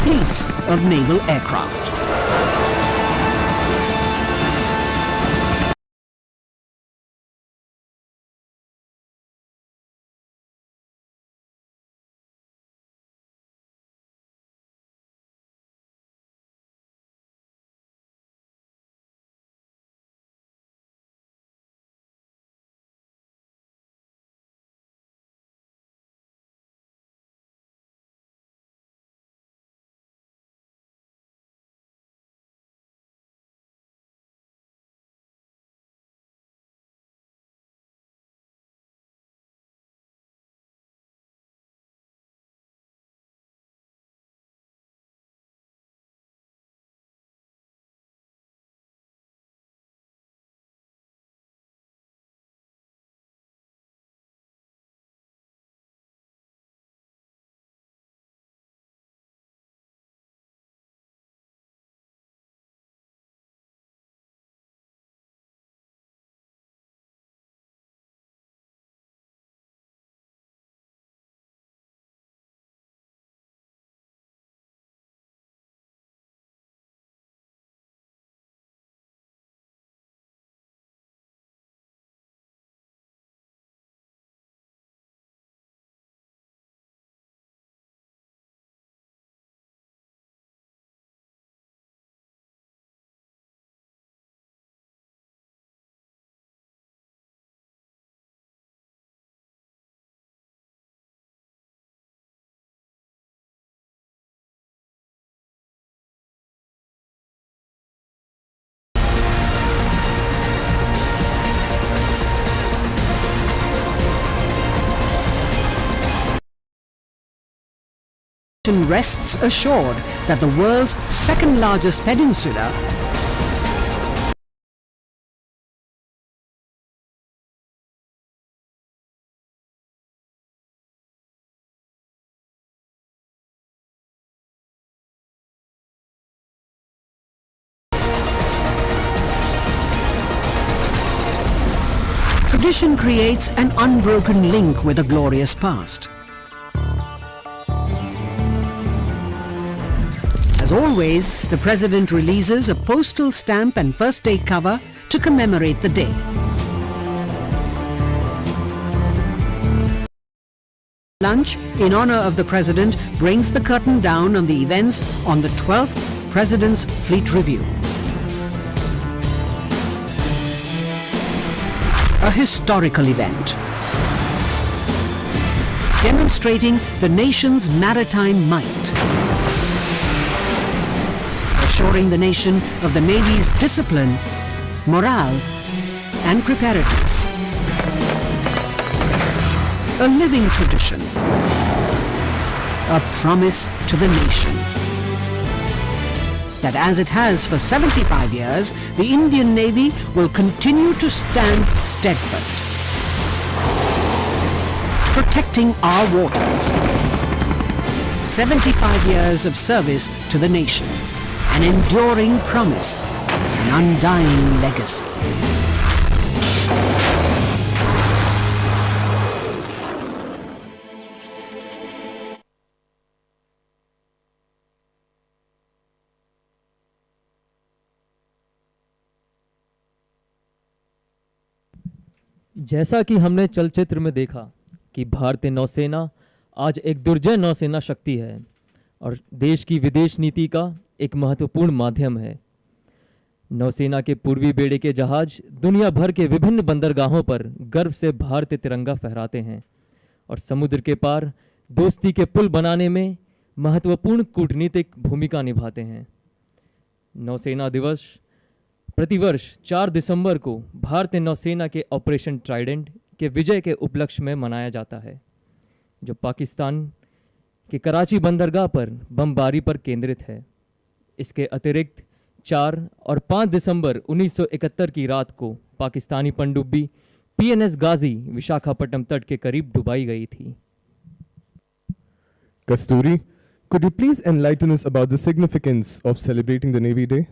fleets of naval aircraft. Rests assured that the world's second largest peninsula tradition creates an unbroken link with a glorious past. As always, the President releases a postal stamp and first day cover to commemorate the day. Lunch in honor of the President brings the curtain down on the events on the 12th President's Fleet Review. A historical event demonstrating the nation's maritime might, assuring the nation of the Navy's discipline, morale, and preparedness. A living tradition, a promise to the nation that as it has for 75 years, the Indian Navy will continue to stand steadfast, protecting our waters. 75 years of service to the nation. An enduring promise, an undying legacy. जैसा कि हमने चलचित्र में देखा कि भारतीय नौसेना आज एक दुर्जय नौसेना शक्ति है और देश की विदेश नीति का एक महत्वपूर्ण माध्यम है। नौसेना के पूर्वी बेड़े के जहाज दुनिया भर के विभिन्न बंदरगाहों पर गर्व से भारतीय तिरंगा फहराते हैं और समुद्र के पार दोस्ती के पुल बनाने में महत्वपूर्ण कूटनीतिक भूमिका निभाते हैं। नौसेना दिवस प्रतिवर्ष 4 दिसंबर को भारतीय नौसेना के ऑपरेशन ट्राइडेंट के विजय के उपलक्ष्य में मनाया जाता है, जो पाकिस्तान के कराची बंदरगाह पर बमबारी पर केंद्रित है। इसके अतिरिक्त 4 और 5 दिसंबर 1971 की रात को पाकिस्तानी पनडुब्बी PNS गाजी विशाखापट्टनम तट के करीब डुबाई गई थी। Kasturi, could you please enlighten us about the significance of celebrating the Navy Day?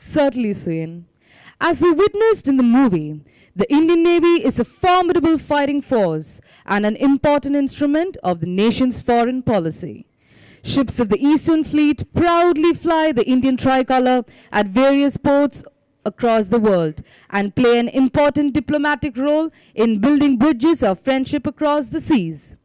Certainly, Suyan. As we witnessed in the movie, the Indian Navy is a formidable fighting force and an important instrument of the nation's foreign policy. Ships of the Eastern Fleet proudly fly the Indian tricolor at various ports across the world and play an important diplomatic role in building bridges of friendship across the seas.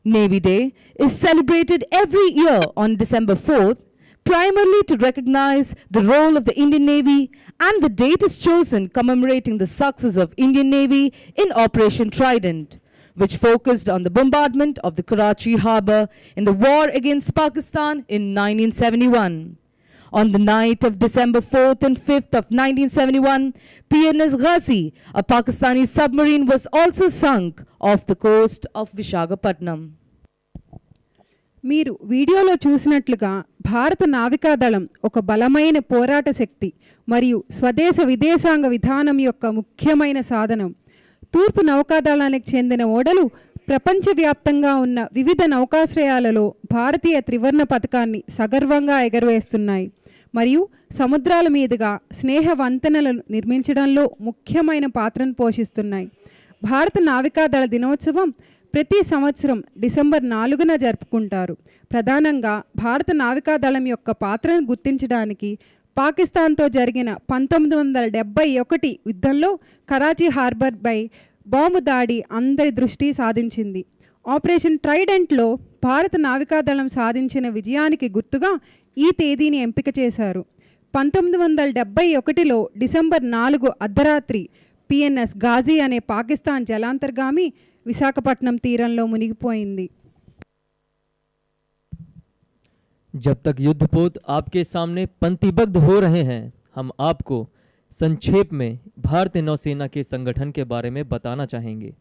Navy Day is celebrated every year on December 4th, primarily to recognize the role of the Indian Navy, and the date is chosen commemorating the success of Indian Navy in Operation Trident, which focused on the bombardment of the Karachi harbour in the war against Pakistan in 1971. On the night of December 4th and 5th of 1971, PNS Ghazi, a Pakistani submarine, was also sunk off the coast of Visakhapatnam. మీరు వీడియోలో చూసినట్లుగా భారత నావికాదళం ఒక బలమైన పోరాట శక్తి మరియు స్వదేశ విదేశాంగ విధానం యొక్క ముఖ్యమైన సాధనం. తూర్పు నౌకాదళానికి చెందిన ఓడలు ప్రపంచవ్యాప్తంగా ఉన్న వివిధ నౌకాశ్రయాలలో భారతీయ త్రివర్ణ పతాకాన్ని సగర్వంగా ఎగరవేస్తున్నాయి మరియు సముద్రాల మీదుగా స్నేహ వంతెనలను నిర్మించడంలో ముఖ్యమైన పాత్రను పోషిస్తున్నాయి. భారత నావికాదళ దినోత్సవం ప్రతి సంవత్సరం డిసెంబర్ 4న జరుపుకుంటారు. ప్రధానంగా భారత నావికాదళం యొక్క పాత్రను గుర్తించడానికి పాకిస్తాన్తో జరిగిన 1971 యుద్ధంలో కరాచీ హార్బర్పై బాంబు దాడి అందరి దృష్టి సాధించింది. ఆపరేషన్ ట్రైడెంట్లో భారత నావికాదళం సాధించిన విజయానికి గుర్తుగా ఈ తేదీని ఎంపిక చేశారు. 1971లో డిసెంబర్ 4 అర్ధరాత్రి పిఎన్ఎస్ గాజీ అనే పాకిస్తాన్ జలాంతర్గామి విశాఖపట్నం తీరంలో మునిగిపోయింది. जब तक युद्धपोत आपके सामने पंक्तिबद्ध हो रहे हैं, हम आपको संक्षेप में भारतीय नौसेना के संगठन के बारे में बताना चाहेंगे.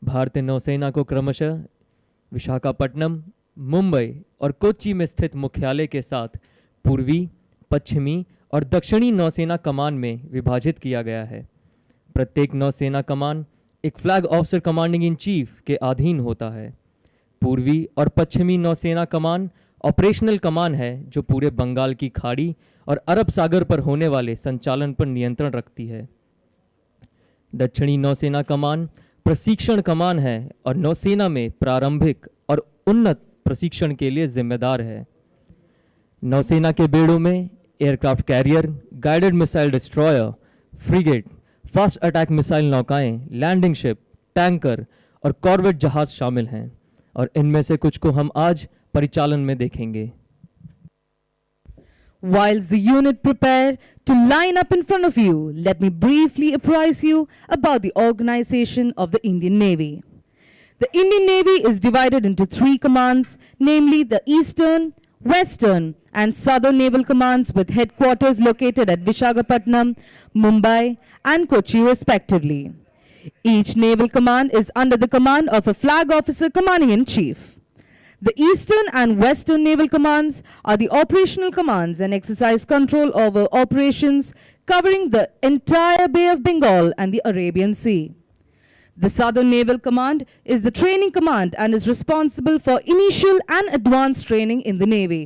भारतीय नौसेना को क्रमशः विशाखापट्टनम, मुंबई और कोच्चि में स्थित मुख्यालय के साथ पूर्वी, पश्चिमी और दक्षिणी नौसेना कमान में विभाजित किया गया है. प्रत्येक नौसेना कमान एक flag officer commanding in chief के अधीन होता है. पूर्वी और पश्चिमी नौसेना कमान ऑपरेशनल कमान है जो पूरे बंगाल की खाड़ी और अरब सागर पर होने वाले संचालन पर नियंत्रण रखती है. दक्षिणी नौसेना कमान प्रशिक्षण कमान है और नौसेना में प्रारंभिक और उन्नत प्रशिक्षण के लिए जिम्मेदार है. नौसेना के बेड़ों में aircraft carrier, guided missile destroyer, frigate, fast attack missile नौकाएं, लैंडिंग शिप, टैंकर और कॉर्वेट जहाज शामिल हैं और इनमें से कुछ को हम आज परिचालन में देखेंगे. Whilst the unit prepare to line up in front of you, let me briefly apprise you about the organization of the Indian Navy. The Indian Navy is divided into 3 commands, namely the Eastern, Western and Southern Naval Commands, with headquarters located at Visakhapatnam, Mumbai and Kochi respectively. Each naval command is under the command of a flag officer commanding in chief. The Eastern and Western Naval Commands are the operational commands and exercise control over operations covering the entire Bay of Bengal and the Arabian Sea. The Southern Naval Command is the training command and is responsible for initial and advanced training in the Navy.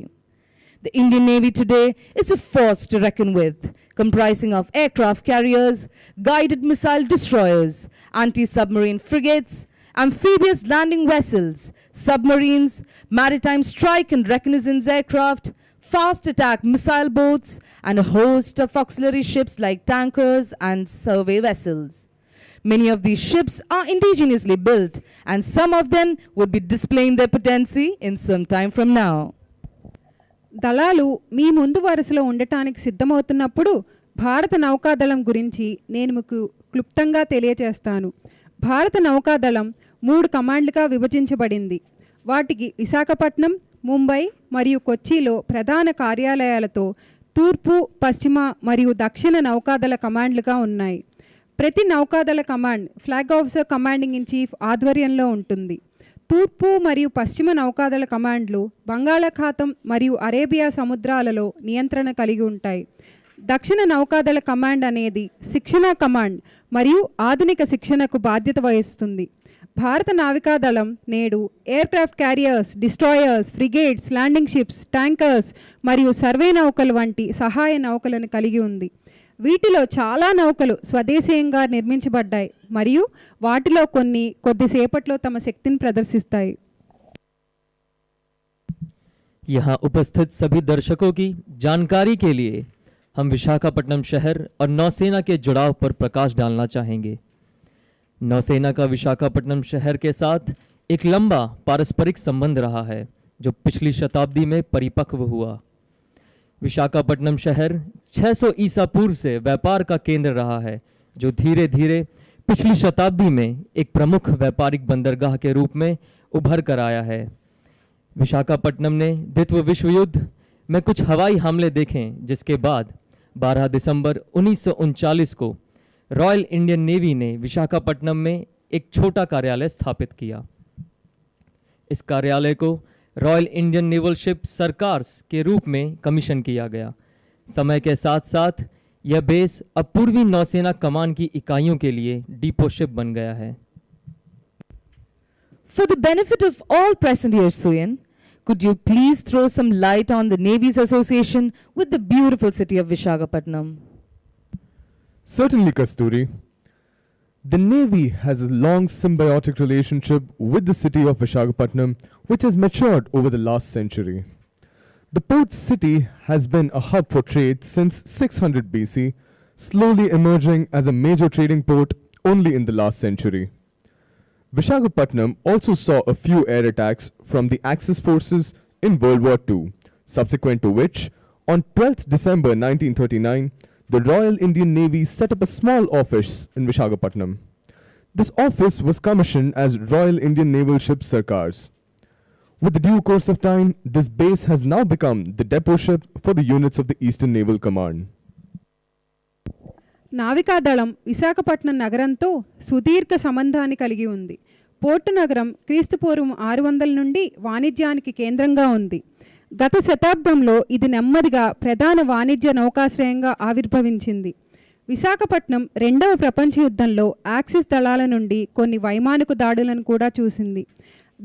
The Indian Navy today is a force to reckon with, comprising of aircraft carriers, guided missile destroyers, anti-submarine frigates, amphibious landing vessels, submarines, maritime strike and reconnaissance aircraft, fast attack missile boats, and a host of auxiliary ships like tankers and survey vessels. Many of these ships are indigenously built, and some of them would be displaying their potency in some time from now. దళాలు మీ ముందు వరుసలో ఉండటానికి సిద్ధమవుతున్నప్పుడు భారత నౌకాదళం గురించి నేను మీకు క్లుప్తంగా తెలియచేస్తాను. భారత నౌకాదళం 3 కమాండ్లుగా విభజించబడింది. వాటికి విశాఖపట్నం, ముంబై మరియు కొచ్చిలో ప్రధాన కార్యాలయాలతో తూర్పు, పశ్చిమ మరియు దక్షిణ నౌకాదళ కమాండ్లుగా ఉన్నాయి. ప్రతి నౌకాదళ command flag officer commanding in chief ఆధ్వర్యంలో ఉంటుంది. తూర్పు మరియు పశ్చిమ నౌకాదళ కమాండ్లు బంగాళాఖాతం మరియు అరేబియా సముద్రాలలో నియంత్రణ కలిగి ఉంటాయి. దక్షిణ నౌకాదళ కమాండ్ అనేది శిక్షణ కమాండ్ మరియు ఆధునిక శిక్షణకు బాధ్యత వహిస్తుంది. భారత నావికాదళం నేడు aircraft carriers, destroyers, frigates, landing ships, tankers మరియు సర్వే నౌకలు వంటి సహాయ నౌకలను కలిగి ఉంది. వీటిలో చాలా నౌకలు స్వదేశీయంగా నిర్మించబడ్డాయి మరియు వాటిలో కొద్దిసేపట్లో తమ శక్తిని ప్రదర్శిస్తాయి. यहाँ उपस्थित सभी दर्शकों की जानकारी के लिए हम विशाखापट्टनम शहर और नौसेना के जुड़ाव पर प्रकाश डालना चाहेंगे। नौसेना का विशाखापट्टनम शहर के साथ एक लंबा पारस्परिक संबंध रहा है जो पिछली शताब्दी में परिपक्व हुआ। विशाखापट्टनम शहर 600 ईसा पूर्व से व्यापार का केंद्र रहा है जो धीरे धीरे पिछली शताब्दी में एक प्रमुख व्यापारिक बंदरगाह के रूप में उभर कर आया है। विशाखापट्टनम ने द्वितीय विश्व युद्ध में कुछ हवाई हमले देखे जिसके बाद 12 दिसंबर 1939 को रॉयल इंडियन नेवी ने विशाखापट्टनम में एक छोटा कार्यालय स्थापित किया। इस कार्यालय को रॉयल इंडियन नेवल शिप सरकार्स के रूप में कमीशन किया गया। समय के साथ साथ यह बेस अब पूर्वी नौसेना कमान की इकाइयों के लिए डिपो शिप बन गया है। For the benefit of all present here, Suyan, could you please throw some light on the Navy's association with the beautiful city of Visakhapatnam? Certainly, Kasturi. The Navy has a long symbiotic relationship with the city of Visakhapatnam, which has matured over the last century. The port city has been a hub for trade since 600 BC, slowly emerging as a major trading port only in the last century. Visakhapatnam also saw a few air attacks from the Axis forces in World War II, subsequent to which, on 12th December 1939, the Royal Indian Navy set up a small office in Visakhapatnam. This office was commissioned as Royal Indian Naval Ship Sarkars. With the due course of time, this base has now become the depot ship for the units of the Eastern Naval Command. నావికాదళం Visakhapatnam నగరంతో సుదీర్ఘ సంబంధాన్ని కలిగి ఉంది. Port నగరం క్రీస్తుపూర్వం 600 నుండి వాణిజ్యానికి కేంద్రంగా ఉంది. గత శతాబ్దంలో ఇది నెమ్మదిగా ప్రధాన వాణిజ్య నౌకాశ్రయంగా ఆవిర్భవించింది. విశాఖపట్నం రెండవ ప్రపంచ యుద్ధంలో యాక్సిస్ దళాల నుండి కొన్ని వైమానిక దాడులను కూడా చూసింది.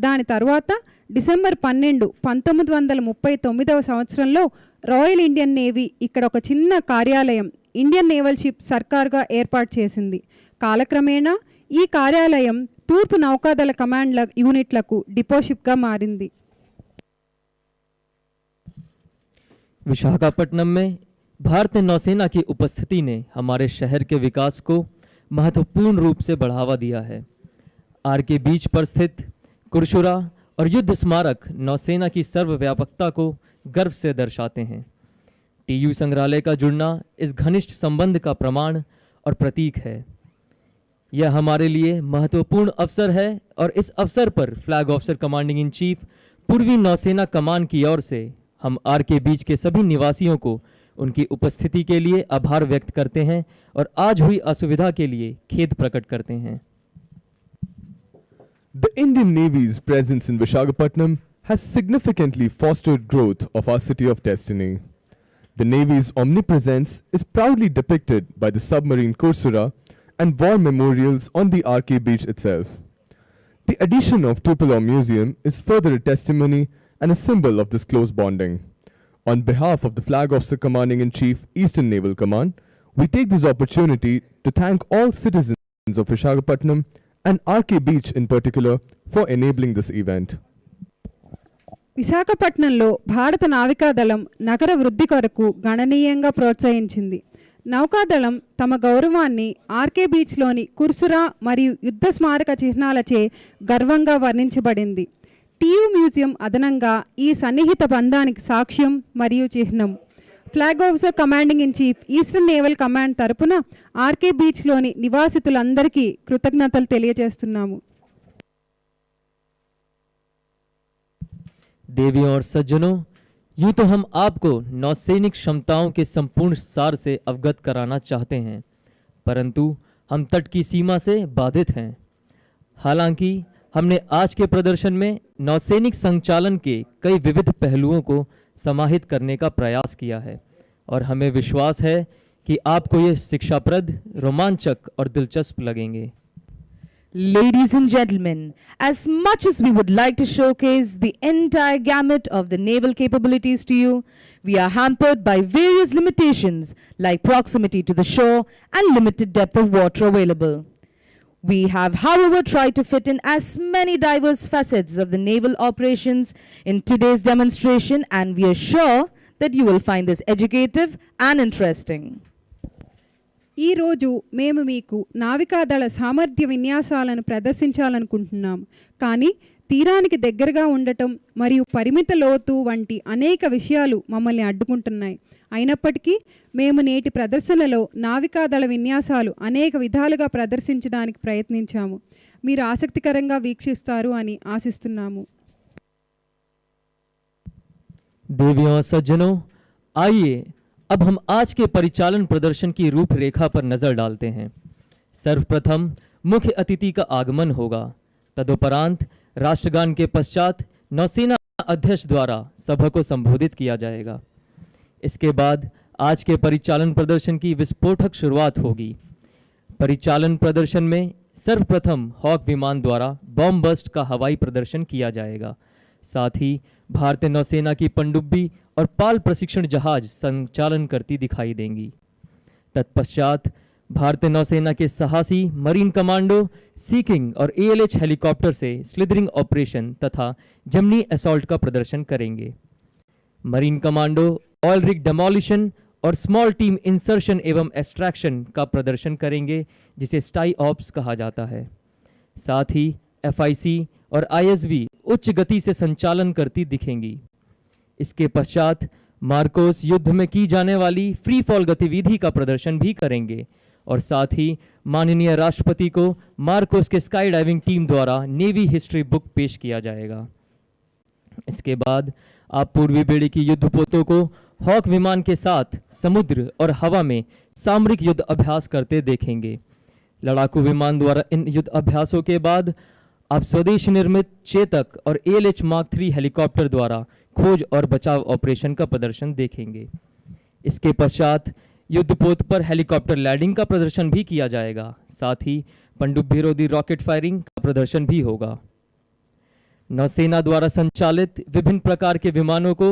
దాని తర్వాత డిసెంబర్ 12, 1939 సంవత్సరంలో రాయల్ ఇండియన్ నేవీ ఇక్కడ ఒక చిన్న కార్యాలయం ఇండియన్ నేవల్ షిప్ సర్కార్గా ఏర్పాటు చేసింది. కాలక్రమేణా ఈ కార్యాలయం తూర్పు నౌకాదళ కమాండ్ల యూనిట్లకు డిపోషిప్గా మారింది. विशाखापट्टनम में भारतीय नौसेना की उपस्थिति ने हमारे शहर के विकास को महत्वपूर्ण रूप से बढ़ावा दिया है। आर के बीच पर स्थित कुरशुरा और युद्ध स्मारक नौसेना की सर्वव्यापकता को गर्व से दर्शाते हैं। टीयू संग्रहालय का जुड़ना इस घनिष्ठ संबंध का प्रमाण और प्रतीक है। यह हमारे लिए महत्वपूर्ण अवसर है और इस अवसर पर flag officer commanding in chief पूर्वी नौसेना कमान की ओर से हम आर के बीच के सभी निवासियों को उनकी उपस्थिति के लिए आभार व्यक्त करते हैं और आज हुई असुविधा के लिए खेद प्रकट करते हैं। The Indian Navy's presence in Visakhapatnam has significantly fostered growth of our city of destiny. The Navy's omnipresence is proudly depicted by the submarine Kursura and war memorials on the RK beach itself. The addition of Tupelo Museum is further a testimony and a symbol of this close bonding. On behalf of the Flag Officer Commanding-in-Chief, Eastern Naval Command, we take this opportunity to thank all citizens of Visakhapatnam and RK Beach in particular for enabling this event. విశాఖపట్నంలో భారత నావికాదళం నగర వృద్ధి కొరకు గణనీయంగా ప్రోత్సహించింది. నౌకాదళం తమ గౌరవాన్ని RK బీచ్లోని Kursura మరియు యుద్ధ స్మారక చిహ్నాలచే గర్వంగా వర్ణించబడింది. టీయూ మ్యూజియం అదనంగా ఈ సన్నిహిత బంధానికి సాక్ష్యం మరియు చిహ్నం. Flag officer commanding in chief eastern naval command తరపున ఆర్కే బీచ్లోని నివాసితులందరికీ కృతజ్ఞతలు తెలియజేస్తున్నాము. देवियों और सज्जनों, यूं तो हम आपको नौसैनिक क्षमताओं के संपूर्ण सार से अवगत कराना चाहते हैं, परंतु हम तट की सीमा से बाधित हैं। हालांकि हमने आज के प्रदर्शन में नौसैनिक संचालन के कई विविध पहलुओं को समाहित करने का प्रयास किया है और हमें विश्वास है कि आपको ये शिक्षाप्रद, रोमांचक और दिलचस्प लगेंगे। Ladies and gentlemen, as much as we would like to showcase the entire gamut of the naval capabilities to you, we are hampered by various limitations like proximity to the shore and limited depth of water available. We have, however, tried to fit in as many diverse facets of the naval operations in today's demonstration, and we are sure that you will find this educative and interesting. ఈరోజు మేము మీకు నావికాదళ సామర్థ్య విన్యాసాలను ప్రదర్శించాలనుకుంటున్నాం. కానీ తీరానికి దగ్గరగా ఉండటం మరియు పరిమిత లోతు వంటి అనేక విషయాలు మమ్మల్ని అడ్డుకుంటున్నాయి. అయినప్పటికీ మేము నేటి ప్రదర్శనలో నావికాదళ విన్యాసాలు అనేక విధాలుగా ప్రదర్శించడానికి ప్రయత్నించాము. మీరు ఆసక్తికరంగా వీక్షిస్తారు అని ఆశిస్తున్నాము. देवियों और सज्जनों, आइए अब हम आज के परिचालन प्रदर्शन की रूपरेखा पर नजर डालते हैं। सर्वप्रथम मुख्य अतिथि का आगमन होगा। तदुपरांत राष्ट्रगान के पश्चात नौसेना अध्यक्ष द्वारा सभा को संबोधित किया जाएगा। इसके बाद आज के परिचालन प्रदर्शन की विस्फोटक शुरुआत होगी। परिचालन प्रदर्शन में सर्वप्रथम हॉक विमान द्वारा बॉम्ब बस्ट का हवाई प्रदर्शन किया जाएगा। साथ ही भारतीय नौसेना की पनडुब्बी और पाल प्रशिक्षण जहाज संचालन करती दिखाई देंगी। तत्पश्चात भारतीय नौसेना के साहसी मरीन कमांडो सीकिंग और एएलएच हेलीकॉप्टर से स्लिदरिंग ऑपरेशन तथा जमनी असॉल्ट का प्रदर्शन करेंगे। Marine commando oil rig demolition और स्मॉल टीम इंसर्शन एवं एक्सट्रैक्शन का प्रदर्शन करेंगे, जिसे स्टाई ऑप्स कहा जाता है। साथ ही एफआईसी और आईएसवी उच्च गति से संचालन करती दिखेंगी। इसके पश्चात मार्कोस युद्ध में की जाने वाली फ्री फॉल गतिविधि का प्रदर्शन भी करेंगे और साथ ही माननीय राष्ट्रपति को मार्कोस के स्काई डाइविंग टीम द्वारा नेवी हिस्ट्री बुक पेश किया जाएगा। इसके बाद आप पूर्वी बेड़े की युद्धपोतों को हॉक विमान के साथ समुद्र और हवा में सामरिक युद्ध अभ्यास करते देखेंगे। लड़ाकू विमान द्वारा इन युद्ध अभ्यासों के बाद आप स्वदेश निर्मित चेतक और एएलएच मार्क 3 हेलीकॉप्टर द्वारा खोज और बचाव ऑपरेशन का प्रदर्शन देखेंगे। इसके पश्चात युद्धपोत पर हेलीकॉप्टर लैंडिंग का प्रदर्शन भी किया जाएगा। साथ ही पनडुब्बी रोधी रॉकेट फायरिंग का प्रदर्शन भी होगा। नौसेना द्वारा संचालित विभिन्न प्रकार के विमानों को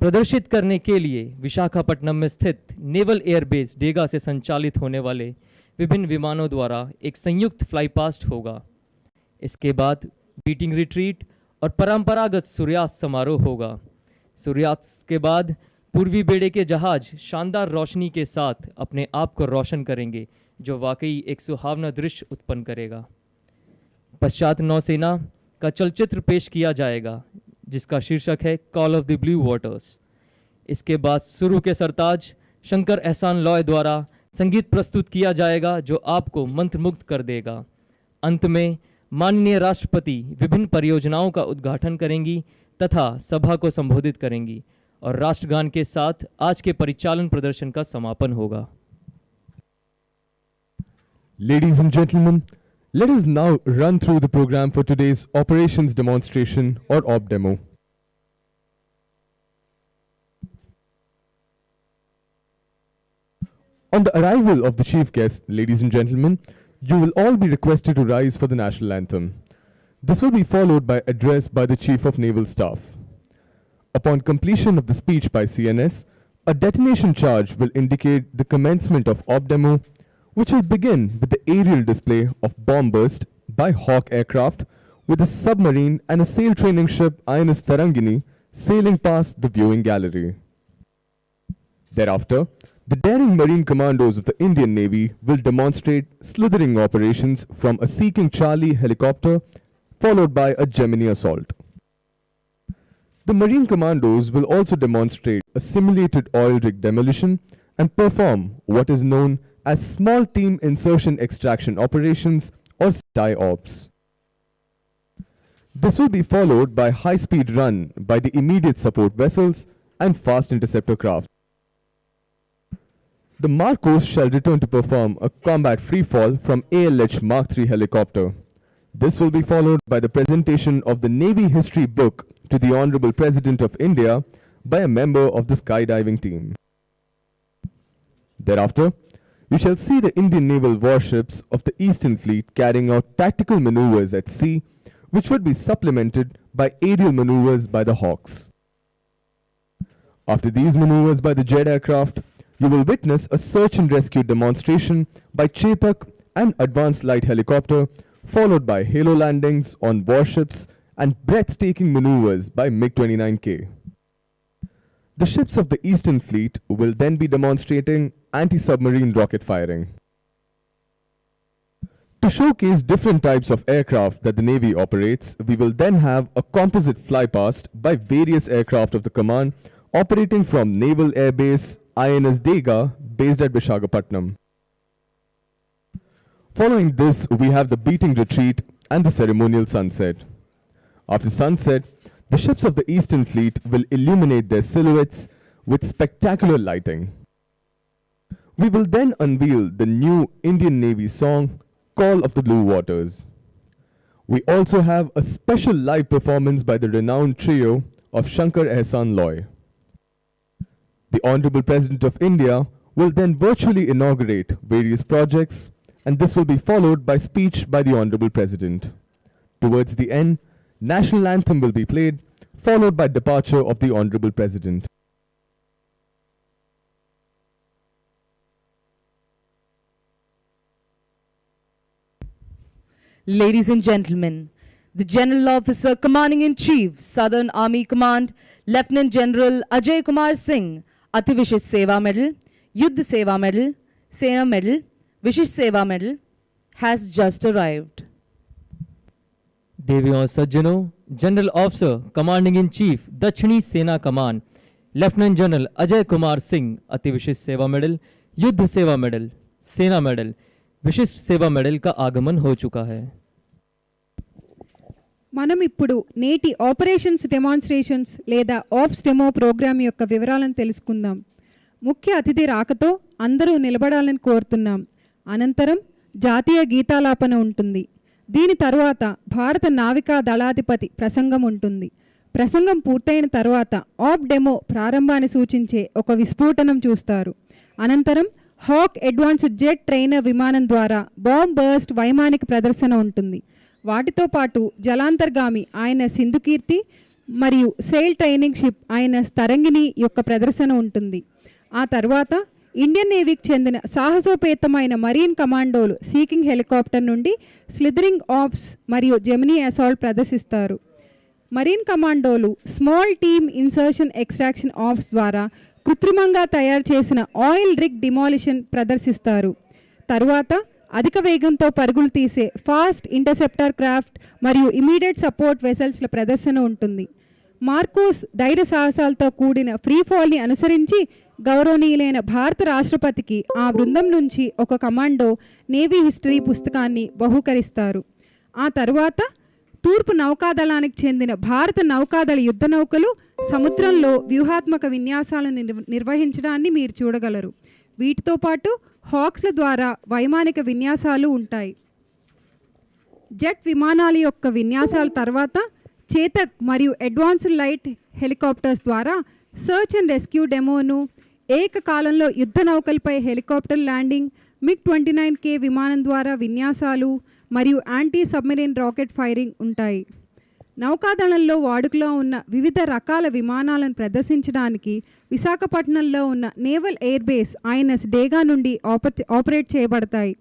प्रदर्शित करने के लिए विशाखापट्टनम में स्थित नेवल एयरबेस डेगा से संचालित होने वाले विभिन्न विमानों द्वारा एक संयुक्त फ्लाई पास्ट होगा। इसके बाद बीटिंग रिट्रीट और परंपरागत सूर्यास्त समारोह होगा। सूर्यास्त के बाद पूर्वी बेड़े के जहाज शानदार रोशनी के साथ अपने आप को रोशन करेंगे, जो वाकई एक सुहावना दृश्य उत्पन्न करेगा। पश्चात नौसेना का चलचित्र पेश किया जाएगा, जिसका शीर्षक है call of the blue waters. इसके बाद शुरू के सरताज शंकर एहसान लॉय द्वारा संगीत प्रस्तुत किया जाएगा, जो आपको मंत्रमुग्ध कर देगा। अंत में माननीय राष्ट्रपति विभिन्न परियोजनाओं का उद्घाटन करेंगी तथा सभा को संबोधित करेंगी और राष्ट्रगान के साथ आज के परिचालन प्रदर्शन का समापन होगा। Ladies and gentlemen, let us now run through the program for today's operations demonstration or op demo. On the arrival of the chief guest, ladies and gentlemen, you will all be requested to rise for the national anthem. This will be followed by address by the Chief of Naval Staff. Upon completion of the speech by CNS, a detonation charge will indicate the commencement of op demo, which will begin with the aerial display of bomb burst by Hawk aircraft with a submarine and a sail training ship INS Tarangini sailing past the viewing gallery. Thereafter, the daring marine commandos of the Indian Navy will demonstrate slithering operations from a Seeking Charlie helicopter, followed by a Gemini assault. The marine commandos will also demonstrate a simulated oil rig demolition and perform what is known as small team insertion extraction operations or STI ops. This will be followed by high-speed run by the immediate support vessels and fast interceptor craft. The Marcos shall return to perform a combat freefall from ALH Mark III helicopter. This will be followed by the presentation of the Navy History book to the Honorable President of India by a member of the skydiving team. Thereafter, you shall see the Indian naval warships of the Eastern Fleet carrying out tactical maneuvers at sea, which would be supplemented by aerial maneuvers by the Hawks. After these maneuvers by the jet aircraft, you will witness a search and rescue demonstration by Chetak and advanced light helicopter, followed by halo landings on warships and breathtaking maneuvers by MiG-29K. The ships of the Eastern Fleet will then be demonstrating anti-submarine rocket firing. To showcase different types of aircraft that the Navy operates, we will then have a composite flypast by various aircraft of the command operating from Naval Air Base INS Dega based at Visakhapatnam. Following this, we have the beating retreat and the ceremonial sunset. After sunset, the ships of the Eastern Fleet will illuminate their silhouettes with spectacular lighting. We will then unveil the new Indian Navy song, Call of the Blue Waters. We also have a special live performance by the renowned trio of Shankar Ehsan Loy. The Honorable President of India will then virtually inaugurate various projects, and this will be followed by speech by the Honorable President. Towards the end, National Anthem will be played, followed by departure of the Honorable President. Ladies and gentlemen, the General Officer Commanding-in-Chief, Southern Army Command, Lieutenant General Ajay Kumar Singh, Ati Vishish Seva Medal, Yuddha Seva Medal, Sena Medal, Vishish Seva Medal, has just arrived. देवियों और सज्जनों, general officer commanding in chief दक्षिणी सेना कमान lieutenant general Ajay Kumar Singh अति विशिष्ट सेवा medal, युद्ध सेवा मेडल, सेना मेडल, विशिष्ट सेवा मेडल का आगमन हो चुका है. మనం ఇప్పుడు నేటి ఆపరేషన్స్ డెమాన్స్ట్రేషన్స్ లేదా ఆప్స్ డెమో ప్రోగ్రామ్ యొక్క వివరాలను తెలుసుకుందాం. ముఖ్య అతిథి రాకతో అందరూ నిలబడాలని కోరుతున్నాం. అనంతరం జాతీయ గీతాలాపన ఉంటుంది. దీని తరువాత భారత నావికా దళాధిపతి ప్రసంగం ఉంటుంది. ప్రసంగం పూర్తయిన తర్వాత ఆప్ డెమో ప్రారంభాన్ని సూచించే ఒక విస్ఫోటనం చూస్తారు. అనంతరం హాక్ అడ్వాన్స్డ్ జెట్ ట్రైనర్ విమానం ద్వారా బాంబ్ బర్స్ట్ వైమానిక ప్రదర్శన ఉంటుంది. వాటితో పాటు జలాంతర్గామి ఆయన సింధుకీర్తి మరియు సెయిల్ ట్రైనింగ్ షిప్ ఆయన తరంగిణి యొక్క ప్రదర్శన ఉంటుంది. ఆ తర్వాత ఇండియన్ నేవీకి చెందిన సాహసోపేతమైన మరీన్ కమాండోలు సీకింగ్ హెలికాప్టర్ నుండి స్లిదరింగ్ ఆప్స్ మరియు జెమినీ అసాల్ట్ ప్రదర్శిస్తారు. మరీన్ కమాండోలు small team insertion extraction ops ద్వారా కృత్రిమంగా తయారు చేసిన ఆయిల్ రిగ్ డిమాలిషన్ ప్రదర్శిస్తారు. తరువాత అధిక వేగంతో పరుగులు తీసే ఫాస్ట్ ఇంటర్సెప్టర్ క్రాఫ్ట్ మరియు ఇమీడియట్ సపోర్ట్ వెసల్స్ల ప్రదర్శన ఉంటుంది. మార్కోస్ ధైర్య సాహసాలతో కూడిన ఫ్రీ ఫాల్ని అనుసరించి గౌరవనీయులైన భారత రాష్ట్రపతికి ఆ బృందం నుంచి ఒక కమాండో నేవీ హిస్టరీ పుస్తకాన్ని బహూకరిస్తారు. ఆ తరువాత తూర్పు నౌకాదళానికి చెందిన భారత నౌకాదళ యుద్ధ నౌకలు సముద్రంలో వ్యూహాత్మక విన్యాసాలను నిర్వహించడాన్ని మీరు చూడగలరు. వీటితో పాటు హాక్స్ల ద్వారా వైమానిక విన్యాసాలు ఉంటాయి. జెట్ విమానాల యొక్క విన్యాసాల తర్వాత చేతక్ మరియు అడ్వాన్స్డ్ లైట్ హెలికాప్టర్స్ ద్వారా సర్చ్ అండ్ రెస్క్యూ డెమోను, ఏకకాలంలో యుద్ధ నౌకలపై హెలికాప్టర్ ల్యాండింగ్, MiG-29K విమానం ద్వారా విన్యాసాలు మరియు యాంటీ సబ్మెరైన్ రాకెట్ ఫైరింగ్ ఉంటాయి. నౌకాదళంలో వాడుకలో ఉన్న వివిధ రకాల విమానాలను ప్రదర్శించడానికి విశాఖపట్నంలో ఉన్న నేవల్ ఎయిర్ బేస్ INS డేగా నుండి ఆపరేట్ చేయబడతాయి.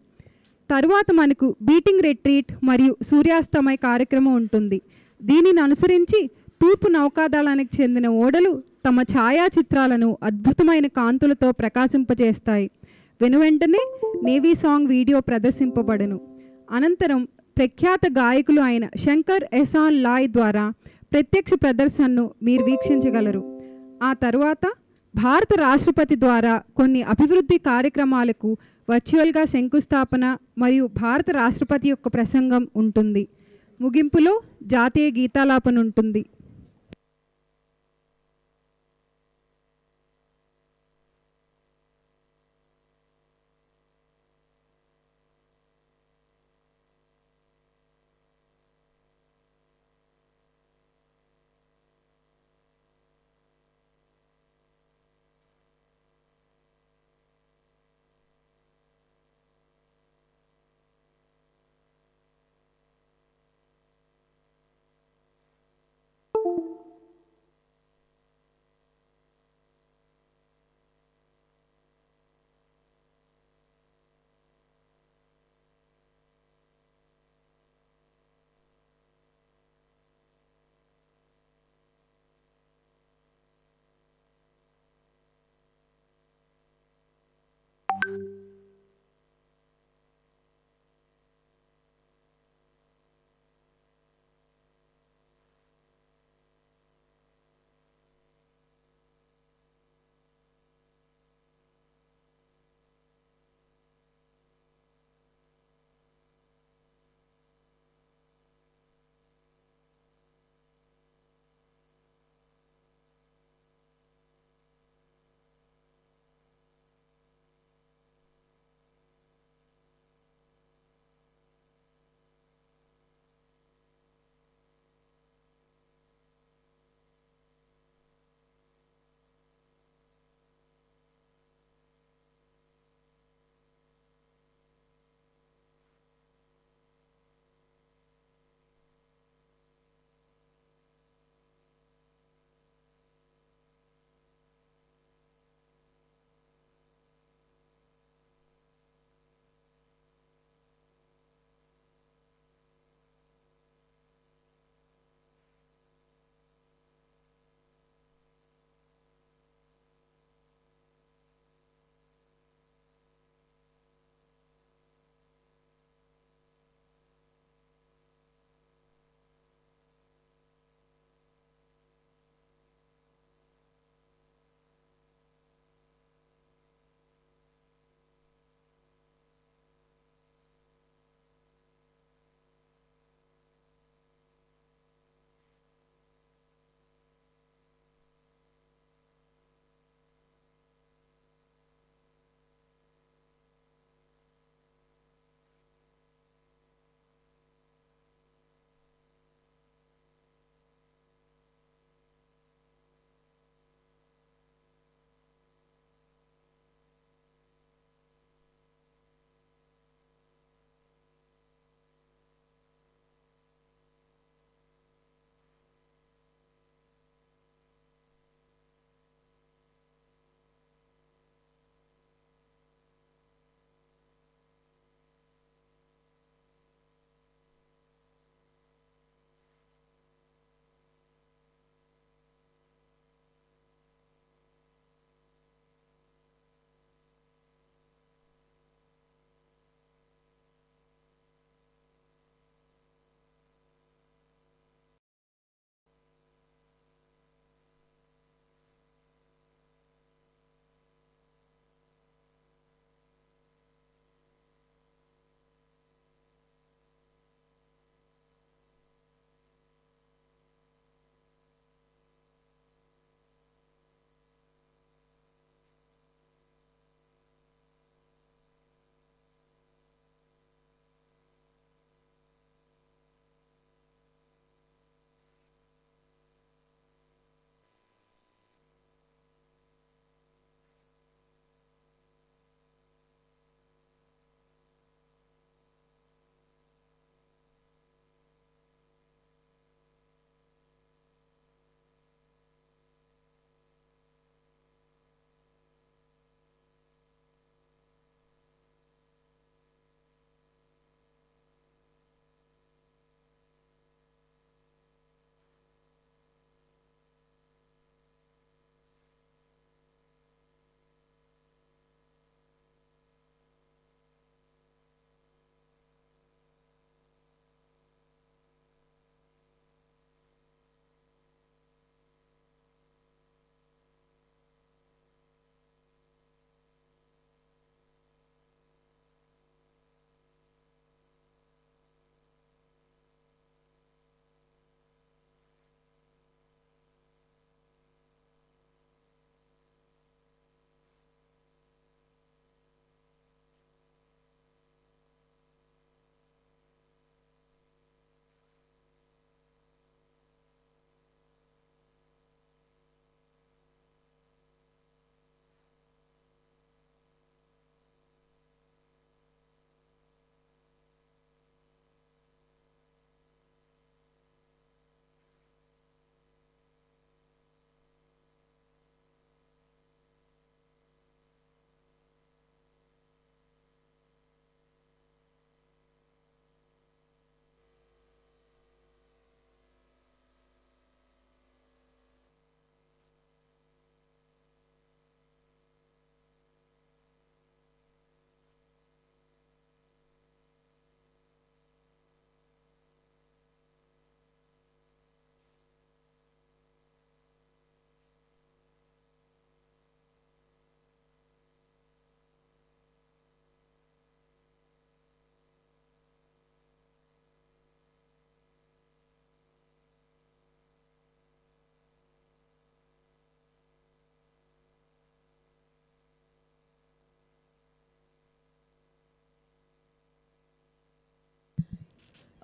తరువాత మనకు బీటింగ్ రిట్రీట్ మరియు సూర్యాస్తమయ కార్యక్రమం ఉంటుంది. దీనిని అనుసరించి తూర్పు నౌకాదళానికి చెందిన ఓడలు తమ ఛాయాచిత్రాలను అద్భుతమైన కాంతులతో ప్రకాశింపజేస్తాయి. వెనువెంటనే నేవీ సాంగ్ వీడియో ప్రదర్శింపబడును. అనంతరం ప్రఖ్యాత గాయకులు అయిన శంకర్ ఎహసాన్ లాయ్ ద్వారా ప్రత్యక్ష ప్రదర్శనను మీరు వీక్షించగలరు. ఆ తరువాత భారత రాష్ట్రపతి ద్వారా కొన్ని అభివృద్ధి కార్యక్రమాలకు వర్చువల్గా శంకుస్థాపన మరియు భారత రాష్ట్రపతి యొక్క ప్రసంగం ఉంటుంది. ముగింపులో జాతీయ గీతాలాపన ఉంటుంది.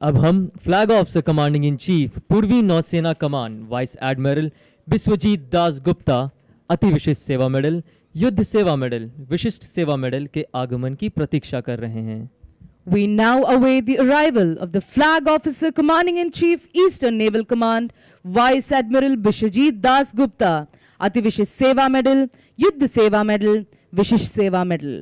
अब हम फ्लैग ऑफ से कमांडिंग इन चीफ पूर्वी नौसेना कमान वाइस एडमिरल विश्वजीत दास गुप्ता अति विशिष्ट सेवा मेडल, युद्ध सेवा मेडल, विशिष्ट सेवा मेडल के आगमन की प्रतीक्षा कर रहे हैं। We now await the arrival of the Flag Officer Commanding in Chief Eastern Naval Command, Vice Admiral Bishwajit Das Gupta, Ati Vishisht Seva Medal, Yuddha Seva Medal, Vishisht Seva Medal.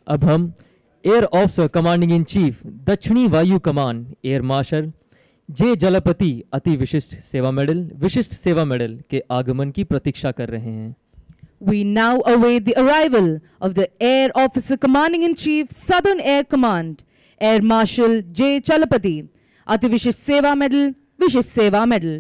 अब हम air officer commanding in chief दक्षिणी वायु कमान air marshal जे जलपति अति विशिष्ट सेवा medal, विशिष्ट सेवा medal के आगमन की प्रतीक्षा कर रहे हैं। We now await the arrival of the Air Officer Commanding in Chief Southern Air Command, Air Marshal J. Chalapati, Ati Vishisht Seva Medal, Vishisht Seva Medal.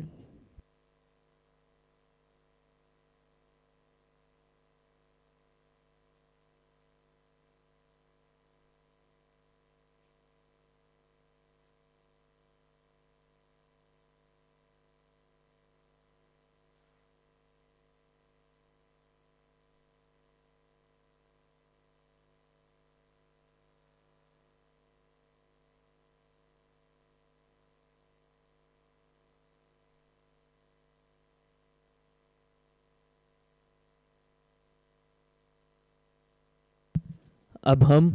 अब हम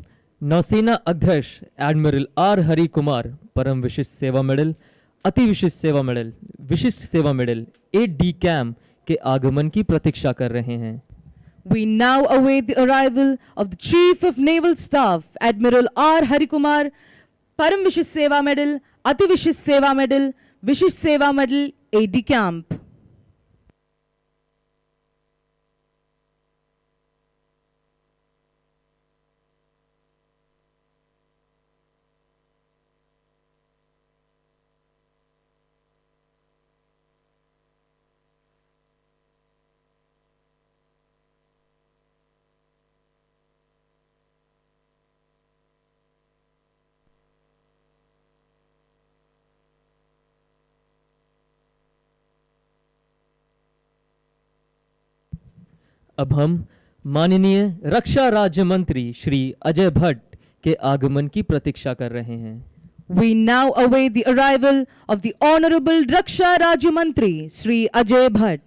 नौसेना अध्यक्ष एडमिरल आर हरि कुमार परम विशिष्ट सेवा मेडल, अति विशिष्ट सेवा मेडल, विशिष्ट सेवा मेडल 8D कैम के आगमन की प्रतीक्षा कर रहे हैं। We now await the arrival of the Chief of Naval Staff, Admiral R. Harikumar, Param Vishisht Seva Medal, Ati Vishisht Seva Medal, Vishisht Seva Medal, AD Camp. अब हम माननीय रक्षा राज्य मंत्री श्री अजय भट्ट के आगमन की प्रतीक्षा कर रहे हैं। We now await the arrival of the Honorable Raksha Rajya Mantri, Sri Ajay Bhatt.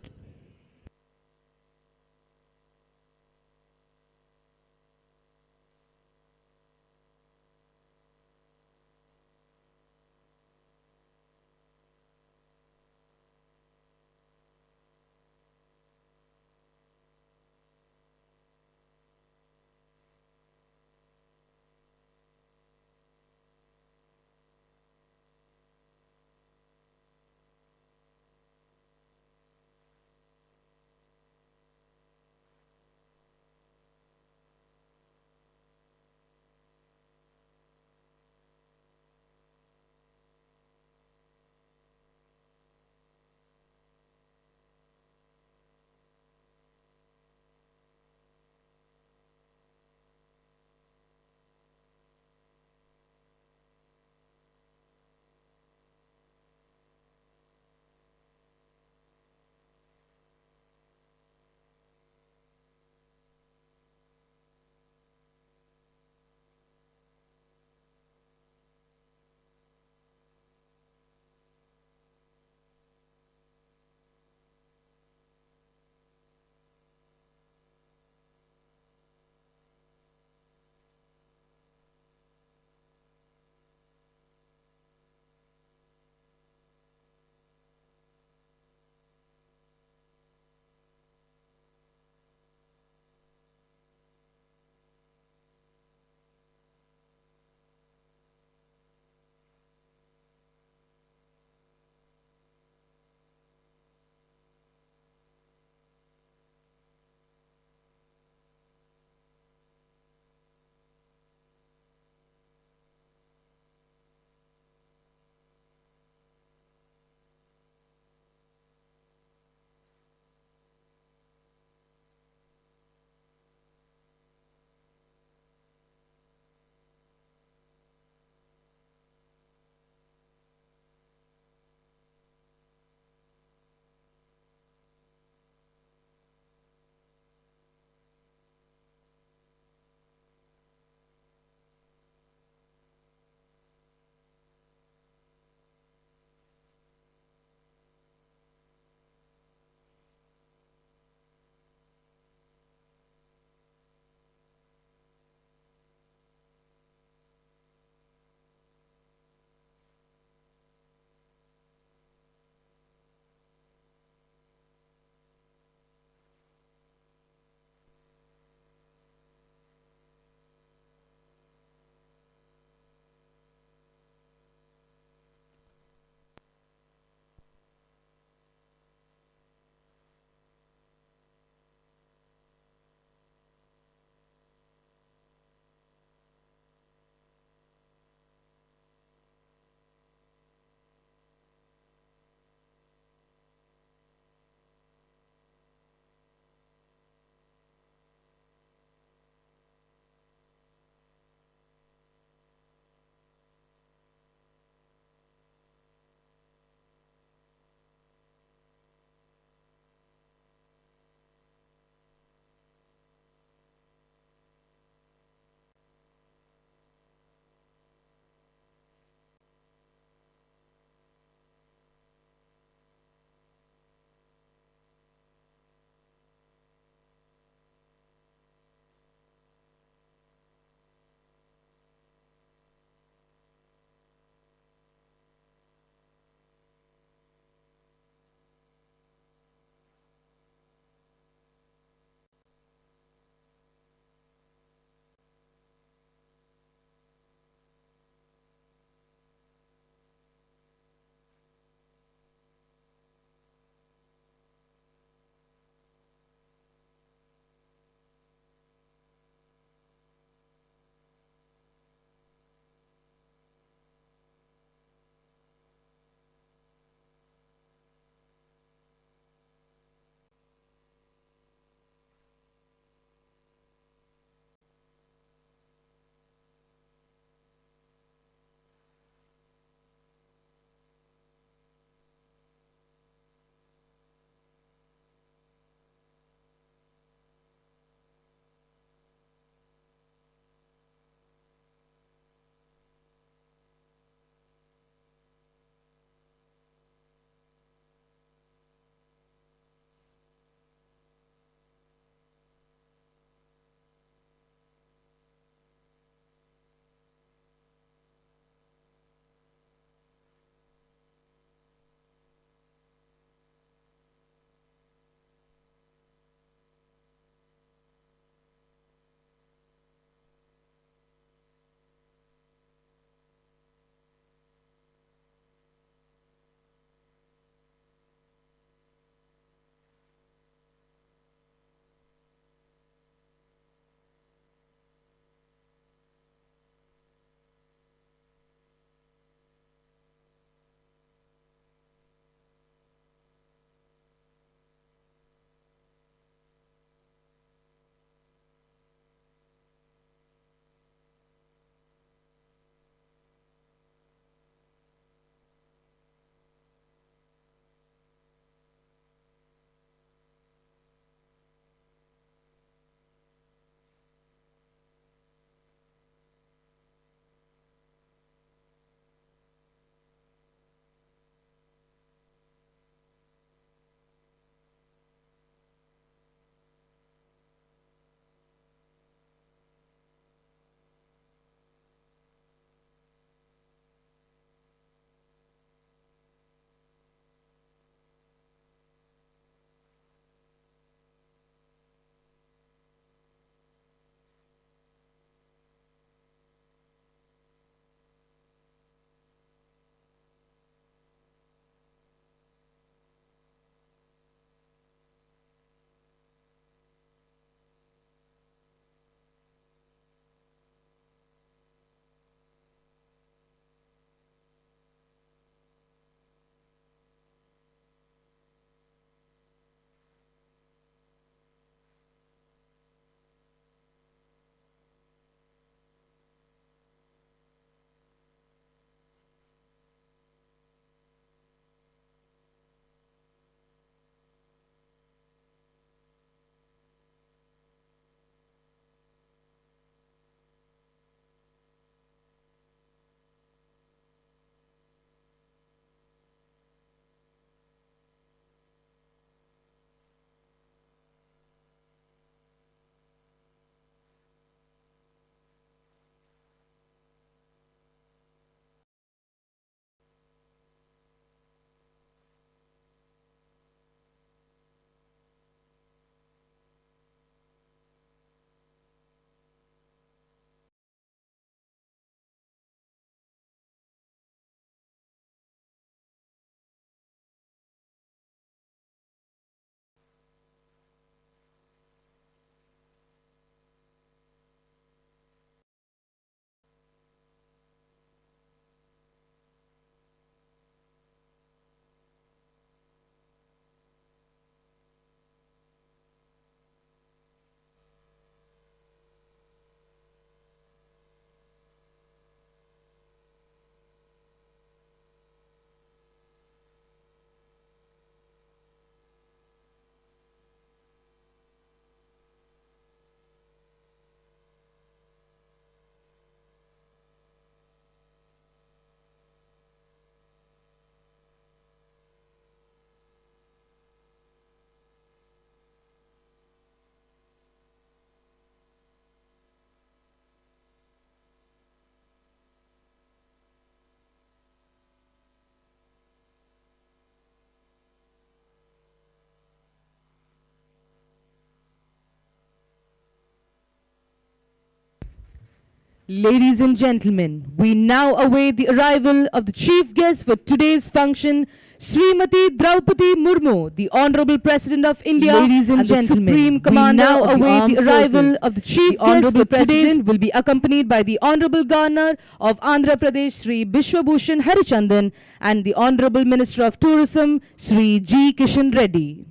Ladies and gentlemen, we now await the arrival of the chief guest for today's function, Srimati Draupadi Murmu, the Honorable President of India. Ladies and gentlemen, the Supreme Commander now await the arrival of the chief guest for today's will be accompanied by the Honorable Governor of Andhra Pradesh, Sri Bishwabhushan Harichandan, and the Honorable Minister of Tourism, Sri G. Kishan Reddy.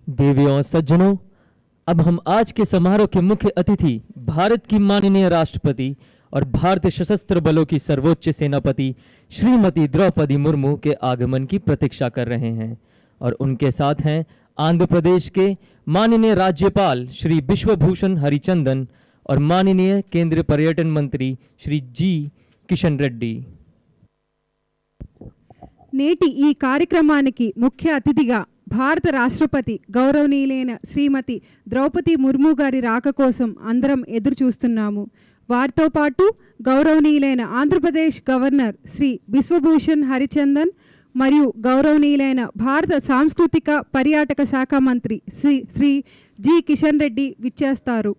देवियों और सज्जनों, अब हम आज के समारोह के मुख्य अतिथि भारत की माननीय राष्ट्रपति और भारतीय सशस्त्र बलों की सर्वोच्च सेनापति श्रीमती द्रौपदी मुर्मू के आगमन की प्रतीक्षा कर रहे हैं और उनके साथ हैं आंध्र प्रदेश के माननीय राज्यपाल श्री बिश्वभूषण हरिचंदन और माननीय केंद्रीय पर्यटन मंत्री श्री जी किशन रेड्डी। నేటి ఈ కార్యక్రమానికి ముఖ్య అతిథిగా భారత రాష్ట్రపతి గౌరవనీయులైన శ్రీమతి ద్రౌపది ముర్ము గారి రాక కోసం అందరం ఎదురు చూస్తున్నాము. వారితో పాటు గౌరవనీయులైన ఆంధ్రప్రదేశ్ గవర్నర్ శ్రీ బిశ్వభూషణ్ హరిచందన్ మరియు గౌరవనీయులైన భారత సాంస్కృతిక పర్యాటక శాఖ మంత్రి శ్రీ జి కిషన్ రెడ్డి విచ్చేస్తారు.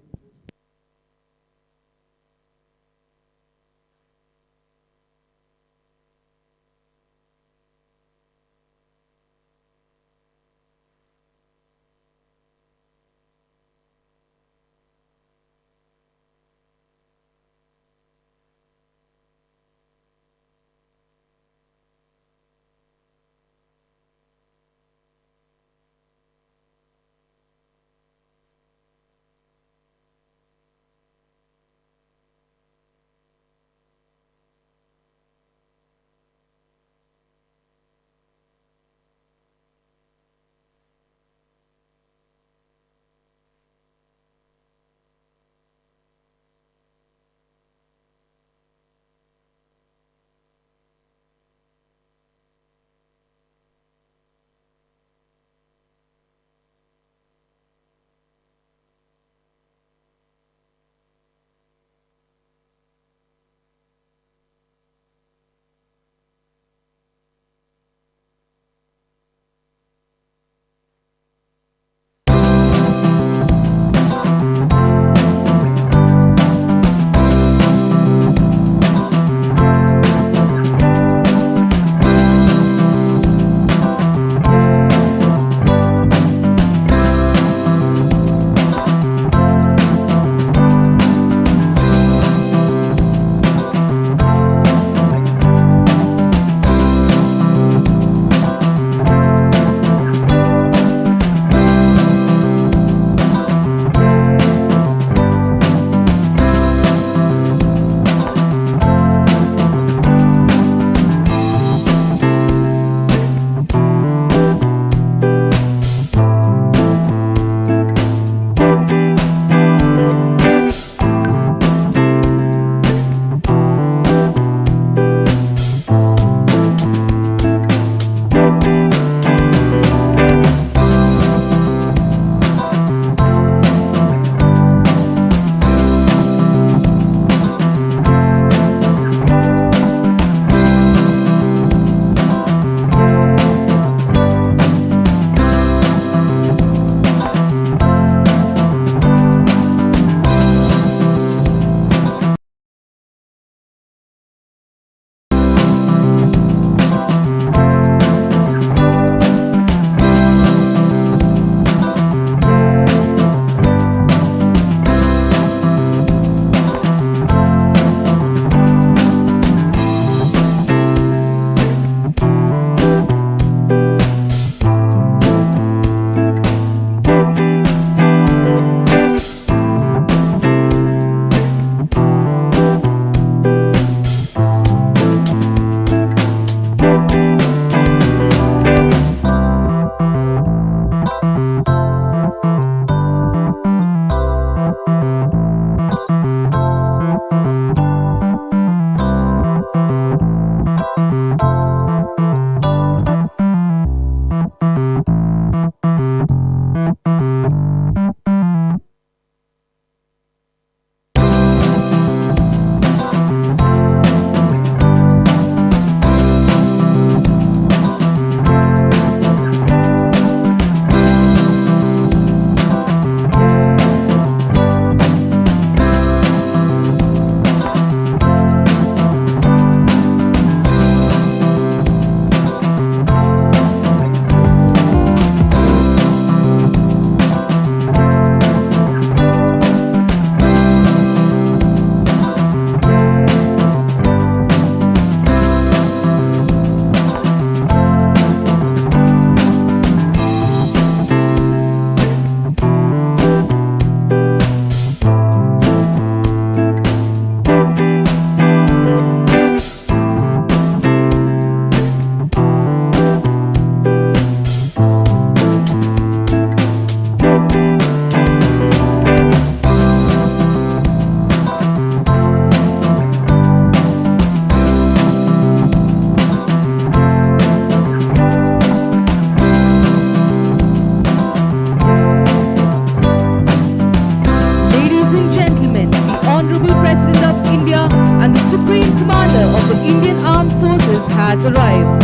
has arrived.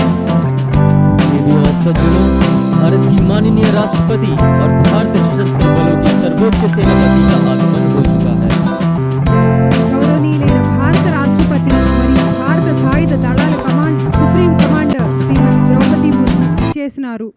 देवियों और सज्जनों, भारत की माननीय राष्ट्रपति और भारतीय सशस्त्र बलों की सर्वोच्च सेनापति का आगमन हो चुका है। గౌరవనీయులైన భారత రాష్ట్రపతి మరియు భారత సాయుధ దళాల సుప్రీం కమాండర్ శ్రీమతి ద్రౌపది ముర్ము చేసినారు.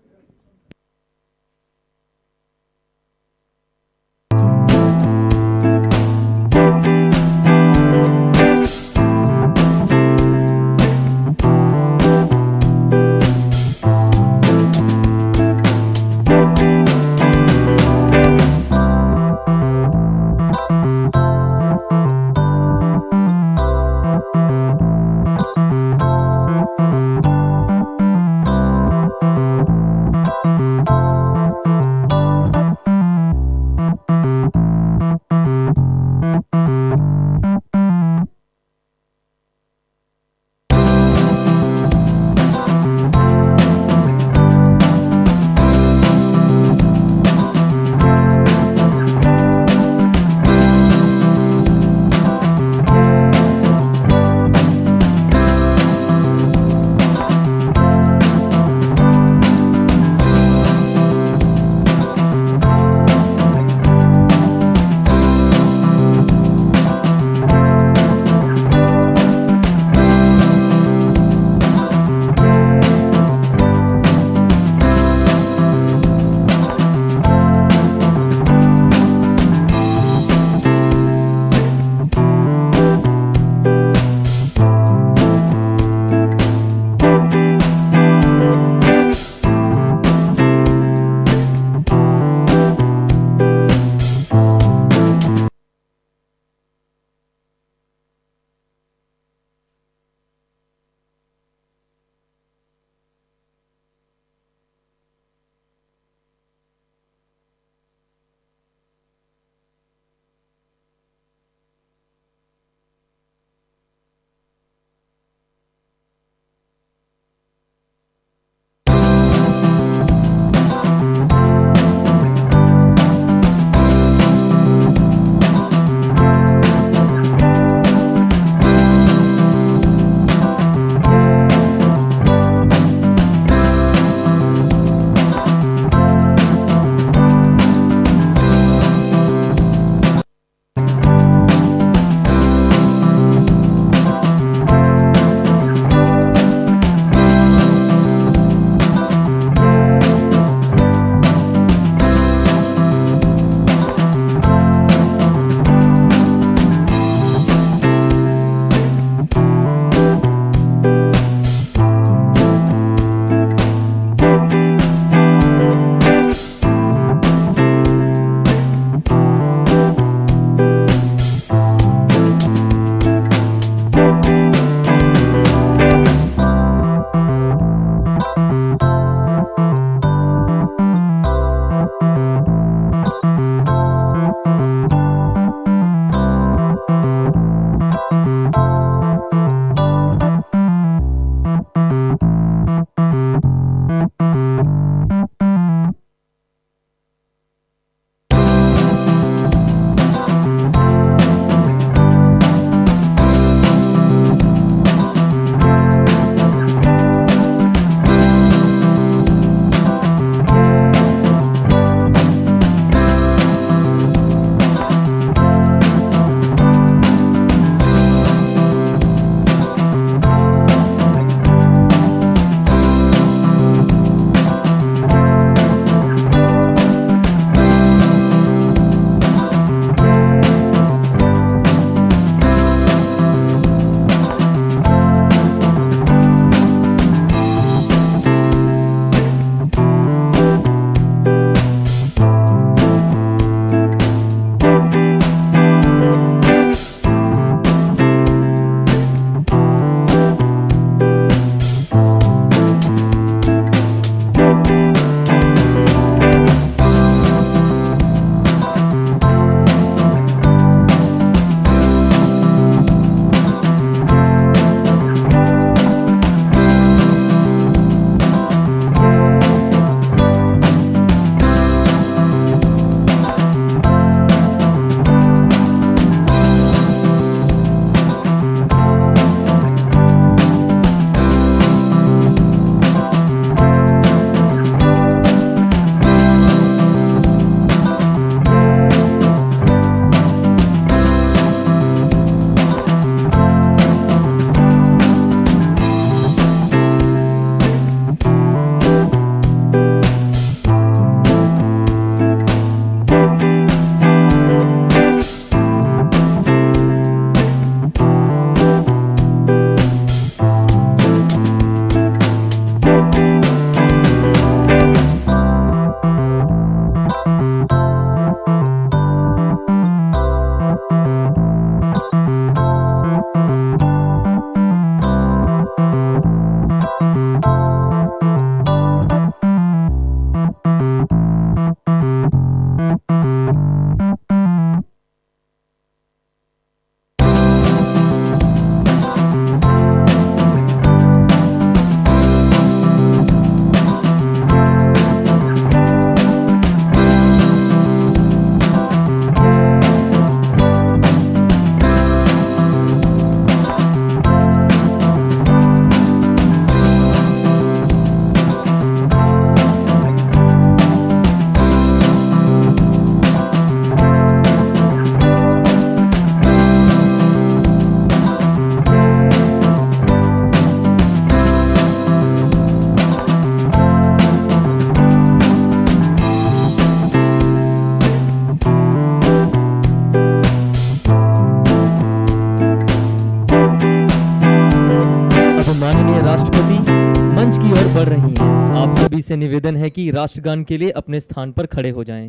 से निवेदन है कि राष्ट्रगान के लिए अपने स्थान पर खड़े हो जाएं।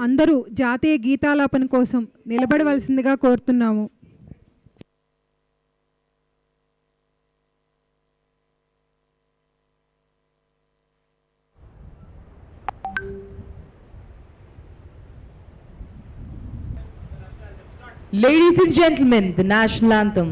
అందరూ జాతీయ గీతాలాపన కోసం నిలబడవలసిందిగా కోరుతున్నాము. Ladies and gentlemen, the national anthem.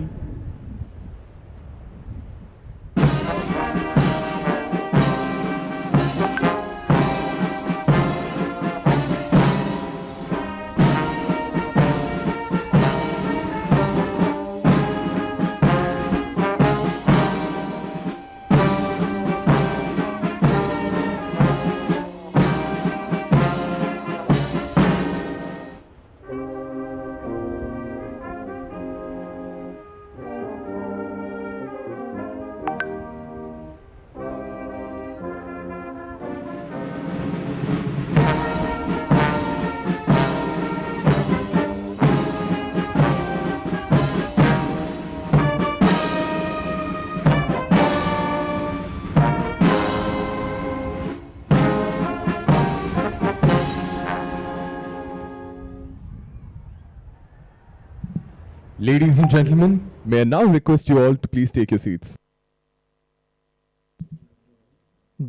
Ladies and gentlemen, may I now request you all to please take your seats.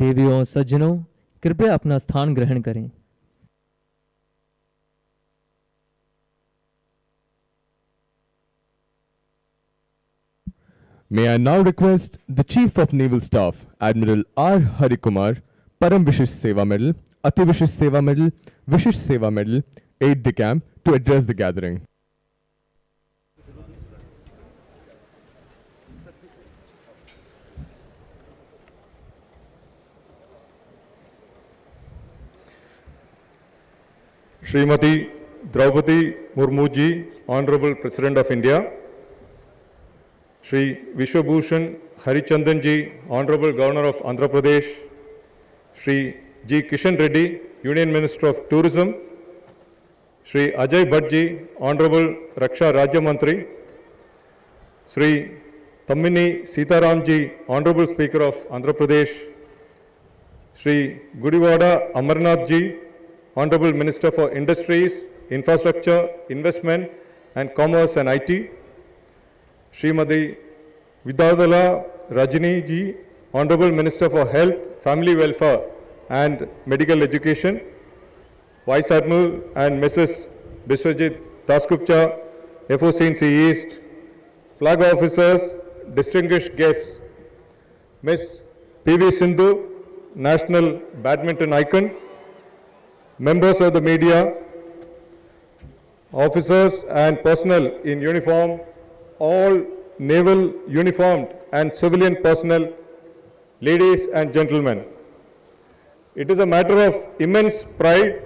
देवियों और सज्जनों, कृपया अपना स्थान ग्रहण करें। May I now request the Chief of Naval Staff, Admiral R. Harikumar, Param Vishish Seva Medal, Ati Vishish Seva Medal, Vishish Seva Medal, Aide de Camp, to address the gathering. Srimati Draupadi Murmu ji, Honorable President of India, Shri Vishwabhushan Harichandan ji, Honorable Governor of Andhra Pradesh, Shri G. Kishan Reddy, Union Minister of Tourism, Shri Ajay Bhatt ji, Honorable Raksha Rajya Mantri, Shri Tammini Sitaram ji, Honorable Speaker of Andhra Pradesh, Shri Gudivada Amarnath ji, Honorable Minister for Industries, Infrastructure, Investment and Commerce and IT, Srimati Vidadala Rajini ji, Honorable Minister for Health, Family Welfare and Medical Education, Vice Admiral and Mrs. Biswajit Dasgupta, FOCNC East, Flag Officers, distinguished guests, Ms. P.V. Sindhu, National Badminton Icon, members of the media, officers and personnel in uniform, all naval uniformed and civilian personnel, ladies and gentlemen. It is a matter of immense pride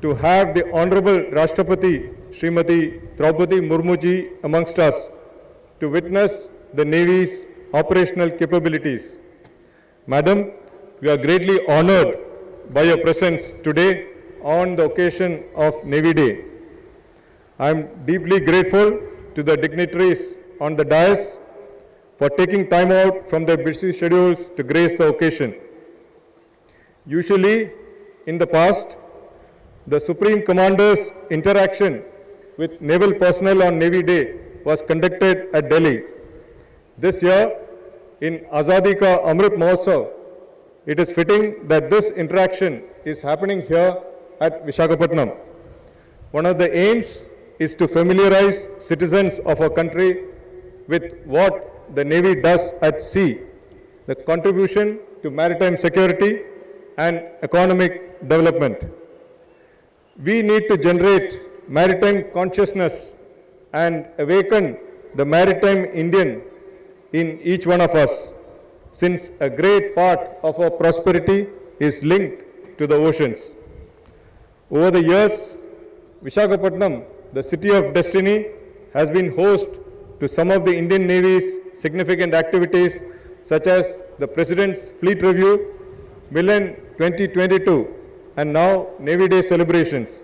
to have the Honorable Rashtrapati Srimati Draupadi Murmu ji amongst us to witness the Navy's operational capabilities. Madam, we are greatly honored by your presence today on the occasion of Navy Day. I am deeply grateful to the dignitaries on the dais for taking time out from their busy schedules to grace the occasion. Usually, in the past, the Supreme Commander's interaction with naval personnel on Navy Day was conducted at Delhi. This year, in Azadi Ka Amrit Mahotsav, it is fitting that this interaction is happening here at Visakhapatnam. One of the aims is to familiarize citizens of our country with what the Navy does at sea, the contribution to maritime security and economic development. We need to generate maritime consciousness and awaken the maritime Indian in each one of us, since a great part of our prosperity is linked to the oceans. Over the years, Visakhapatnam, the city of destiny, has been host to some of the Indian Navy's significant activities such as the President's Fleet Review, Milan 2022, and now Navy Day celebrations.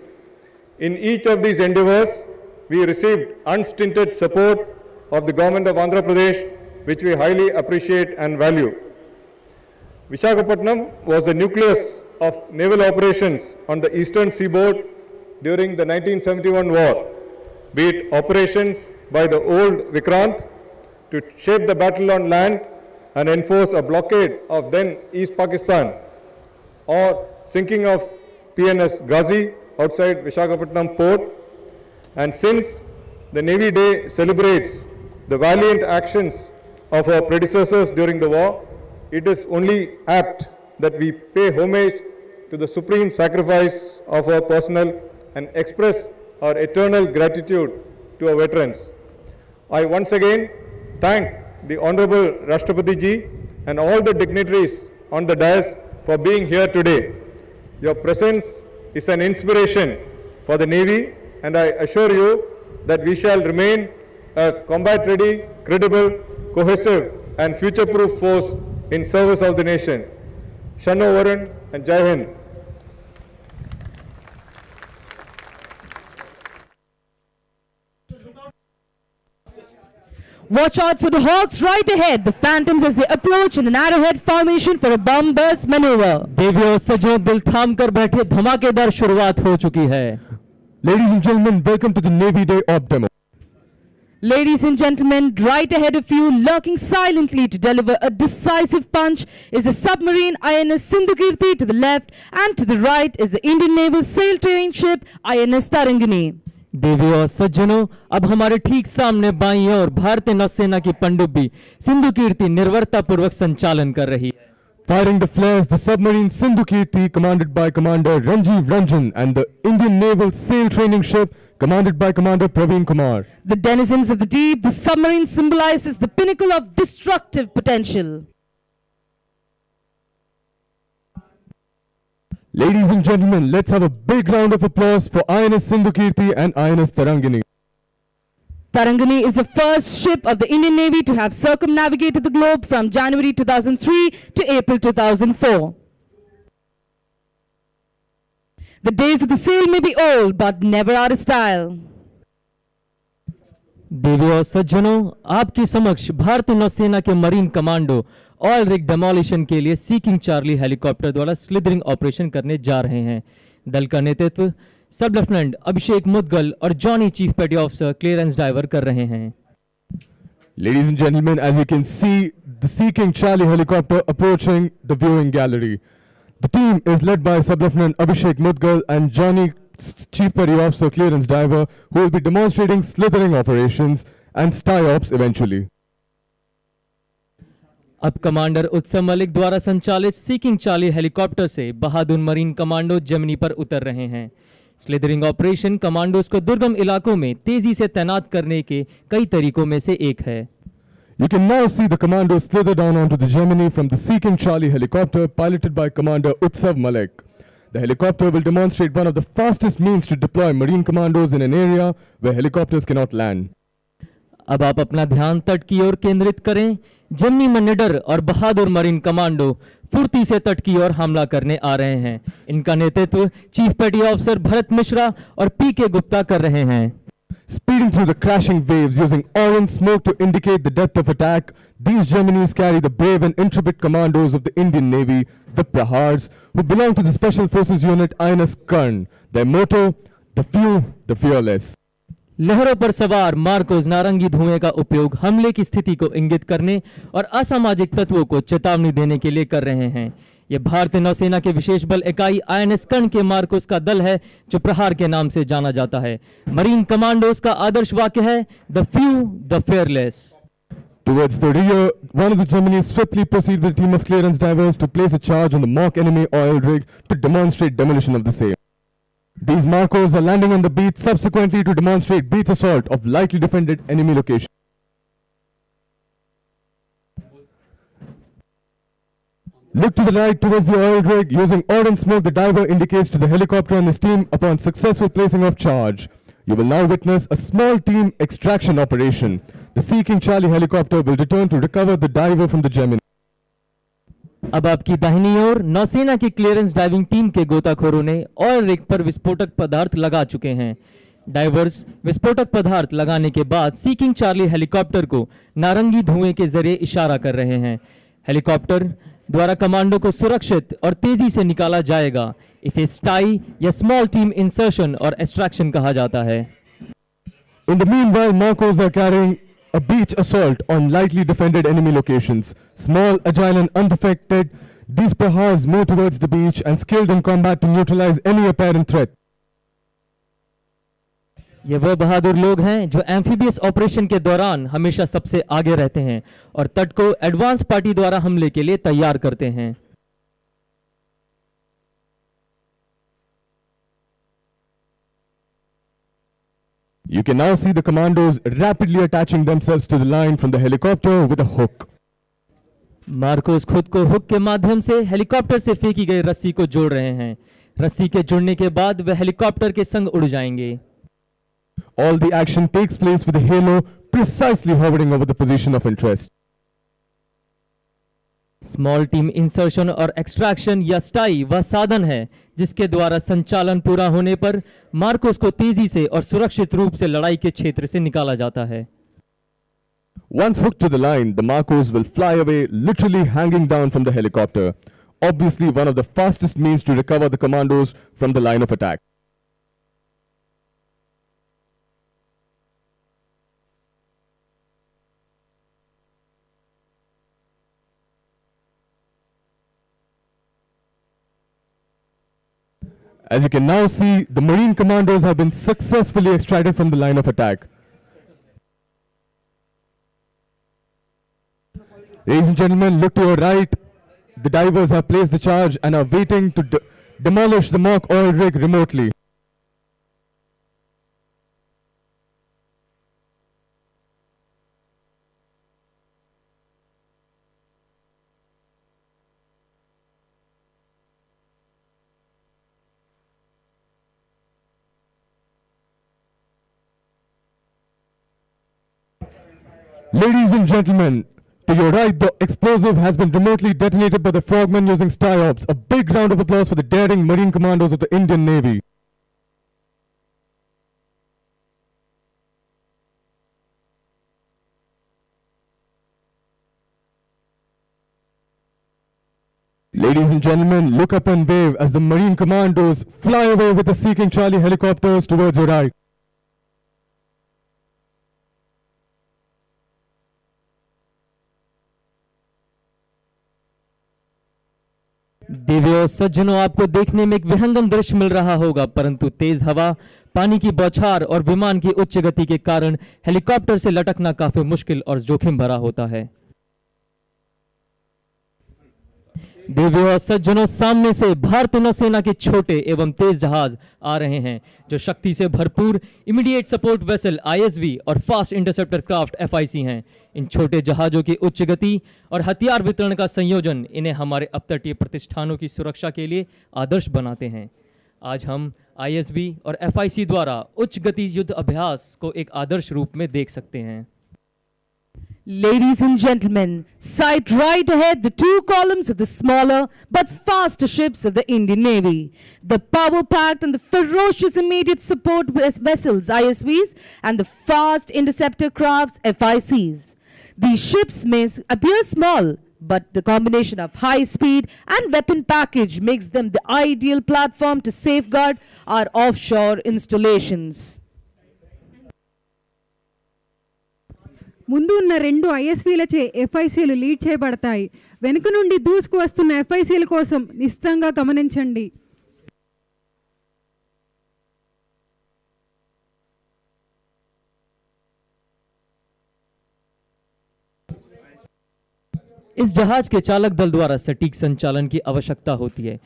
In each of these endeavors, we received unstinted support of the Government of Andhra Pradesh, which we highly appreciate and value. Visakhapatnam was the nucleus of naval operations on the eastern seaboard during the 1971 war, be it operations by the old Vikrant to shape the battle on land and enforce a blockade of then East Pakistan, or sinking of PNS Ghazi outside Visakhapatnam port. And since the Navy Day celebrates the valiant actions of our predecessors during the war, it is only apt that we pay homage to the supreme sacrifice of our personnel and express our eternal gratitude to our veterans. I once again thank the Honorable Rashtrapati Ji and all the dignitaries on the dais for being here today. Your presence is an inspiration for the Navy, and I assure you that we shall remain a combat-ready, credible, cohesive and future-proof force in service of the nation. Shanno Varun and Jai Hind. Watch out for the Hawks right ahead. The Phantoms as they approach in an arrowhead formation for a bomb burst maneuver. देवियों सजों दिल थाम कर बैठे धमाकेदार शुरुआत हो चुकी है. Ladies and gentlemen, welcome to the Navy Day Op Demo. Ladies and gentlemen, right ahead of you, lurking silently to deliver a decisive punch, is the submarine INS Sindhukirti to the left, and to the right is the Indian Naval sail training ship INS Tarangani. देवियों और सज्जनों, अब हमारे ठीक सामने बाईं ओर भारतीय नौसेना की पनडुब्बी सिंधु कीर्ति निर्भरता पूर्वक संचालन कर रही है. Firing the flares, the submarine Sindhukirti, commanded by Commander Ranjiv Ranjan, and the Indian Naval sail training ship, commanded by Commander Praveen Kumar. The denizens of the deep, the submarine symbolizes the pinnacle of destructive potential. Ladies and gentlemen, let's have a big round of applause for INS Sindhukirti and INS Tarangani. Tarangani is the first ship of the Indian Navy to have circumnavigated the globe from January 2003 to April 2004. The days of the sail may be old, but never out of style. देवियों और सज्जनों, आपके समक्ष भारतीय नौसेना के marine commando oil rig demolition के लिए सीकिंग चार्ली हेलीकॉप्टर द्वारा स्लिदरिंग ऑपरेशन करने जा रहे हैं. दल का नेतृत्व सब लेफ्टिनेंट अभिषेक मुदगल और Johnny chief petty officer clearance driver कर रहे हैं. Ladies and gentlemen, as you can see, the Sea King Charlie helicopter approaching the viewing gallery. The team is led by Sub-Lieutenant Abhishek Mudgal and Johnny Chief Petty Officer Clearance Diver, who will be demonstrating slithering operations and STY-ops eventually. अब commander उत्सव मलिक द्वारा संचालित seeking Charlie helicopter से बहादुर marine commando Germany पर उतर रहे हैं. Slithering operation commandos को दुर्गम इलाकों में तेजी से तैनात करने के कई तरीकों में से एक है. You can now see the commandos slither down onto the Gemini from the Sea King Charlie helicopter piloted by Commander Utsav Malik. The helicopter will demonstrate one of the fastest means to deploy marine commandos in an area where helicopters cannot land. अब आप अपना ध्यान तट की ओर केंद्रित करें. Gemini में निडर और बहादुर मरीन कमांडो फुर्ती से तट की ओर हमला करने आ रहे हैं. इनका नेतृत्व chief petty officer Bharat Mishra और पीके गुप्ता कर रहे हैं. Speeding through the crashing waves using orange smoke to indicate the depth of attack, these Geminis carry the brave and intrepid commandos of the Indian Navy, the Prahars, who belong to the Special Forces Unit INS Karn. Their motto, the few, the fearless. लहरों पर सवार Marcos नारंगी धुएं का उपयोग हमले की स्थिति को इंगित करने और असामाजिक तत्वों को चेतावनी देने के लिए कर रहे हैं. यह भारतीय नौसेना के विशेष बल इकाई आईएनएस कर्ण के मार्कोस का दल है, जो प्रहार के नाम से जाना जाता है. मरीन कमांडोज का आदर्श वाक्य है, the few the fearless. Towards the rear, one of the Geminis swiftly proceed with a team of clearance divers to place a charge on the mock enemy oil rig to demonstrate demolition of the same. These Marcos are landing on the beach subsequently to demonstrate beach assault of lightly defended enemy location. Look to the right towards the oil rig. Using orange smoke, the diver indicates to the helicopter and his team upon successful placing of charge. You will now witness a small team extraction operation. The Sea King Charlie helicopter will return to recover the diver from the Gemini. अब आपकी दाहिनी ओर नौसेना की clearance diving team के गोताखोरों ने oil rig पर विस्फोटक पदार्थ लगा चुके हैं. डाइवर्स विस्फोटक पदार्थ लगाने के बाद सी किंग चार्ली हेलीकॉप्टर को नारंगी धुएं के जरिए इशारा कर रहे हैं. हेलीकॉप्टर द्वारा कमांडो को सुरक्षित और तेजी से निकाला जाएगा। इसे स्टाई या स्मॉल टीम इंसर्शन और एक्सट्रैक्शन कहा जाता है। In the meanwhile, Marcos are carrying a beach assault on lightly defended enemy locations. Small, agile and undefected, these prahars move towards the beach and skilled in combat to neutralize any apparent threat. ये वह बहादुर लोग हैं जो amphibious operation के दौरान हमेशा सबसे आगे रहते हैं और तट को एडवांस पार्टी द्वारा हमले के लिए तैयार करते हैं। You can now see the commandos rapidly attaching themselves to the line from the helicopter with a hook. Marcos खुद को हुक के माध्यम से हेलीकॉप्टर से फेंकी गई रस्सी को जोड़ रहे हैं। रस्सी के जुड़ने के बाद वे हेलीकॉप्टर के संग उड़ जाएंगे। All the action takes place with the halo precisely hovering over the position of interest. Small team insertion और एक्सट्रैक्शन या स्टाई वह साधन है जिसके द्वारा संचालन पूरा होने पर मार्कोस को तेजी से और सुरक्षित रूप से लड़ाई के क्षेत्र से निकाला जाता है। Once hooked to the line, the Marcos will fly away, literally hanging down from the helicopter. Obviously, one of the fastest means to recover the commandos from the line of attack. As you can now see, the Marine commandos have been successfully extracted from the line of attack. Ladies and gentlemen, look to your right. The divers have placed the charge and are waiting to demolish the mock oil rig remotely. Ladies and gentlemen, to your right, the explosive has been remotely detonated by the frogmen using STIOPS. A big round of applause for the daring Marine commandos of the Indian Navy. Ladies and gentlemen, look up and wave as the Marine commandos fly away with the Seeking Charlie helicopters towards your right. देवियों सज्जनों, आपको देखने में एक विहंगम दृश्य मिल रहा होगा, परंतु तेज हवा, पानी की बौछार और विमान की उच्च गति के कारण हेलीकॉप्टर से लटकना काफी मुश्किल और जोखिम भरा होता है। देवियों और सज्जनों, सामने से भारतीय नौसेना के छोटे एवं तेज जहाज आ रहे हैं जो शक्ति से भरपूर इमीडिएट सपोर्ट वेसल आईएसवी और फास्ट इंटरसेप्टर क्राफ्ट एफआईसी हैं। इन छोटे जहाजों की उच्च गति और हथियार वितरण का संयोजन इन्हें हमारे अपतटीय प्रतिष्ठानों की सुरक्षा के लिए आदर्श बनाते हैं। आज हम आईएसवी और एफआईसी द्वारा उच्च गति युद्ध अभ्यास को एक आदर्श रूप में देख सकते हैं। Ladies and gentlemen, sight right ahead the two columns of the smaller but faster ships of the Indian Navy. The power-packed and the ferocious immediate support vessels ISVs and the fast interceptor crafts FICs. These ships may appear small, but the combination of high speed and weapon package makes them the ideal platform to safeguard our offshore installations. ముందు ఉన్న రెండు ఐఎస్వీలచే ఎఫ్ఐసీలు lead చేయబడతాయి. వెనుక నుండి దూసుకు వస్తున్న ఎఫ్ఐసీల కోసం నిశ్చితంగా గమనించండి. इस जहाज के चालक दल द्वारा सटीक संचालन की आवश्यकता होती है।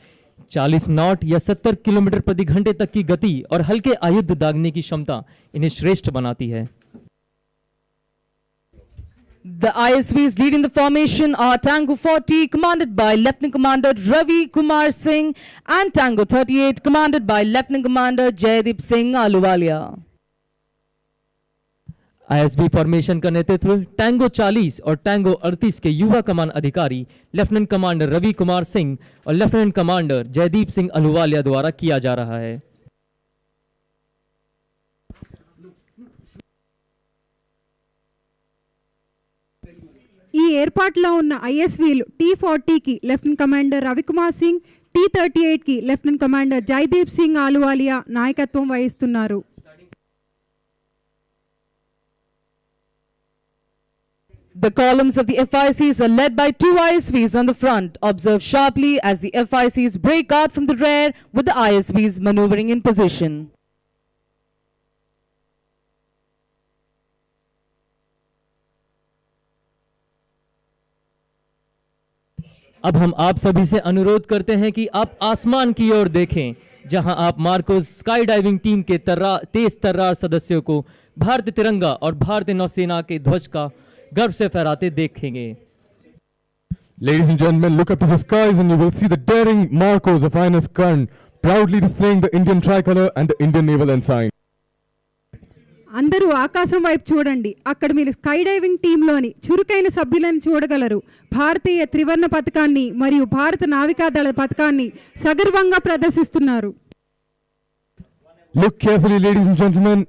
40 नॉट या 70 किलोमीटर प्रति घंटे तक की गति और हल्के आयुध दागने की क्षमता इन्हें श्रेष्ठ बनाती है। The ISVs leading the formation are Tango 40 commanded by Lieutenant Commander Ravi Kumar Singh and Tango 38 commanded by Lieutenant Commander Jaideep Singh Ahluwalia. ISB formation का नेतृत्व टैंगो 40 और टैंगो 38 के युवा कमान अधिकारी लेफ्टिनेंट कमांडर रवि कुमार सिंह और लेफ्टिनेंट कमांडर जयदीप सिंह अहलूवालिया द्वारा किया जा रहा है। ఈ ఏర్పాటులో ఉన్న ఐఎస్వీలు T-40కి లెఫ్టినెంట్ కమాండర్ రవికుమార్ సింగ్, T-38కి లెఫ్టినెంట్ కమాండర్ జైదీప్ సింగ్ ఆలువాలియా నాయకత్వం వహిస్తున్నారు. The columns of the FICs are led by 2 ISVs on the front. Observe sharply as the FICs break out from the rear with the ISVs maneuvering in position. अब हम आप सभी से अनुरोध करते हैं कि आप आसमान की ओर देखें, जहां आप मार्कोस स्काई डाइविंग टीम के तेज तर्रार सदस्यों को भारतीय तिरंगा और भारतीय नौसेना के ध्वज का गर्व से फहराते देखेंगे. Ladies and gentlemen, look up to the skies and you will see the daring Marcos of INS Karn proudly displaying the Indian tricolor and the Indian naval ensign. అందరూ ఆకాశం వైపు చూడండి. అక్కడ మీరు స్కై డైవింగ్ టీంలోని చురుకైన సభ్యులను చూడగలరు. భారతీయ త్రివర్ణ పతాకాన్ని మరియు భారత నావికాదళ పతాకాన్ని సగర్వంగా ప్రదర్శిస్తున్నారు. Look carefully, ladies and gentlemen.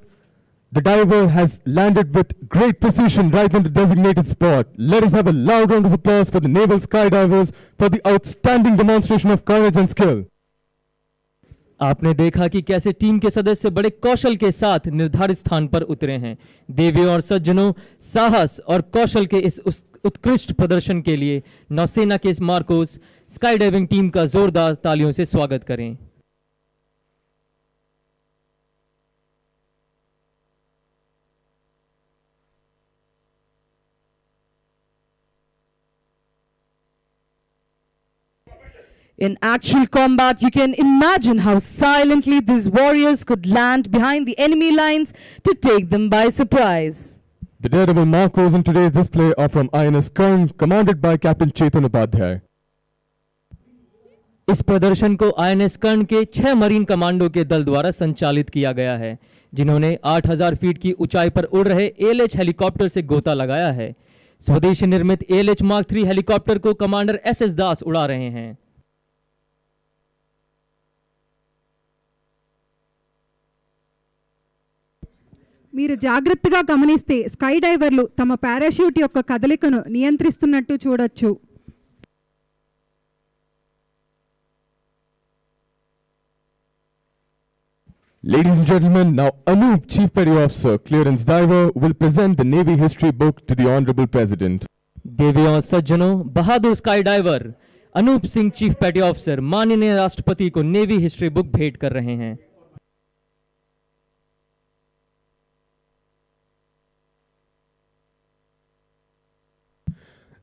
The diver has landed with great precision right on the designated spot. Let us have a loud round of applause for the naval skydivers for the outstanding demonstration of courage and skill. आपने देखा कि कैसे team के सदस्य बड़े कौशल के साथ निर्धारित स्थान पर उतरे हैं. देवियों और सज्जनों, साहस और कौशल के इस उत्कृष्ट प्रदर्शन के लिए नौसेना के इस मार्कोस स्काई डाइविंग टीम का जोरदार तालियों से स्वागत करें. In actual combat, you can imagine how silently these warriors could land behind the enemy lines to take them by surprise. The daredevil Marcos in today's display are from INS Karn, commanded by Captain Chetan Upadhyay. इस प्रदर्शन को INS कर्ण के 6 marine commando के दल द्वारा संचालित किया गया है, जिन्होंने 8000 फीट की ऊंचाई पर उड़ रहे ALH हेलीकॉप्टर से गोता लगाया है. स्वदेशी निर्मित ALH मार्क 3 हेलीकॉप्टर को कमांडर SS दास उड़ा रहे हैं. మీరు జాగ్రత్తగా గమనిస్తే స్కై డైవర్లు తమ పారాషూట్ యొక్క కదలికను నియంత్రిస్తున్నట్టు చూడొచ్చు. Ladies and gentlemen, now Anup, Chief Petty Officer, Clearance Diver, will present the Navy History book to the Honorable President. देवियों और सज्जनों, बहादुर sky diver Anoop Singh, chief petty officer, माननीय राष्ट्रपति को नेवी हिस्ट्री बुक भेंट कर रहे हैं.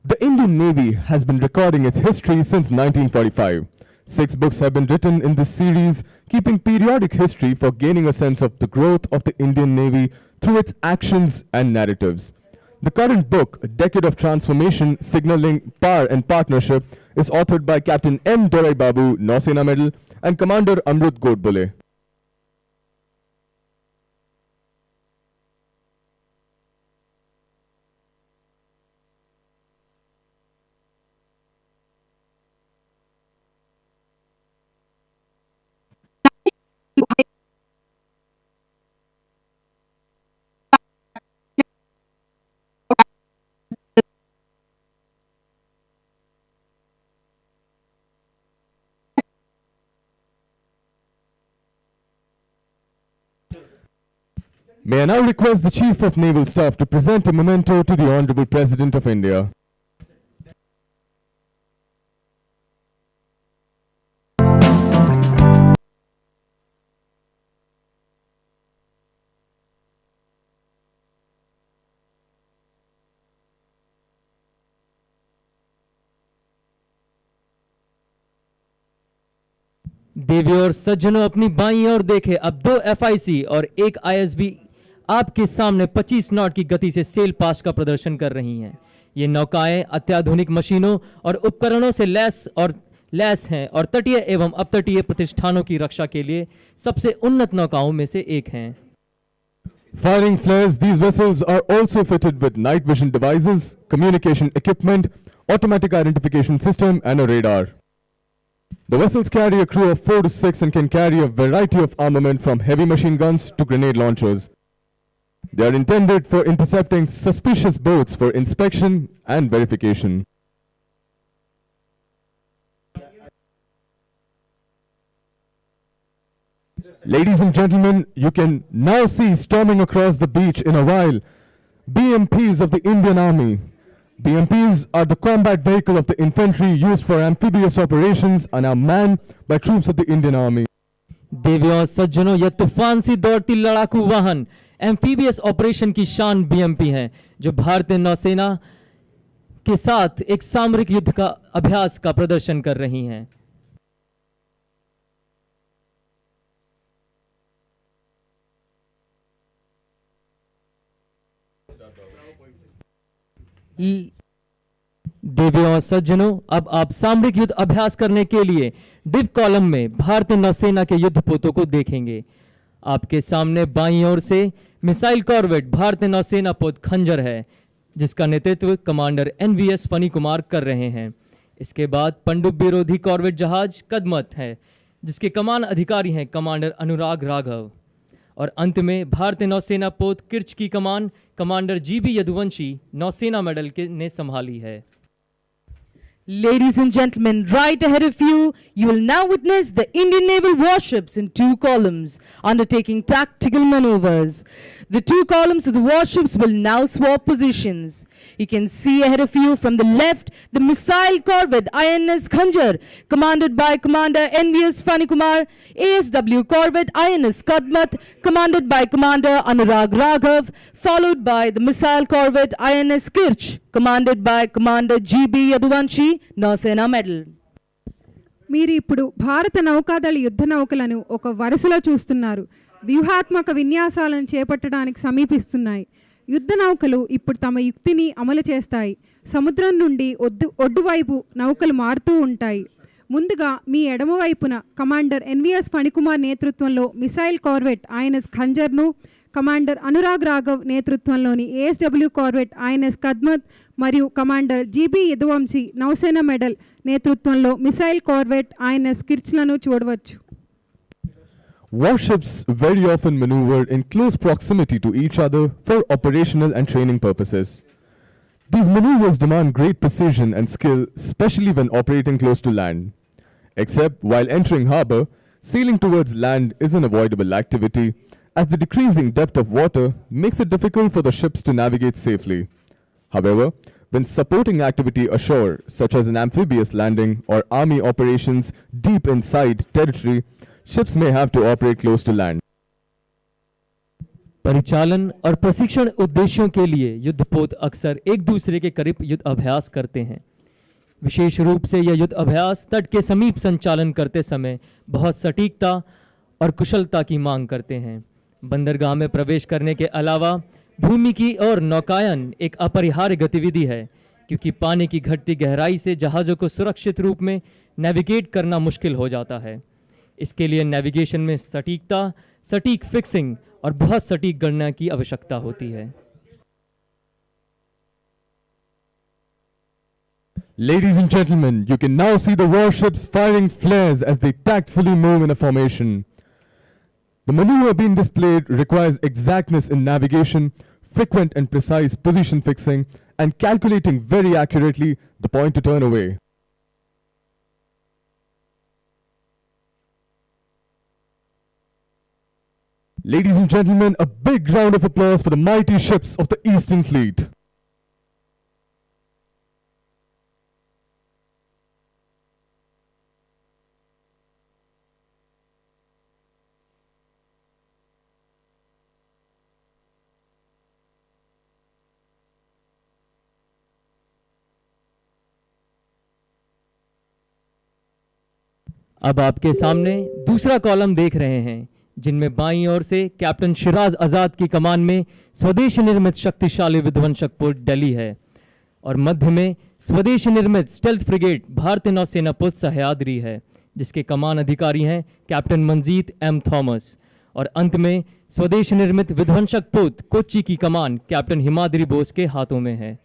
The Indian Navy has been recording its history since 1945. 6 books have been written in this series, keeping periodic history for gaining a sense of the growth of the Indian Navy through its actions and narratives. The current book, A Decade of Transformation, Signaling Power and Partnership, is authored by Captain M. Dorai Babu, Nausena Medal, and Commander Amrut Godbole. May I now request the Chief of Naval Staff to present a memento to the Honorable President of India. देवियों और सज्जनों, अपनी बाईं ओर देखें. अब 2 FIC और 1 ISB आपके सामने 25 नॉट की गति से सेल पास्ट का प्रदर्शन कर रही हैं. ये नौकाएं अत्याधुनिक मशीनों और उपकरणों से लैस हैं और तटीय एवं अपतटीय प्रतिष्ठानों की रक्षा के लिए सबसे उन्नत नौकाओं में से एक हैं. Firing flares, these vessels are also fitted with night vision devices, communication equipment, automatic identification system, and a radar. The vessels carry a crew of 4 to 6 and can carry a variety of armament from heavy machine guns to grenade launchers. They are intended for intercepting suspicious boats for inspection and verification. Ladies and gentlemen, you can now see storming across the beach in a while BMPs of the Indian Army. BMPs are the combat vehicle of the infantry used for amphibious operations and are manned by troops of the Indian Army. देवियों और सज्जनों, यह तूफान सी दौड़ती लड़ाकू वाहन amphibious operation की शान बीएमपी हैं, जो भारतीय नौसेना के साथ एक सामरिक युद्ध का अभ्यास का प्रदर्शन कर रही हैं। देवियों और सज्जनों, अब आप सामरिक युद्ध अभ्यास करने के लिए डिव कॉलम में भारतीय नौसेना के युद्धपोतों को देखेंगे। आपके सामने बाईं ओर से मिसाइल कॉर्वेट भारतीय नौसेना पोत खंजर है, जिसका नेतृत्व कमांडर एनवीएस फनी कुमार कर रहे हैं। इसके बाद पनडुब्बी विरोधी कॉर्वेट जहाज कदमत है, जिसके कमान अधिकारी हैं कमांडर अनुराग राघव। और अंत में भारतीय नौसेना पोत किर्च की कमान कमांडर जीबी यदुवंशी नौसेना मेडल के ने संभाली है। Ladies and gentlemen, right ahead of you, you will now witness the Indian naval warships in two columns, undertaking tactical maneuvers. The two columns of the warships will now swap positions. You can see ahead of you from the left, the missile corvette INS Khanjar, commanded by Commander NVS Fani Kumar, ASW corvette INS Kadmat, commanded by Commander Anurag Raghav, followed by the missile corvette INS Kirch, commanded by Commander GB Yaduvanshi, Nausena Medal. మీరు ఇప్పుడు భారత నౌకాదళ యుద్ధ నౌకలను ఒక వరుసలో చూస్తున్నారు. వ్యూహాత్మక విన్యాసాలను చేపట్టడానికి సమీపిస్తున్నాయి. యుద్ధ నౌకలు ఇప్పుడు తమ యుక్తిని అమలు చేస్తాయి. సముద్రం నుండి ఒడ్డువైపు నౌకలు మారుతూ ఉంటాయి. ముందుగా మీ ఎడమవైపున కమాండర్ ఎన్విఎస్ ఫణికుమార్ నేతృత్వంలో మిసైల్ కార్వెట్ ఐఎన్ఎస్ ఖంజర్ను, కమాండర్ అనురాగ్ రాఘవ్ నేతృత్వంలోని ఏఎస్డబ్ల్యూ కార్వెట్ ఐఎన్ఎస్ కద్మత్ మరియు commander GB Yaduvanshi Nausena medal నేతృత్వంలో మిసైల్ కార్వెట్ ఐఎన్ఎస్ కిర్చ్లను చూడవచ్చు. Warships very often maneuver in close proximity to each other for operational and training purposes. These maneuvers demand great precision and skill, especially when operating close to land. Except while entering harbor, sailing towards land is an avoidable activity, as the decreasing depth of water makes it difficult for the ships to navigate safely. However, when supporting activity ashore, such as an amphibious landing or army operations deep inside territory, ships may have to operate close to land. परिचालन और प्रशिक्षण उद्देश्यों के लिए युद्धपोत अक्सर एक दूसरे के करीब युद्ध अभ्यास करते हैं। विशेष रूप से यह युद्ध अभ्यास तट के समीप संचालन करते समय बहुत सटीकता और कुशलता की मांग करते हैं। बंदरगाह में प्रवेश करने के अलावा भूमि की और नौकायन एक अपरिहार्य गतिविधि है, क्योंकि पानी की घटती गहराई से जहाज़ों को सुरक्षित रूप में नेविगेट करना मुश्किल हो जाता है। इसके लिए नेविगेशन में सटीकता, सटीक फिक्सिंग और बहुत सटीक गणना की आवश्यकता होती है। Ladies and gentlemen, you can now see the warships firing flares as they tactfully move in a formation. The maneuver being displayed requires exactness in navigation, frequent and precise position fixing, and calculating very accurately the point to turn away. Ladies and gentlemen, a big round of applause for the mighty ships of the Eastern Fleet. अब आपके सामने दूसरा column देख रहे हैं, जिनमें बाईं ओर से कैप्टन शिराज आज़ाद की कमान में स्वदेशी निर्मित शक्तिशाली विध्वंसक पोत डेली है, और मध्य में स्वदेशी निर्मित स्टेल्थ फ्रिगेट भारतीय नौसेना पोत सह्याद्री है, जिसके कमान अधिकारी हैं कैप्टन मंजीत एम थॉमस, और अंत में स्वदेशी निर्मित विध्वंसक पोत कोच्चि की कमान कैप्टन हिमाद्री बोस के हाथों में है।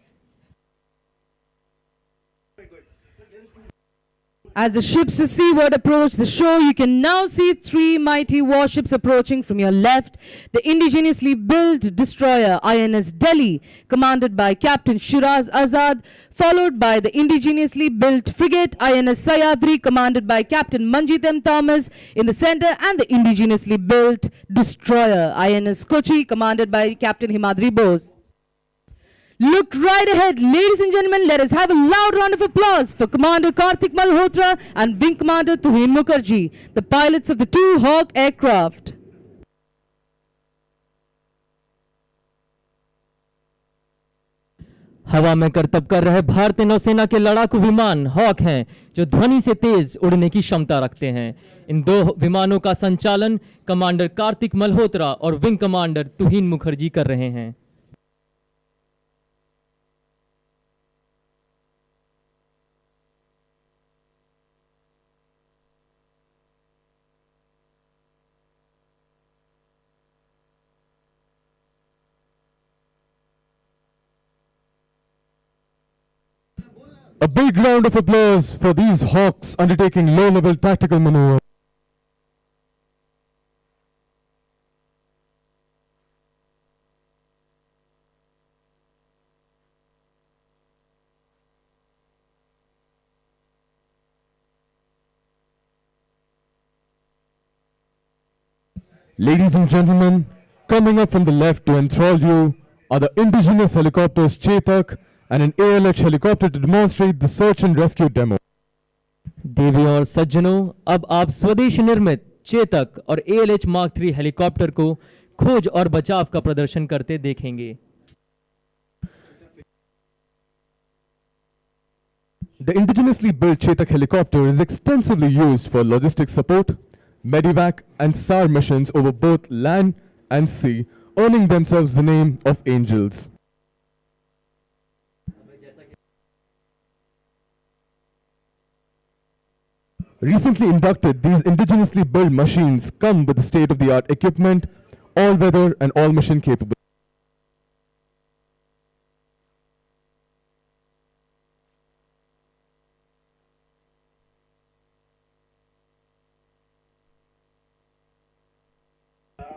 As the ships to seaward approach the shore, you can now see three mighty warships approaching from your left. The indigenously built destroyer INS Delhi, commanded by Captain Shiraz Azad, followed by the indigenously built frigate INS Sayadri, commanded by Captain Manjit M. Thomas in the center, and the indigenously built destroyer INS Kochi, commanded by Captain Himadri Bose. Look right ahead, ladies and gentlemen. Let us have a loud round of applause for Commander Kartik Malhotra and Wing Commander Tuhin Mukherjee, the pilots of the two Hawk aircraft. हवा में करतब कर रहे भारतीय नौसेना के लड़ाकू विमान हॉक हैं, जो ध्वनि से तेज उड़ने की क्षमता रखते हैं। इन दो विमानों का संचालन कमांडर कार्तिक मल्होत्रा और विंग कमांडर तुहिन मुखर्जी कर रहे हैं। A big round of applause for these Hawks undertaking low-level tactical maneuver. Ladies and gentlemen, coming up from the left to enthrall you are the indigenous helicopters Chetak and an ALH helicopter to demonstrate the search and rescue demo. देवियों और सज्जनों, अब आप स्वदेशी निर्मित चेतक और ALH Mark III helicopter को खोज और बचाव का प्रदर्शन करते देखेंगे। The indigenously built Chetak helicopter is extensively used for logistic support, medevac and SAR missions over both land and sea, earning themselves the name of angels. Recently inducted, these indigenously built machines come with state-of-the-art equipment, all-weather and all-mission capable.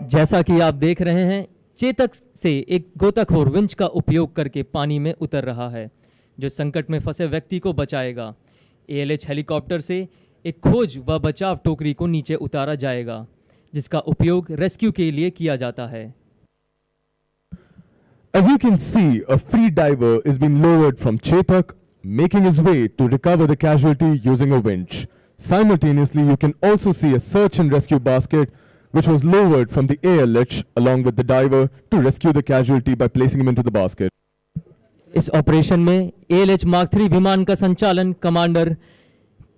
जैसा कि आप देख रहे हैं, चेतक से एक गोताखोर winch का उपयोग करके पानी में उतर रहा है, जो संकट में फंसे व्यक्ति को बचाएगा। ALH हेलीकॉप्टर से एक खोज व बचाव टोकरी को नीचे उतारा जाएगा, जिसका उपयोग रेस्क्यू के लिए किया जाता है। As you can see, a free diver is being lowered from Chetak, making his way to recover the casualty using a winch. Simultaneously, you can also see a search and rescue basket which was lowered from the ALH along with the diver to rescue the casualty by placing him into the basket. इस operation में ALH Mark III विमान का संचालन commander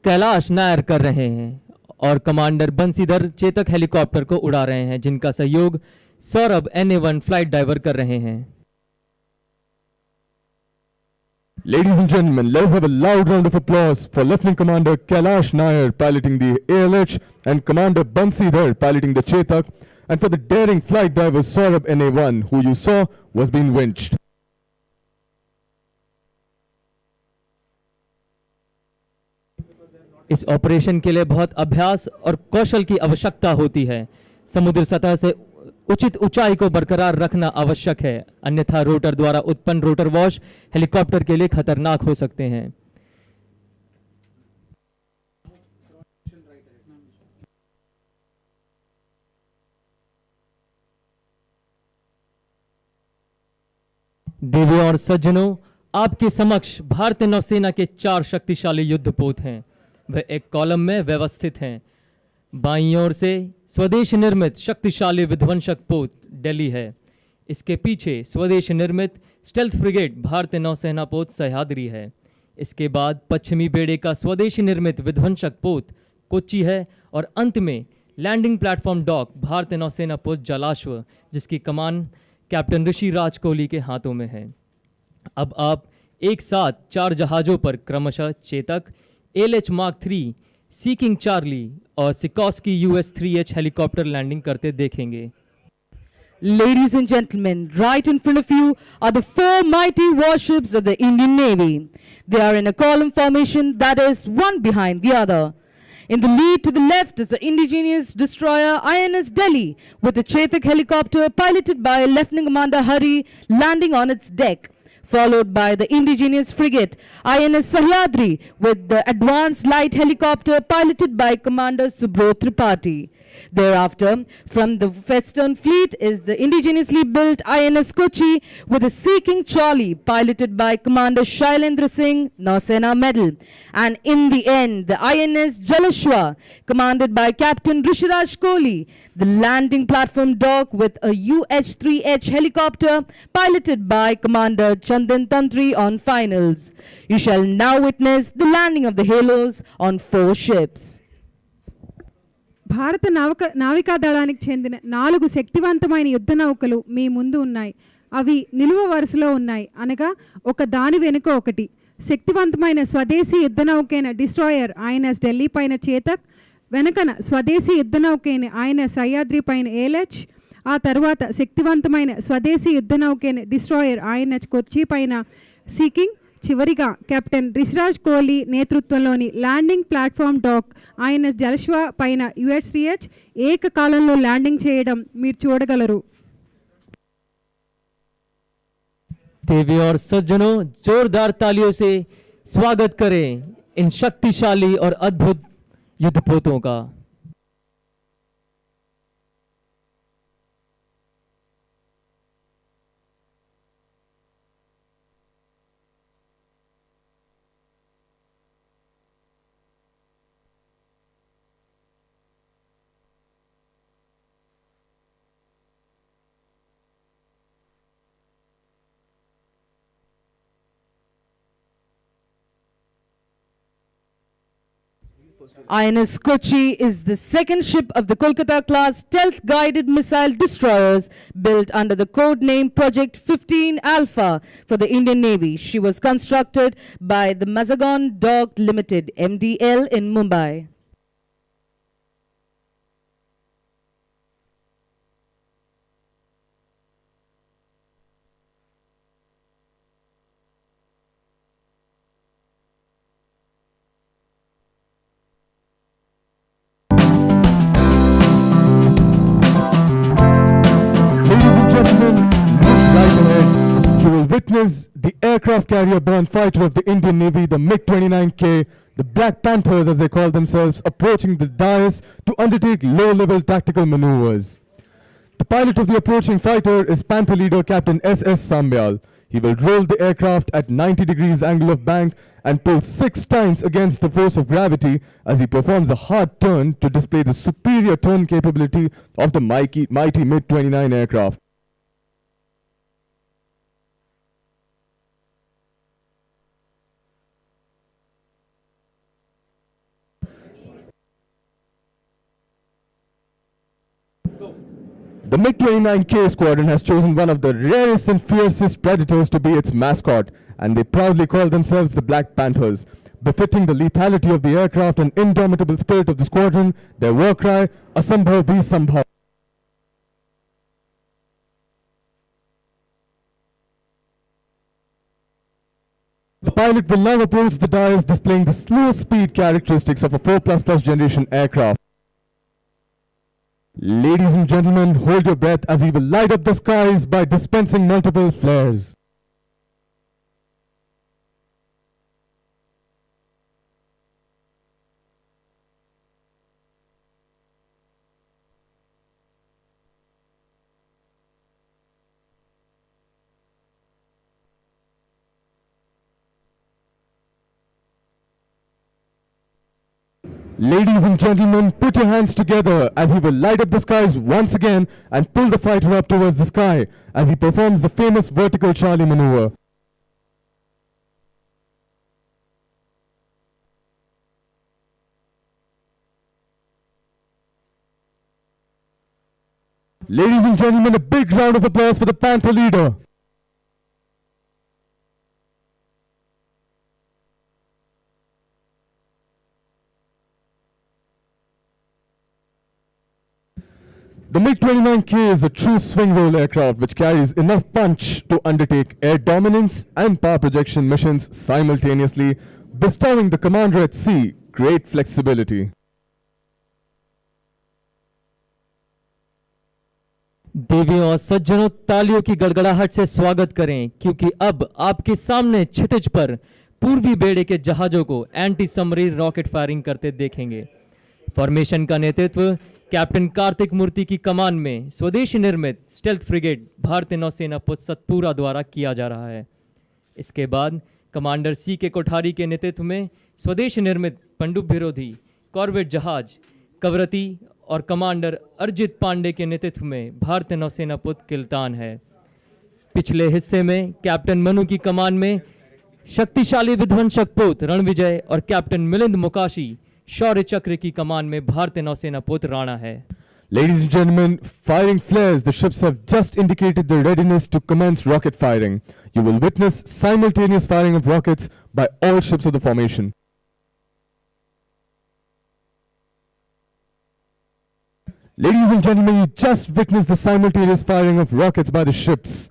Kailash Nair कर रहे हैं और commander Bansidhar Chetak helicopter को उड़ा रहे हैं, जिनका सहयोग सौरभ NA1 फ्लाइट डाइवर कर रहे हैं। Ladies and gentlemen, let us have a loud round of applause for Lieutenant Commander Kailash Nair piloting the ALH and Commander Bansidhar piloting the Chetak, and for the daring flight diver Saurabh NA1, who you saw was being winched. इस operation के लिए बहुत अभ्यास और कौशल की आवश्यकता होती है। समुद्र सतह से उचित ऊंचाई को बरकरार रखना आवश्यक है, अन्यथा रोटर द्वारा उत्पन्न रोटर वॉश हेलीकॉप्टर के लिए खतरनाक हो सकते हैं। देवियों और सज्जनों, आपके समक्ष भारतीय नौसेना के 4 शक्तिशाली युद्धपोत हैं। वह एक कॉलम में व्यवस्थित हैं। बाईं ओर से स्वदेशी निर्मित शक्तिशाली विध्वंसक पोत दिल्ली है। इसके पीछे स्वदेशी निर्मित स्टेल्थ फ्रिगेट भारतीय नौसेना पोत सह्याद्री है। इसके बाद पश्चिमी बेड़े का स्वदेशी निर्मित विध्वंसक पोत कोच्चि है और अंत में लैंडिंग प्लेटफॉर्म डॉक भारतीय नौसेना पोत जलाश्व, जिसकी कमान कैप्टन ऋषि राज कोहली के हाथों में है। अब आप एक साथ 4 जहाज़ों पर क्रमशः Chetak, ALH Mark III, seeking Charlie और सिकोस्की US-3H हेलीकॉप्टर लैंडिंग करते देखेंगे। Ladies and gentlemen, right in front of you are the four mighty warships of the Indian Navy. They are in a column formation, that is, one behind the other. In the lead to the left is the indigenous destroyer INS Delhi with a Chetak helicopter piloted by Lieutenant Commander Hari landing on its deck, followed by the indigenous frigate INS Sahyadri with the advanced light helicopter piloted by Commander Subro Tripathi. Thereafter, from the Western Fleet is the indigenously built INS Kochi with a Sea King Charlie piloted by Commander Shailendra Singh, Nausena Medal. And in the end, the INS Jalashwa, commanded by Captain Rishiraj Kohli, the landing platform dock with a UH-3H helicopter piloted by Commander Chandan Tantri on finals. You shall now witness the landing of the Halos on 4 ships. భారత నావికా దళానికి చెందిన 4 శక్తివంతమైన యుద్ధ నౌకలు మీ ముందు ఉన్నాయి. అవి నిలువ వరుసలో ఉన్నాయి, అనగా ఒక దాని వెనుక ఒకటి. శక్తివంతమైన స్వదేశీ యుద్ధ నౌకైన డిస్ట్రాయర్ ఐఎన్ఎస్ ఢిల్లీ పైన చేతక్, వెనకన స్వదేశీ యుద్ధ నౌకైన ఐఎన్ఎస్ సహ్యాద్రి పైన ఏలెచ్, ఆ తర్వాత శక్తివంతమైన స్వదేశీ యుద్ధ నౌకైన డిస్ట్రాయర్ ఐఎన్ఎస్ కొచ్చి పైన సీకింగ్, చివరిగా కెప్టెన్ రిషిరాజ్ కోహ్లీ నేతృత్వంలోని ల్యాండింగ్ ప్లాట్ఫామ్ డాక్ ఐఎన్ఎస్ జలశ్వా పైన UH-3H ఏకకాలంలో ల్యాండింగ్ చేయడం మీరు చూడగలరు. देवी और सज्जनों, जोरदार तालियों से स्वागत करें इन शक्तिशाली और अद्भुत युद्धपोतों का. INS Kochi is the second ship of the Kolkata class stealth guided missile destroyers built under the code name Project 15 Alpha for the Indian Navy. She was constructed by the Mazagon Dock Limited MDL in Mumbai. Witness the aircraft carrier borne fighter of the Indian Navy, the MiG-29K, the Black Panthers as they call themselves, approaching the dais to undertake low-level tactical maneuvers. The pilot of the approaching fighter is Panther leader Captain S.S. Sambyal. He will roll the aircraft at 90 degrees angle of bank and pull 6 times against the force of gravity as he performs a hard turn to display the superior turn capability of the mighty MiG-29 aircraft. The MiG-29K squadron has chosen one of the rarest and fiercest predators to be its mascot, and they proudly call themselves the Black Panthers. Befitting the lethality of the aircraft and indomitable spirit of the squadron, their war cry, Asambhav Bhi Sambhav. The pilot will now approach the dais displaying the slow speed characteristics of a 4++ generation aircraft. Ladies and gentlemen, hold your breath as he will light up the skies by dispensing multiple flares. Ladies and gentlemen, put your hands together as he will light up the skies once again and pull the fighter up towards the sky as he performs the famous vertical Charlie maneuver. Ladies and gentlemen, a big round of applause for the Panther leader. The MiG-29K is a true swing roll aircraft which carries enough punch to undertake air dominance and power projection missions simultaneously, bestowing the commander at sea great flexibility. देवियों और सज्जनों, तालियों की गड़गड़ाहट से स्वागत करें, क्योंकि अब आपके सामने क्षितिज पर पूर्वी बेड़े के जहाजों को एंटी सबमरीन रॉकेट फायरिंग करते देखेंगे। फॉर्मेशन का नेतृत्व कैप्टन कार्तिक मूर्ति की कमान में स्वदेशी निर्मित स्टेल्थ फ्रिगेट भारतीय नौसेना पुत्र सतपुरा द्वारा किया जा रहा है। इसके बाद कमांडर सी के कोठारी के नेतृत्व में स्वदेशी निर्मित पनडुब्बी विरोधी कॉर्वेट जहाज कवरती और कमांडर अरिजित पांडे के नेतृत्व में भारतीय नौसेना पुत्र किल्तान है। पिछले हिस्से में कैप्टन मनु की कमान में शक्तिशाली विध्वंसक पोत रणविजय और कैप्टन मिलिंद मुकाशी शौर्य चक्र की कमान में भारतीय नौसेना पुत्र राणा है। Ladies and gentlemen, firing flares, the ships have just indicated their readiness to commence rocket firing. You will witness simultaneous firing of rockets by all ships of the formation. Ladies and gentlemen, you just witnessed the simultaneous firing of rockets by the ships.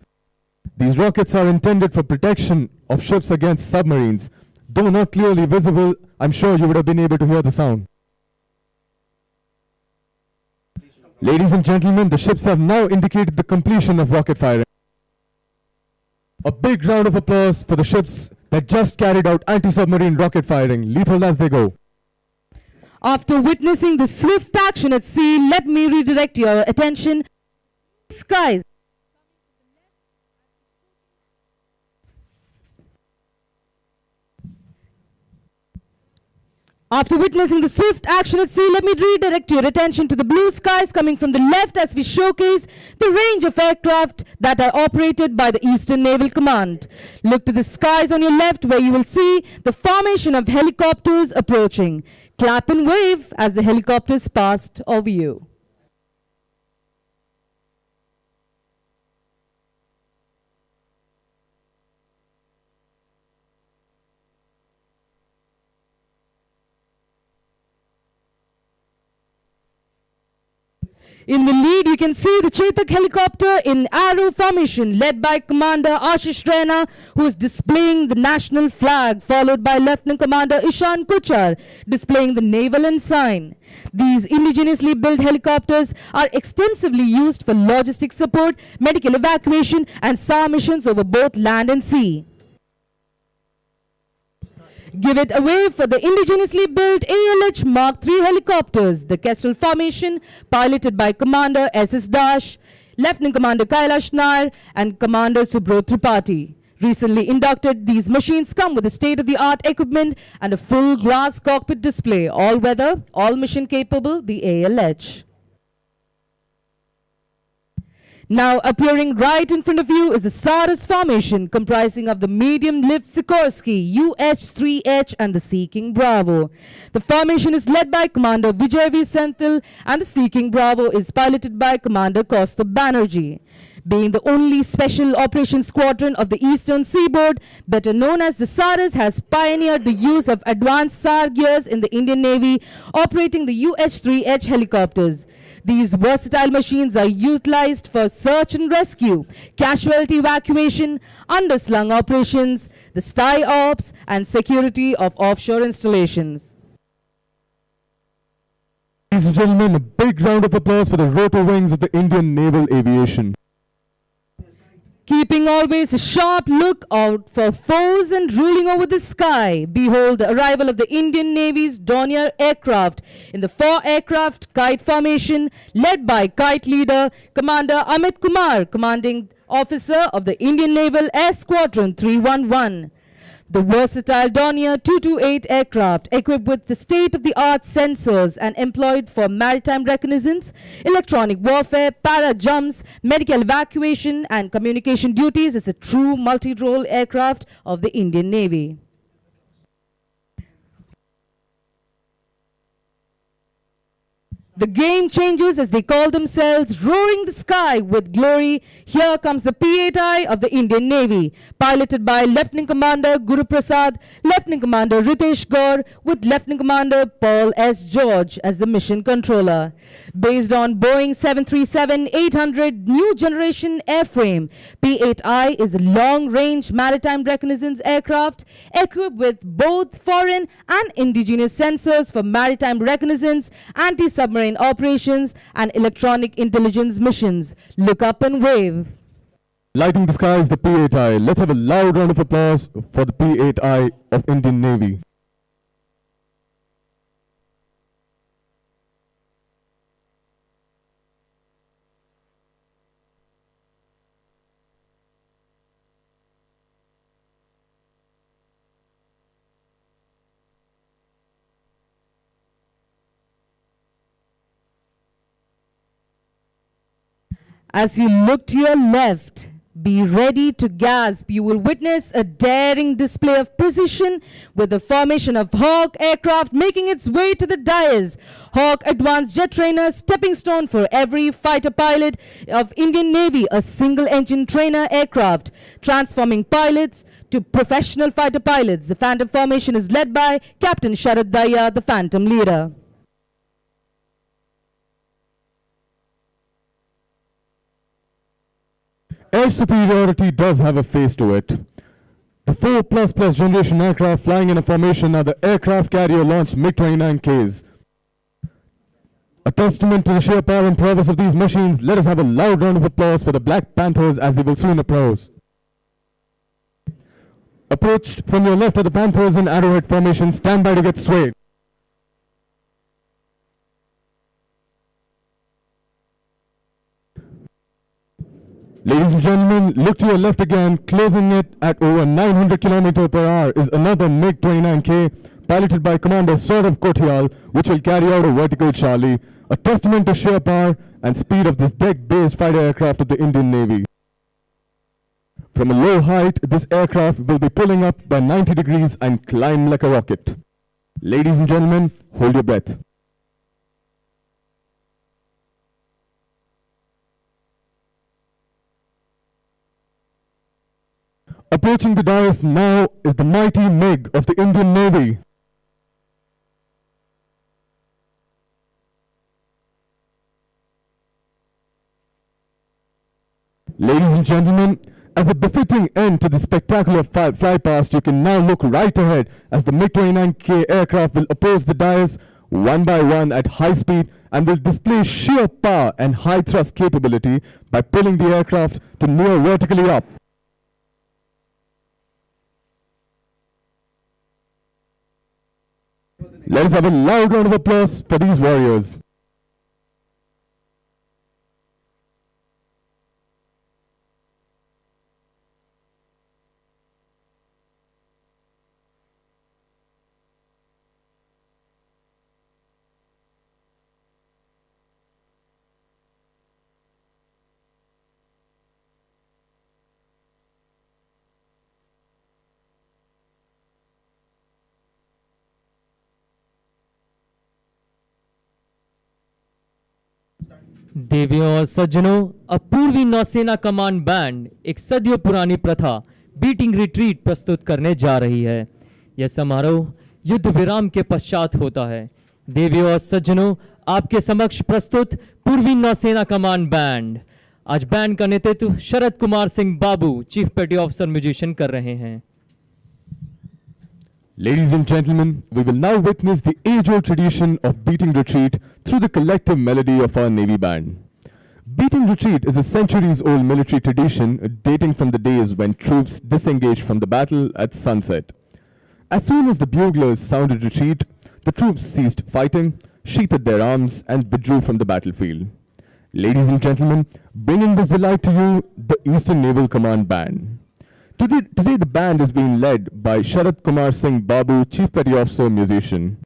These rockets are intended for protection of ships against submarines. Though not clearly visible, I'm sure you would have been able to hear the sound. Ladies and gentlemen, the ships have now indicated the completion of rocket firing. A big round of applause for the ships that just carried out anti-submarine rocket firing, lethal as they go. After witnessing the swift action at sea, let me redirect your attention to skies. After witnessing the swift action at sea, let me redirect your attention to the blue skies coming from the left as we showcase the range of aircraft that are operated by the Eastern Naval Command. Look to the skies on your left where you will see the formation of helicopters approaching. Clap and wave as the helicopters passed over you. In the lead, you can see the Chetak helicopter in arrow formation led by Commander Ashish Raina, who is displaying the national flag, followed by Lieutenant Commander Ishan Kuchar, displaying the naval ensign. These indigenously built helicopters are extensively used for logistic support, medical evacuation, and SAR missions over both land and sea. Give it away for the indigenously built ALH Mark III helicopters, the Kestrel formation, piloted by Commander S.S. Dash, Lieutenant Commander Kailash Nair, and Commander Subrot Tripathi. Recently inducted, these machines come with a state-of-the-art equipment and a full glass cockpit display, all-weather, all-mission capable, the ALH. Now appearing right in front of you is the Saras formation comprising of the medium-lift Sikorsky, UH-3H and the Sea King Bravo. The formation is led by Commander Vijay V. Senthil and the Sea King Bravo is piloted by Commander Kaustubh Banerjee. Being the only special operations squadron of the Eastern Seaboard, better known as the Saras, has pioneered the use of advanced SAR gears in the Indian Navy, operating the UH-3H helicopters. These versatile machines are utilized for search and rescue, casualty evacuation, underslung operations, the STY ops, and security of offshore installations. Ladies and gentlemen, a big round of applause for the rotor wings of the Indian Naval Aviation. Keeping always a sharp look out for foes and ruling over the sky, behold the arrival of the Indian Navy's Dornier aircraft in the 4-aircraft kite formation led by kite leader Commander Amit Kumar, commanding officer of the Indian Naval Air Squadron 311. The versatile Dornier 228 aircraft, equipped with the state-of-the-art sensors and employed for maritime reconnaissance, electronic warfare, para-jumps, medical evacuation and communication duties, is a true multi-role aircraft of the Indian Navy. The game changers, as they call themselves, roaring the sky with glory. Here comes the P-8I of the Indian Navy, piloted by Lieutenant Commander Guru Prasad, Lieutenant Commander Ritesh Gaur, with Lieutenant Commander Paul S. George as the mission controller. Based on Boeing 737-800 new generation airframe, P-8I is a long-range maritime reconnaissance aircraft equipped with both foreign and indigenous sensors for maritime reconnaissance, anti-submarine operations, and electronic intelligence missions. Look up and wave. Lighting the sky is the P-8I. Let's have a loud round of applause for the P-8I of Indian Navy. As you look to your left, be ready to gasp. You will witness a daring display of precision with the formation of Hawk aircraft making its way to the dais. Hawk advanced jet trainer, stepping stone for every fighter pilot of Indian Navy, a single engine trainer aircraft, transforming pilots to professional fighter pilots. The Phantom formation is led by Captain Sharad Daya, the Phantom leader. Air superiority does have a face to it. The 4++ generation aircraft flying in a formation are the aircraft carrier launched MiG-29Ks. A testament to the sheer power and prowess of these machines, let us have a loud round of applause for the Black Panthers as they will soon approach. Approached from your left are the Panthers in arrowhead formation. Stand by to get swayed. Ladies and gentlemen, look to your left again. Closing it at over 900 km per hour is another MiG-29K piloted by Commander Saurav Kotial, which will carry out a vertical Charlie, a testament to sheer power and speed of this deck-based fighter aircraft of the Indian Navy. From a low height, this aircraft will be pulling up by 90 degrees and climb like a rocket. Ladies and gentlemen, hold your breath. Approaching the dais now is the mighty MiG of the Indian Navy. Ladies and gentlemen, as a befitting end to the spectacular flypast, you can now look right ahead as the MiG-29K aircraft will approach the dais one by one at high speed and will display sheer power and high thrust capability by pulling the aircraft to near vertically up. Let us have a loud round of applause for these warriors. देवियों और सज्जनों, अब पूर्वी नौसेना command band एक सदियों पुरानी प्रथा बीटिंग रिट्रीट प्रस्तुत करने जा रही है। यह समारोह युद्ध विराम के पश्चात होता है। देवियों और सज्जनों, आपके समक्ष प्रस्तुत पूर्वी नौसेना कमांड बैंड। आज बैंड का नेतृत्व शरद कुमार सिंह बाबू, चीफ पेटी ऑफिसर म्यूजिशियन, कर रहे हैं। Ladies and gentlemen, we will now witness the age-old tradition of beating retreat through the collective melody of our Navy Band. Beating retreat is a centuries-old military tradition dating from the days when troops disengaged from the battle at sunset. As soon as the buglers sounded retreat, the troops ceased fighting, sheathed their arms, and withdrew from the battlefield. Ladies and gentlemen, bringing this delight to you, the Eastern Naval Command Band. Today the band is being led by Sharad Kumar Singh Babu, Chief Petty Officer, musician.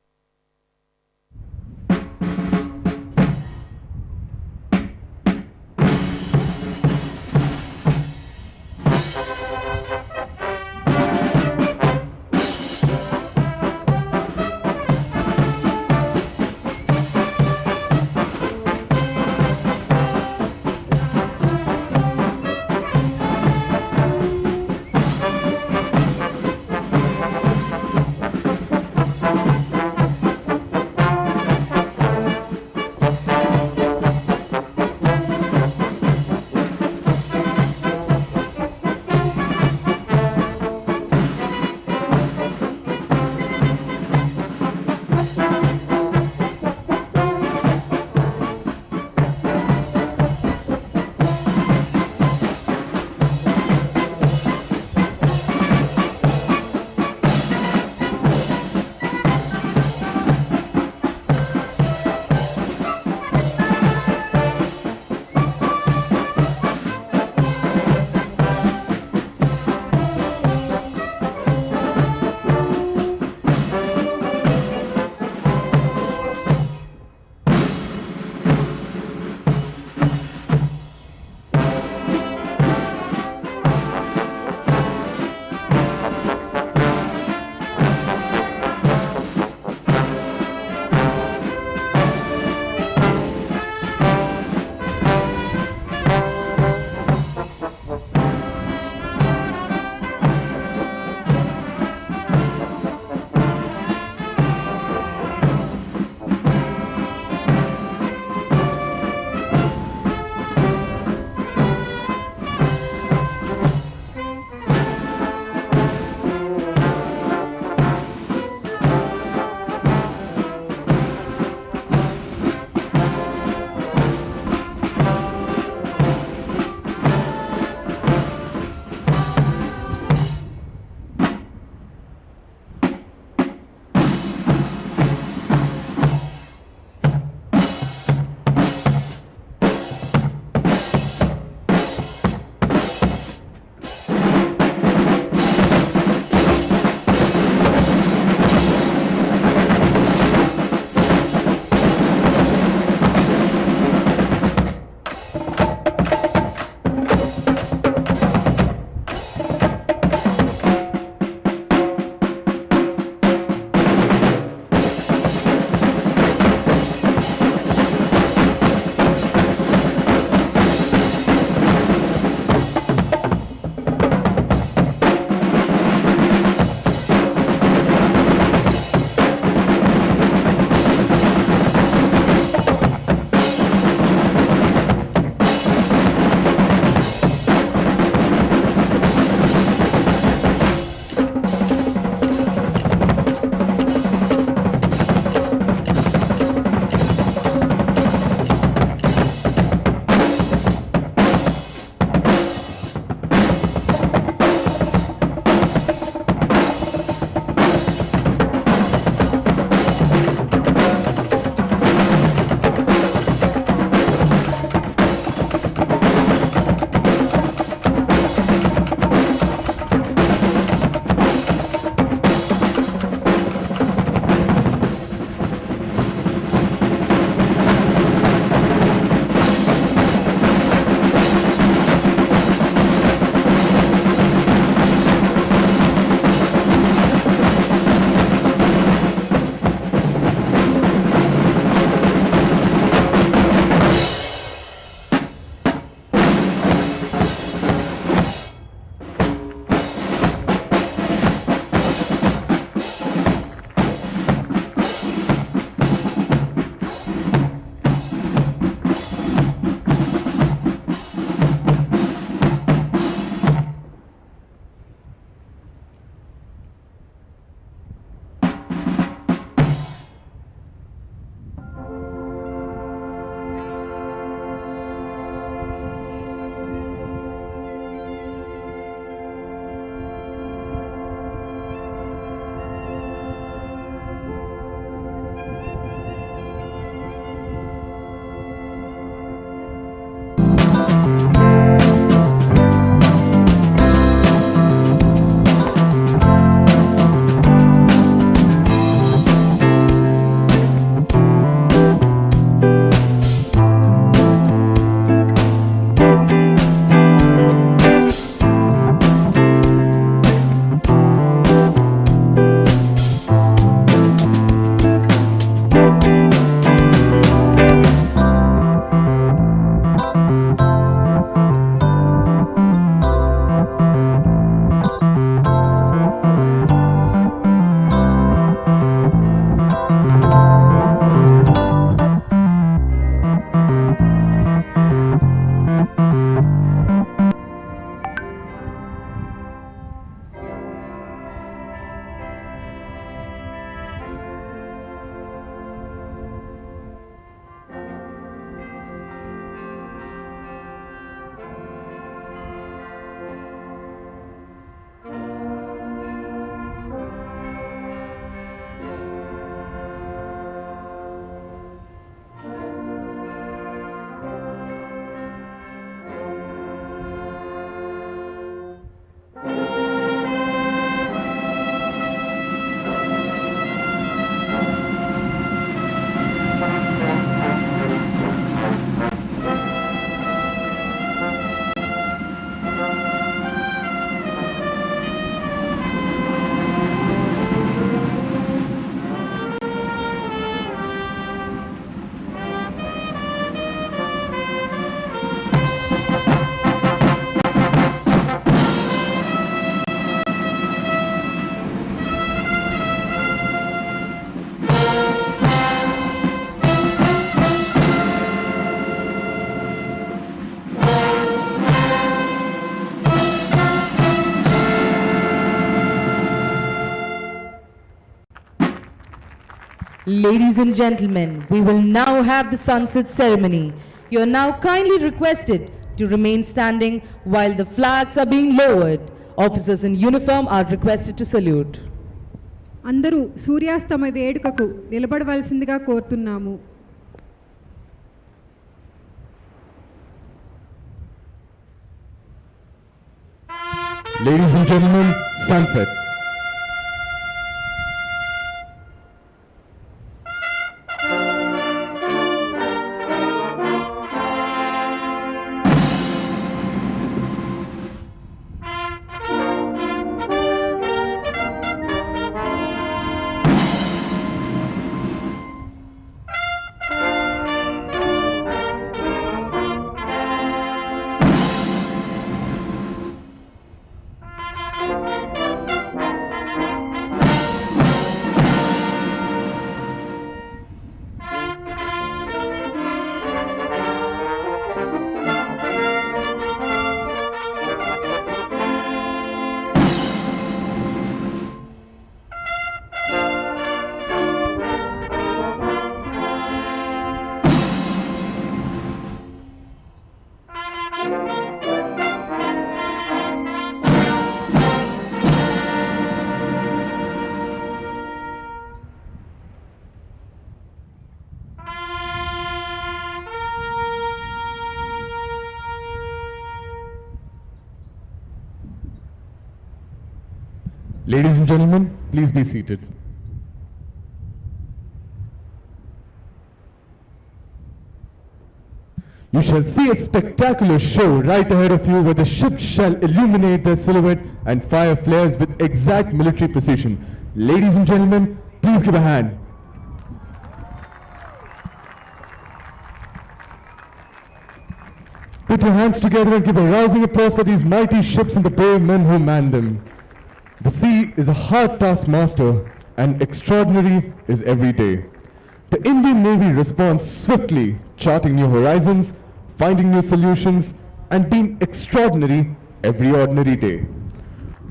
Ladies and gentlemen, we will now have the sunset ceremony. You are now kindly requested to remain standing while the flags are being lowered. Officers in uniform are requested to salute. అందరూ సూర్యాస్తమ వేడుకకు నిలబడవలసిందిగా కోరుతున్నాము. Ladies and gentlemen, sunset. Ladies and gentlemen, please be seated. You shall see a spectacular show right ahead of you where the ships shall illuminate their silhouette and fire flares with exact military precision. Ladies and gentlemen, please give a hand. Put your hands together and give a rousing applause for these mighty ships and the brave men who man them. The sea is a hard taskmaster, and extraordinary is every day. The Indian Navy responds swiftly, charting new horizons, finding new solutions, and being extraordinary every ordinary day.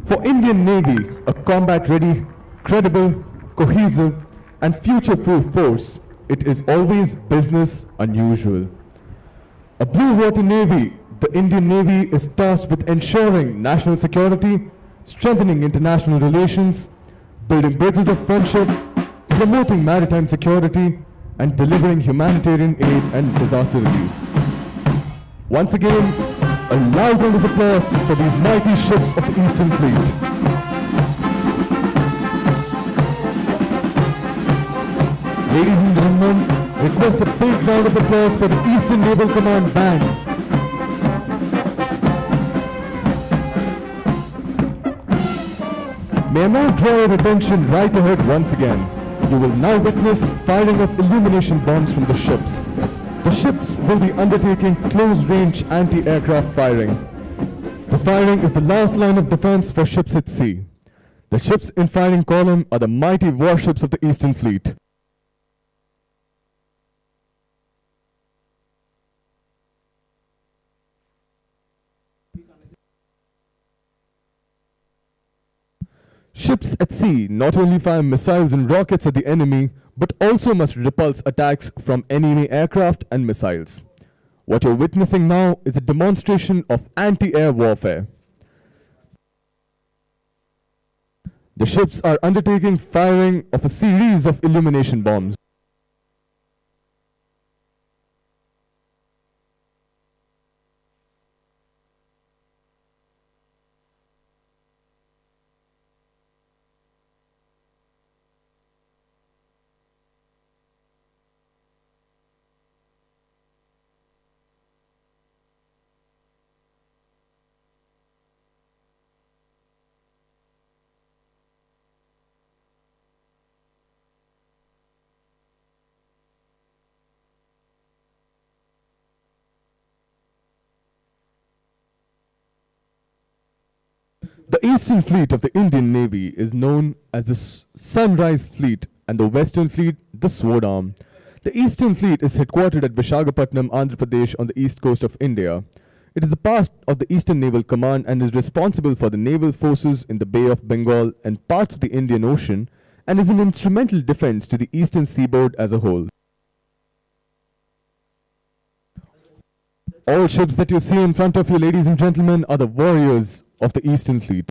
For Indian Navy, a combat-ready, credible, cohesive, and future-proof force, it is always business unusual. A blue water navy, the Indian Navy is tasked with ensuring national security, strengthening international relations, building bridges of friendship, promoting maritime security, and delivering humanitarian aid and disaster relief. Once again, a loud round of applause for these mighty ships of the Eastern Fleet. Ladies and gentlemen, request a big round of applause for the Eastern Naval Command Band. May I now draw your attention right ahead once again. You will now witness firing of illumination bombs from the ships. The ships will be undertaking close-range anti-aircraft firing. This firing is the last line of defense for ships at sea. The ships in firing column are the mighty warships of the Eastern Fleet. Ships at sea not only fire missiles and rockets at the enemy, but also must repulse attacks from enemy aircraft and missiles. What you're witnessing now is a demonstration of anti-air warfare. The ships are undertaking firing of a series of illumination bombs. The Eastern Fleet of the Indian Navy is known as the Sunrise Fleet and the Western Fleet the Sword Arm. The Eastern Fleet is headquartered at Visakhapatnam, Andhra Pradesh on the east coast of India. It is a part of the Eastern Naval Command and is responsible for the naval forces in the Bay of Bengal and parts of the Indian Ocean, and is an instrumental defense to the eastern seaboard as a whole. All ships that you see in front of you, ladies and gentlemen, are the warriors of the Eastern Fleet.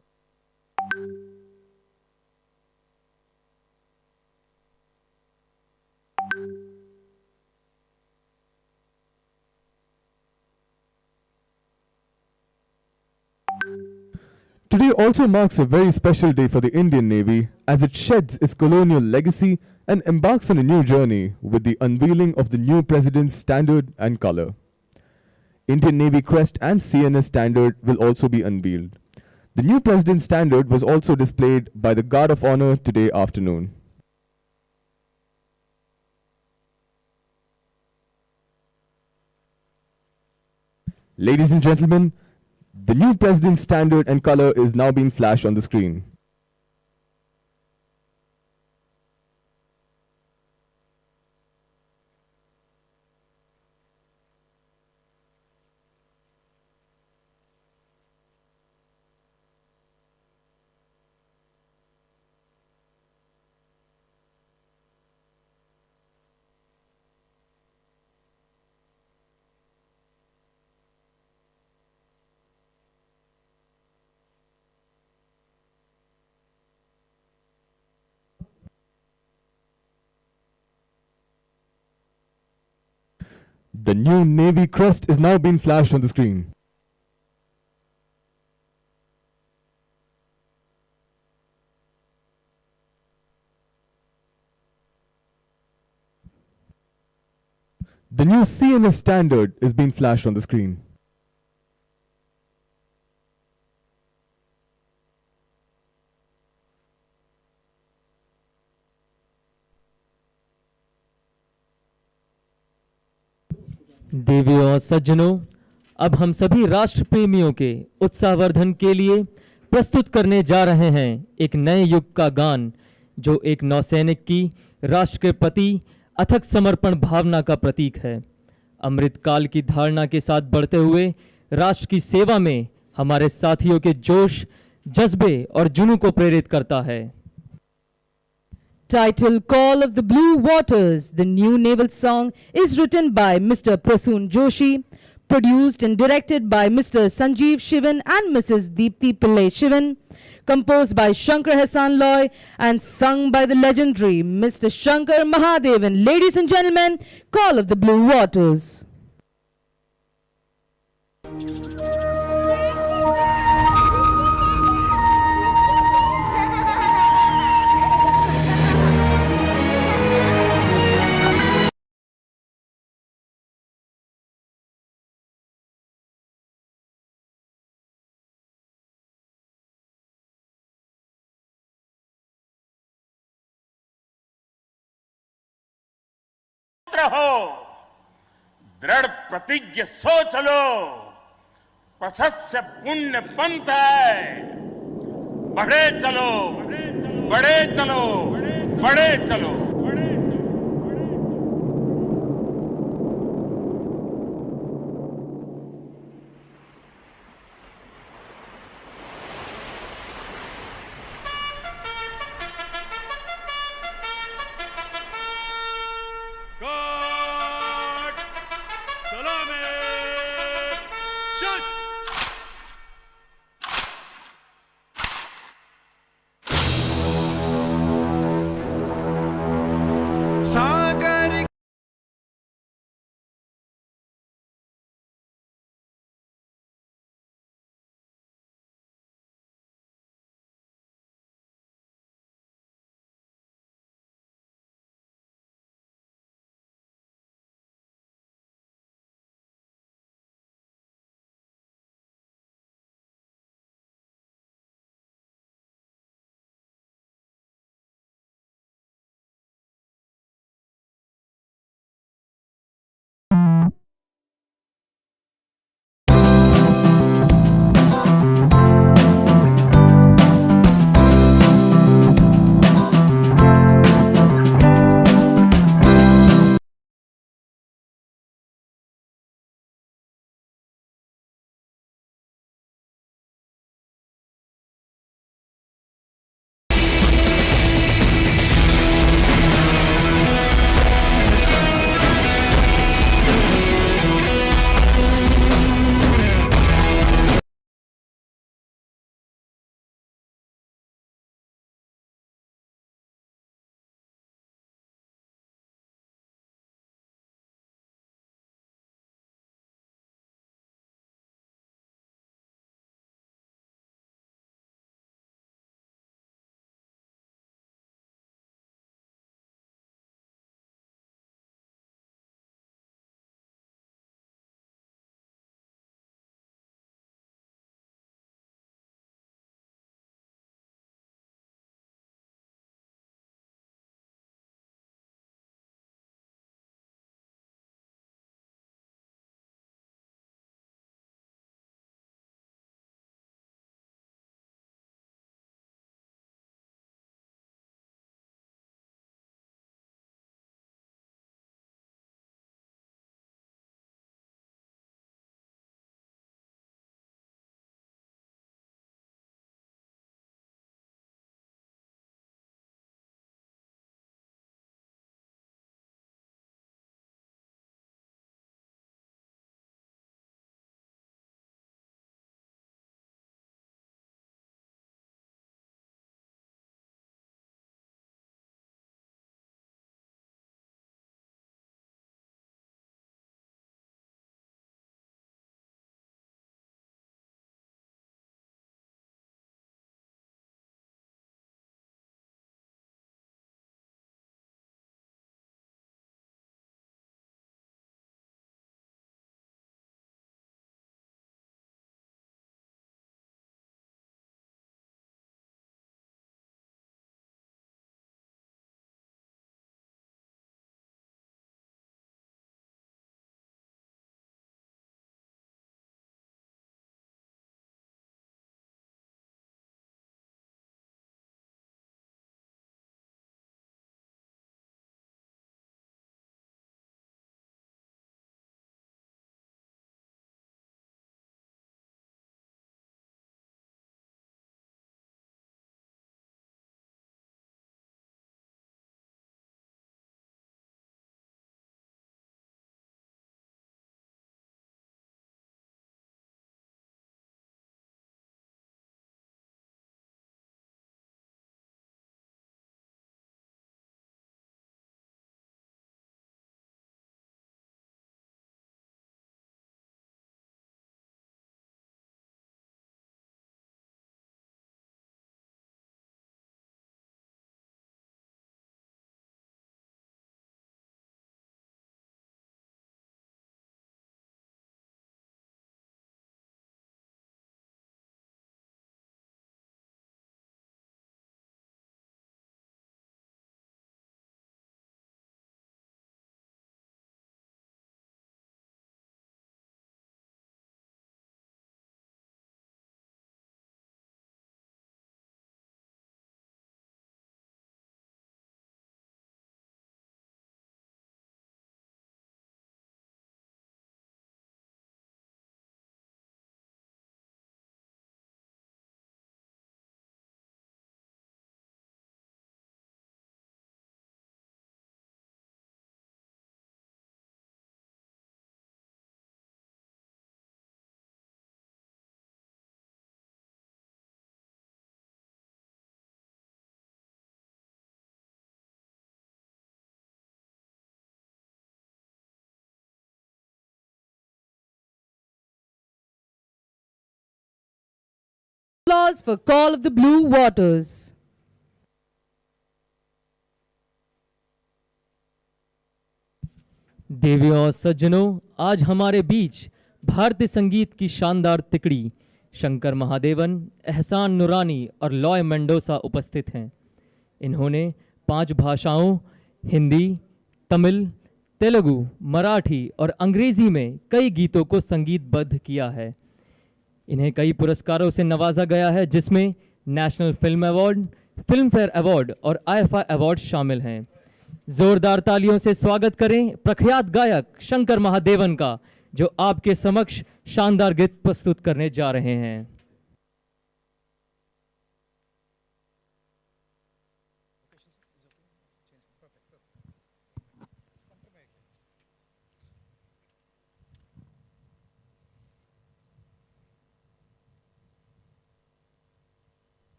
Today also marks a very special day for the Indian Navy as it sheds its colonial legacy and embarks on a new journey with the unveiling of the new President's standard and color. Indian Navy crest and CNS standard will also be unveiled. The new President's standard was also displayed by the Guard of Honor today afternoon. Ladies and gentlemen, the new President's standard and color is now being flashed on the screen. The new Navy crest is now being flashed on the screen. The new CNS standard is being flashed on the screen. देवियों और सज्जनों, अब हम सभी राष्ट्र प्रेमियों के उत्साहवर्धन के लिए प्रस्तुत करने जा रहे हैं एक नए युग का गान जो एक नौसैनिक की राष्ट्र के प्रति अथक समर्पण भावना का प्रतीक है। अमृतकाल की धारणा के साथ बढ़ते हुए राष्ट्र की सेवा में हमारे साथियों के जोश, जज्बे और जुनून को प्रेरित करता है। Title Call of the Blue Waters, the new naval song, is written by Mr. Prasoon Joshi, produced and directed by Mr. Sanjeev Shivan and Mrs. Deepti Pillai Shivan, composed by Shankar Hassan Loy and sung by the legendary Mr. Shankar Mahadevan. Ladies and gentlemen, Call of the Blue Waters. हो, दृढ़ प्रतिज्ञ सोच लो, प्रशस्त पुण्य पंथ है, बढ़े चलो, बढ़े चलो, बढ़े चलो। Applause for Call of the Blue Waters. देवियों और सज्जनों, आज हमारे बीच भारतीय संगीत की शानदार तिकड़ी शंकर महादेवन, एहसान नूरानी और लॉय मेंडोसा उपस्थित हैं। इन्होंने 5 भाषाओं हिंदी, तमिल, तेलुगु, मराठी और अंग्रेजी में कई गीतों को संगीतबद्ध किया है। इन्हें कई पुरस्कारों से नवाजा गया है, जिसमें national film award, film fair award और आईफा अवार्ड शामिल हैं। जोरदार तालियों से स्वागत करें प्रख्यात गायक शंकर महादेवन का, जो आपके समक्ष शानदार गीत प्रस्तुत करने जा रहे हैं।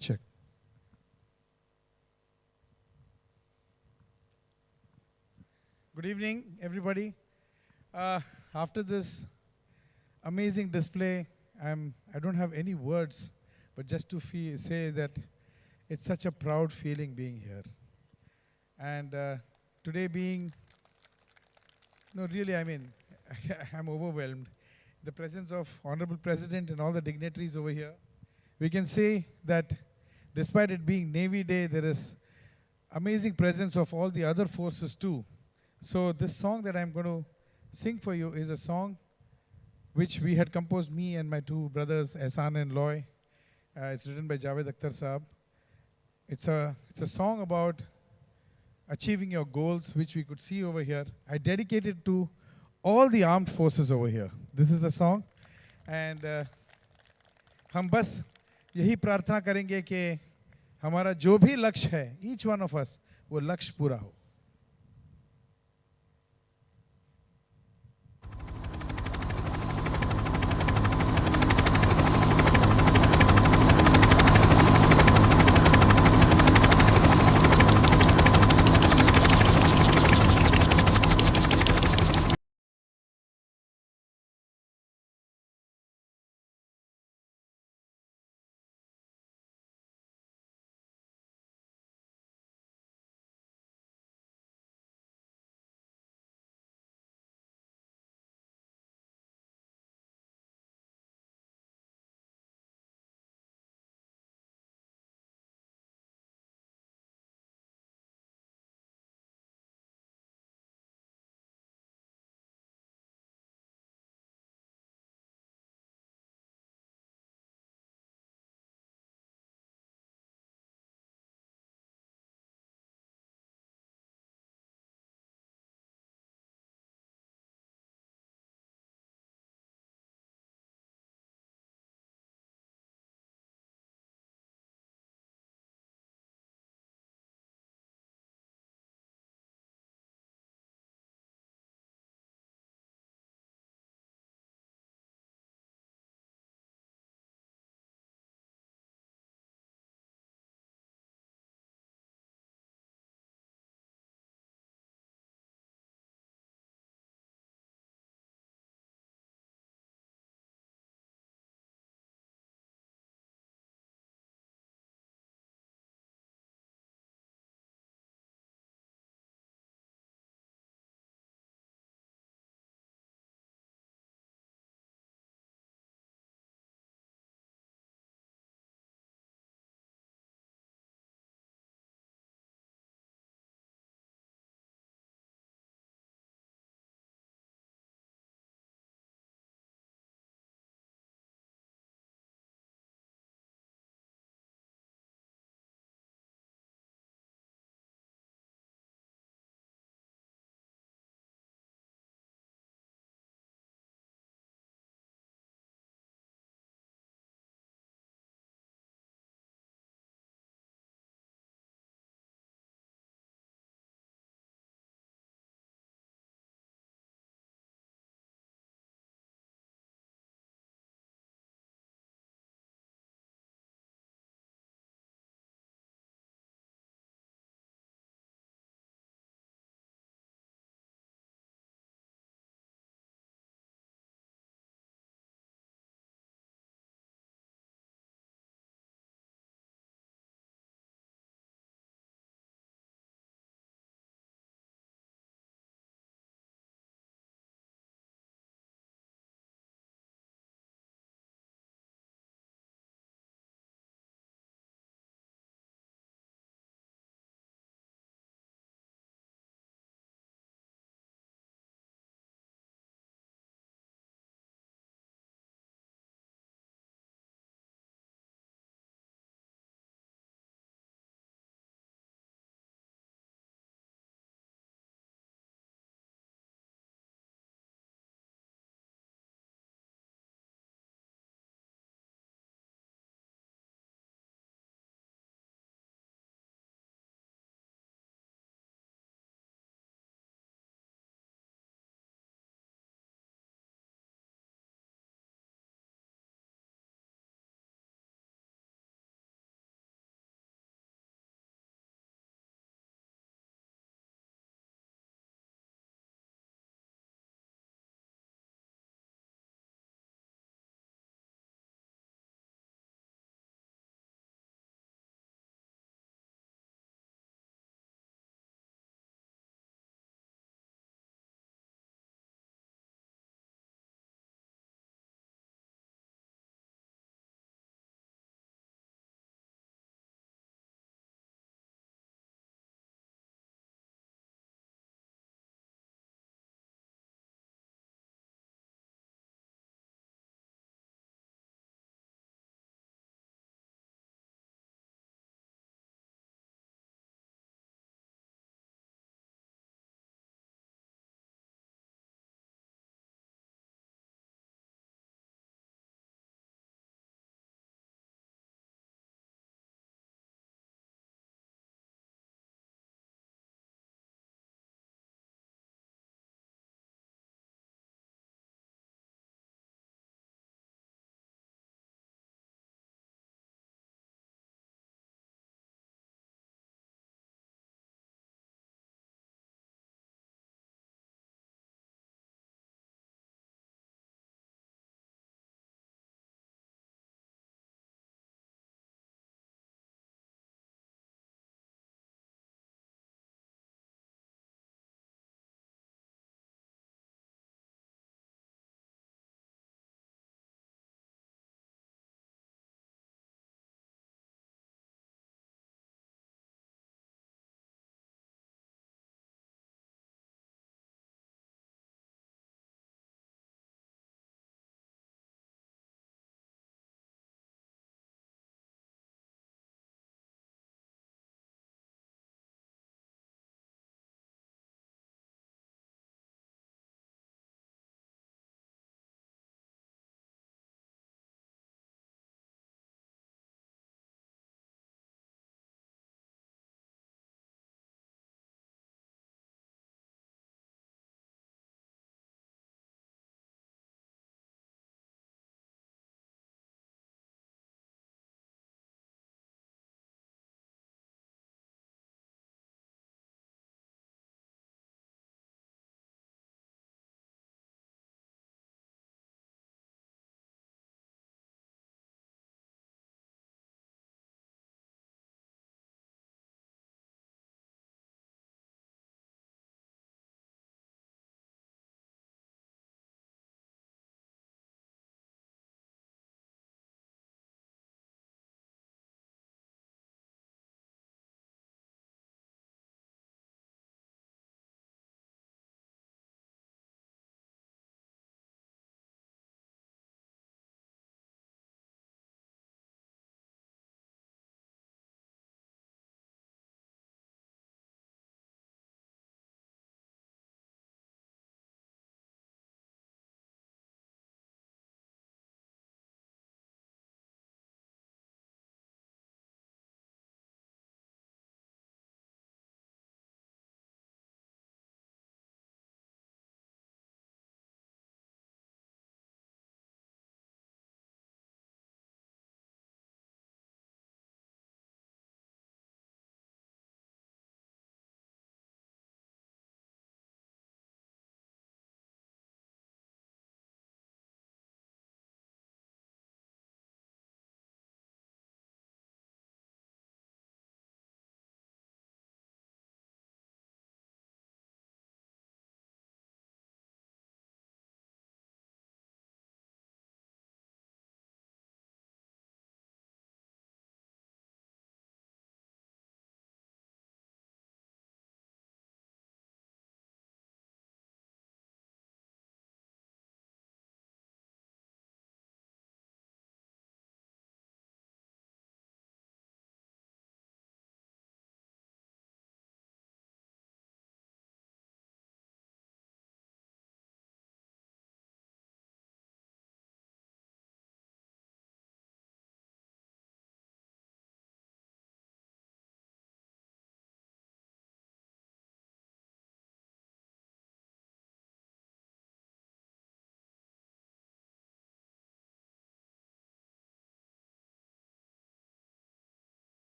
Check. Good evening, everybody. After this amazing display, I don't have any words, but just to say that it's such a proud feeling being here. And today being, no, really, I mean, I'm overwhelmed. The presence of Honorable President and all the dignitaries over here, we can say that despite it being Navy Day, there is amazing presence of all the other forces too. So this song that I'm going to sing for you is a song which we had composed, me and my 2 brothers, Ehsan and Loy. It's written by Javed Akhtar Saab. It's a song about achieving your goals, which we could see over here. I dedicate it to all the armed forces over here. This is the song. And हम बस यही प्रार्थना करेंगे कि हमारा जो भी लक्ष्य है, each one of us, वो लक्ष्य पूरा हो।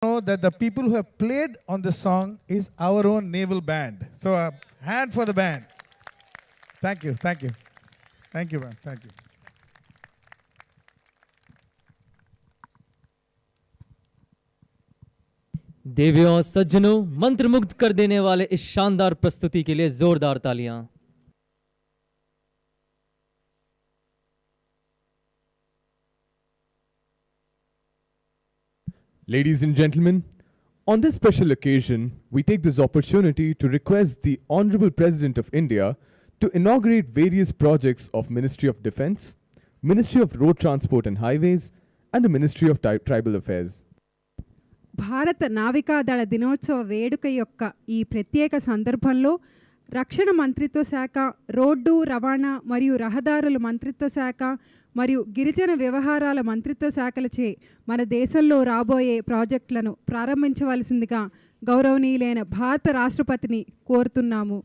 know that the people who have played on this song is our own naval band. So a hand for the band. Thank you, thank you. Thank you, man, thank you. देवियों और सज्जनों, मंत्रमुग्ध कर देने वाले इस शानदार प्रस्तुति के लिए जोरदार तालियां। Ladies and gentlemen, on this special occasion, we take this opportunity to request the Honorable President of India to inaugurate various projects of Ministry of Defence, Ministry of Road Transport and Highways, and the Ministry of Tribal Affairs. భారత నావికాదళ దినోత్సవ వేడుక యొక్క ఈ ప్రత్యేక సందర్భంలో రక్షణ మంత్రిత్వ శాఖ, రోడ్డు రవాణా మరియు రహదారుల మంత్రిత్వ శాఖ మరియు గిరిజన వ్యవహారాల మంత్రిత్వ శాఖలచే మన దేశంలో రాబోయే ప్రాజెక్టులను ప్రారంభించవలసిందిగా గౌరవనీయులైన భారత రాష్ట్రపతిని కోరుతున్నాము.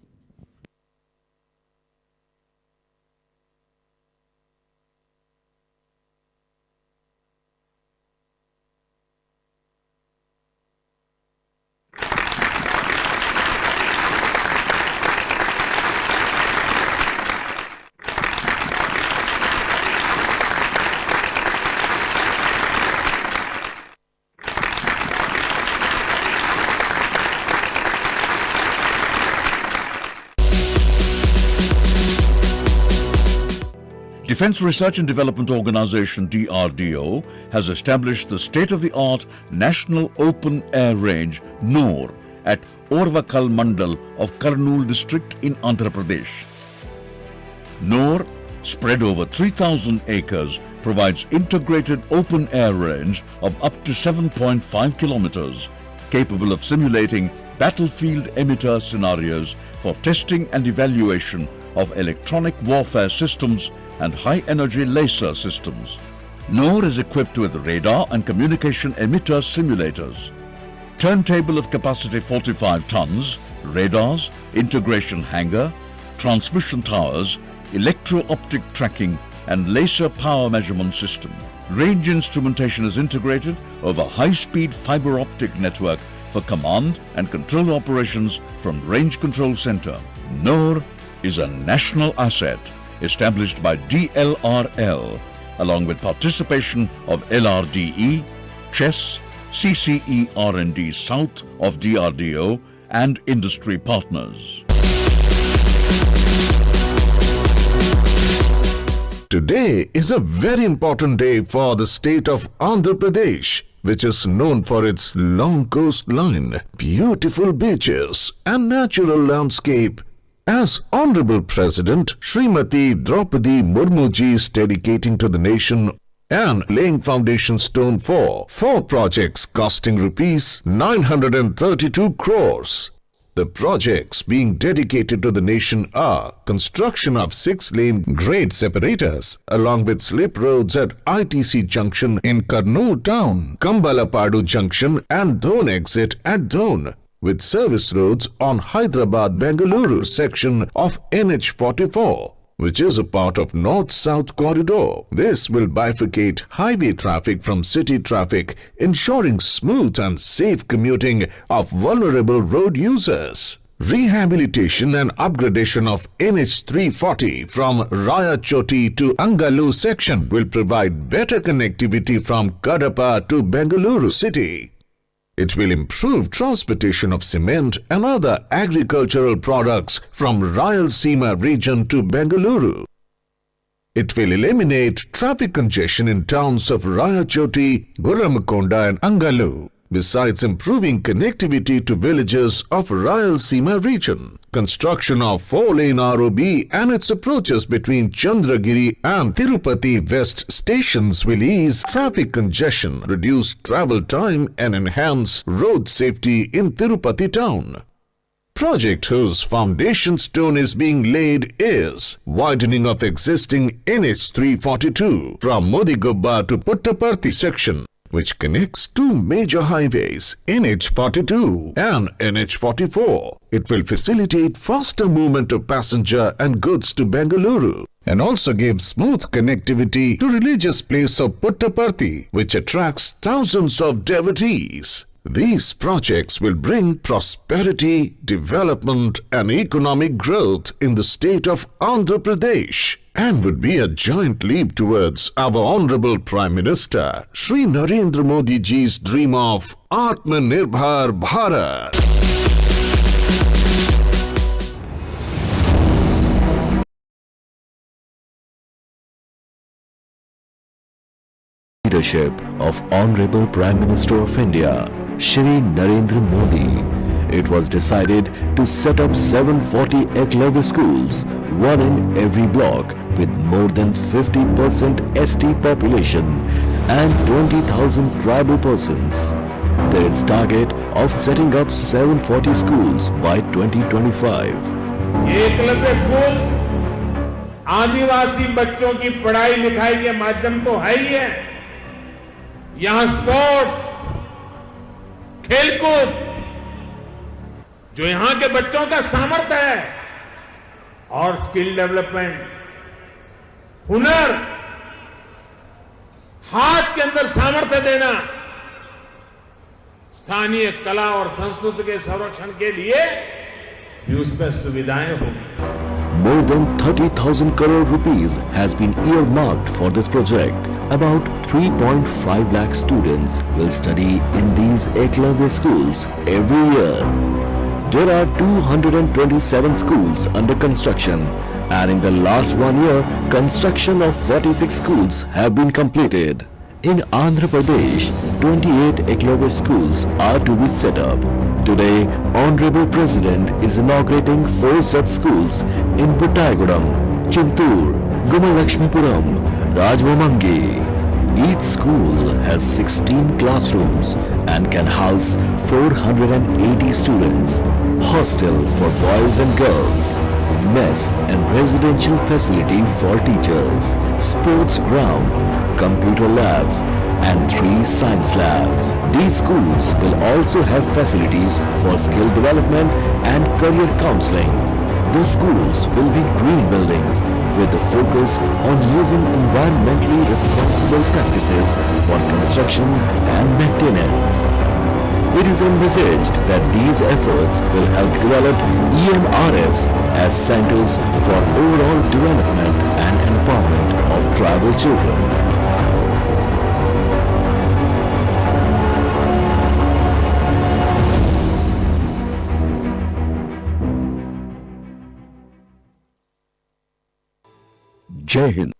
Defence Research and Development Organisation DRDO has established the state-of-the-art National Open Air Range NOR at Orvakal Mandal of Kurnool district in Andhra Pradesh. NOR, spread over 3,000 acres, provides integrated open air range of up to 7.5 kilometers, capable of simulating battlefield emitter scenarios for testing and evaluation of electronic warfare systems and high-energy laser systems. NOR is equipped with radar and communication emitter simulators, turntable of capacity 45 tons, radars, integration hangar, transmission towers, electro-optic tracking and laser power measurement system. Range instrumentation is integrated over high-speed fiber optic network for command and control operations from Range Control Center. NOR is a national asset established by DLRL along with participation of LRDE, CHESS, CCE R&D South of DRDO and industry partners. Today is a very important day for the state of Andhra Pradesh, which is known for its long coastline, beautiful beaches and natural landscape. As Honorable President Srimati Draupadi Murmu ji is dedicating to the nation and laying foundation stone for 4 projects costing rupees 932 crores. The projects being dedicated to the nation are construction of 6-lane grade separators along with slip roads at ITC junction in Kurnool town, Kambalapadu junction and Dhon exit at Dhon, with service roads on Hyderabad-Bengaluru section of NH44, which is a part of North-South corridor. This will bifurcate highway traffic from city traffic, ensuring smooth and safe commuting of vulnerable road users. Rehabilitation and upgradation of NH340 from Rayachoti to Angalu section will provide better connectivity from Kadapa to Bengaluru city. It will improve transportation of cement and other agricultural products from Rayalaseema region to Bengaluru. It will eliminate traffic congestion in towns of Rayachoti, Guramakonda and Angalu, besides improving connectivity to villages of Rayalaseema region. Construction of 4-lane ROB and its approaches between Chandragiri and Tirupati West stations will ease traffic congestion, reduce travel time and enhance road safety in Tirupati town. Project whose foundation stone is being laid is widening of existing NH342 from Modigubba to Puttaparthi section, which connects 2 major highways, NH42 and NH44. It will facilitate faster movement of passenger and goods to Bengaluru and also give smooth connectivity to religious place of Puttaparthi, which attracts thousands of devotees. These projects will bring prosperity, development and economic growth in the state of Andhra Pradesh and would be a giant leap towards our Honorable Prime Minister Shri Narendra Modi ji's dream of Atmanirbhar Bharat. Leadership of Honorable Prime Minister of India, Shri Narendra Modi, it was decided to set up 740 Eklavya schools, one in every block, with more than 50% ST population and 20,000 tribal persons. There is target of setting up 740 schools by 2025. Eklavya school आदिवासी बच्चों की पढ़ाई लिखाई के माध्यम तो है ही है। यहां स्पोर्ट्स, खेलकूद, जो यहां के बच्चों का सामर्थ्य है, और स्किल डेवलपमेंट, हुनर, हाथ के अंदर सामर्थ्य देना, स्थानीय कला और संस्कृति के संरक्षण के लिए भी उस पर सुविधाएं होंगी। More than 30,000 crore rupees has been earmarked for this project. About 3.5 lakh students will study in these Eklavya schools every year. There are 227 schools under construction, and in the last 1 year, construction of 46 schools have been completed. In Andhra Pradesh, 28 Eklavya schools are to be set up. Today, Honorable President is inaugurating 4 such schools in Puttayagodam, Chintur, Gumalakshmipuram, Rajvamangi. Each school has 16 classrooms and can house 480 students. Hostel for boys and girls, mess and residential facility for teachers, sports ground, computer labs and 3 science labs. These schools will also have facilities for skill development and career counseling. The schools will be green buildings with a focus on using environmentally responsible practices for construction and maintenance. It is envisaged that these efforts will help develop EMRS as centers for overall development and empowerment of tribal children. जय हिंद।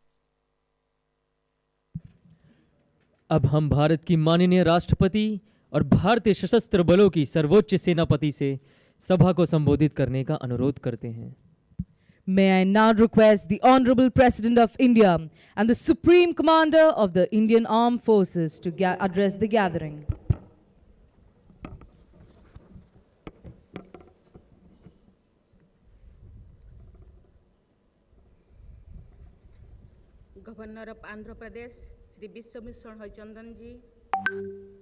अब हम भारत की माननीय राष्ट्रपति और भारतीय सशस्त्र बलों की सर्वोच्च सेनापति से सभा को संबोधित करने का अनुरोध करते हैं। May I now request the Honorable President of India and the Supreme Commander of the Indian Armed Forces to address the gathering. Governor of Andhra Pradesh, Sri Vishwamishran Hoychandan ji,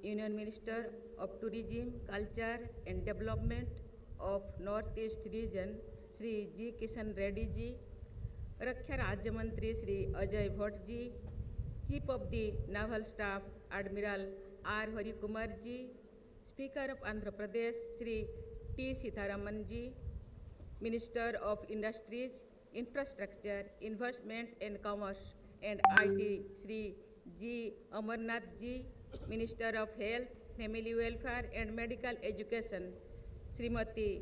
Union Minister of Tourism, Culture and Development of Northeast Region, Sri G. Kishan Reddy ji, Raksha Rajya Mantri Sri Ajay Bhatt ji, Chief of the Naval Staff Admiral R. Hari Kumar ji, Speaker of Andhra Pradesh Sri T. Sitharaman ji, Minister of Industries, Infrastructure, Investment and Commerce and IT Sri G. Amarnath ji, Minister of Health, Family Welfare and Medical Education Srimati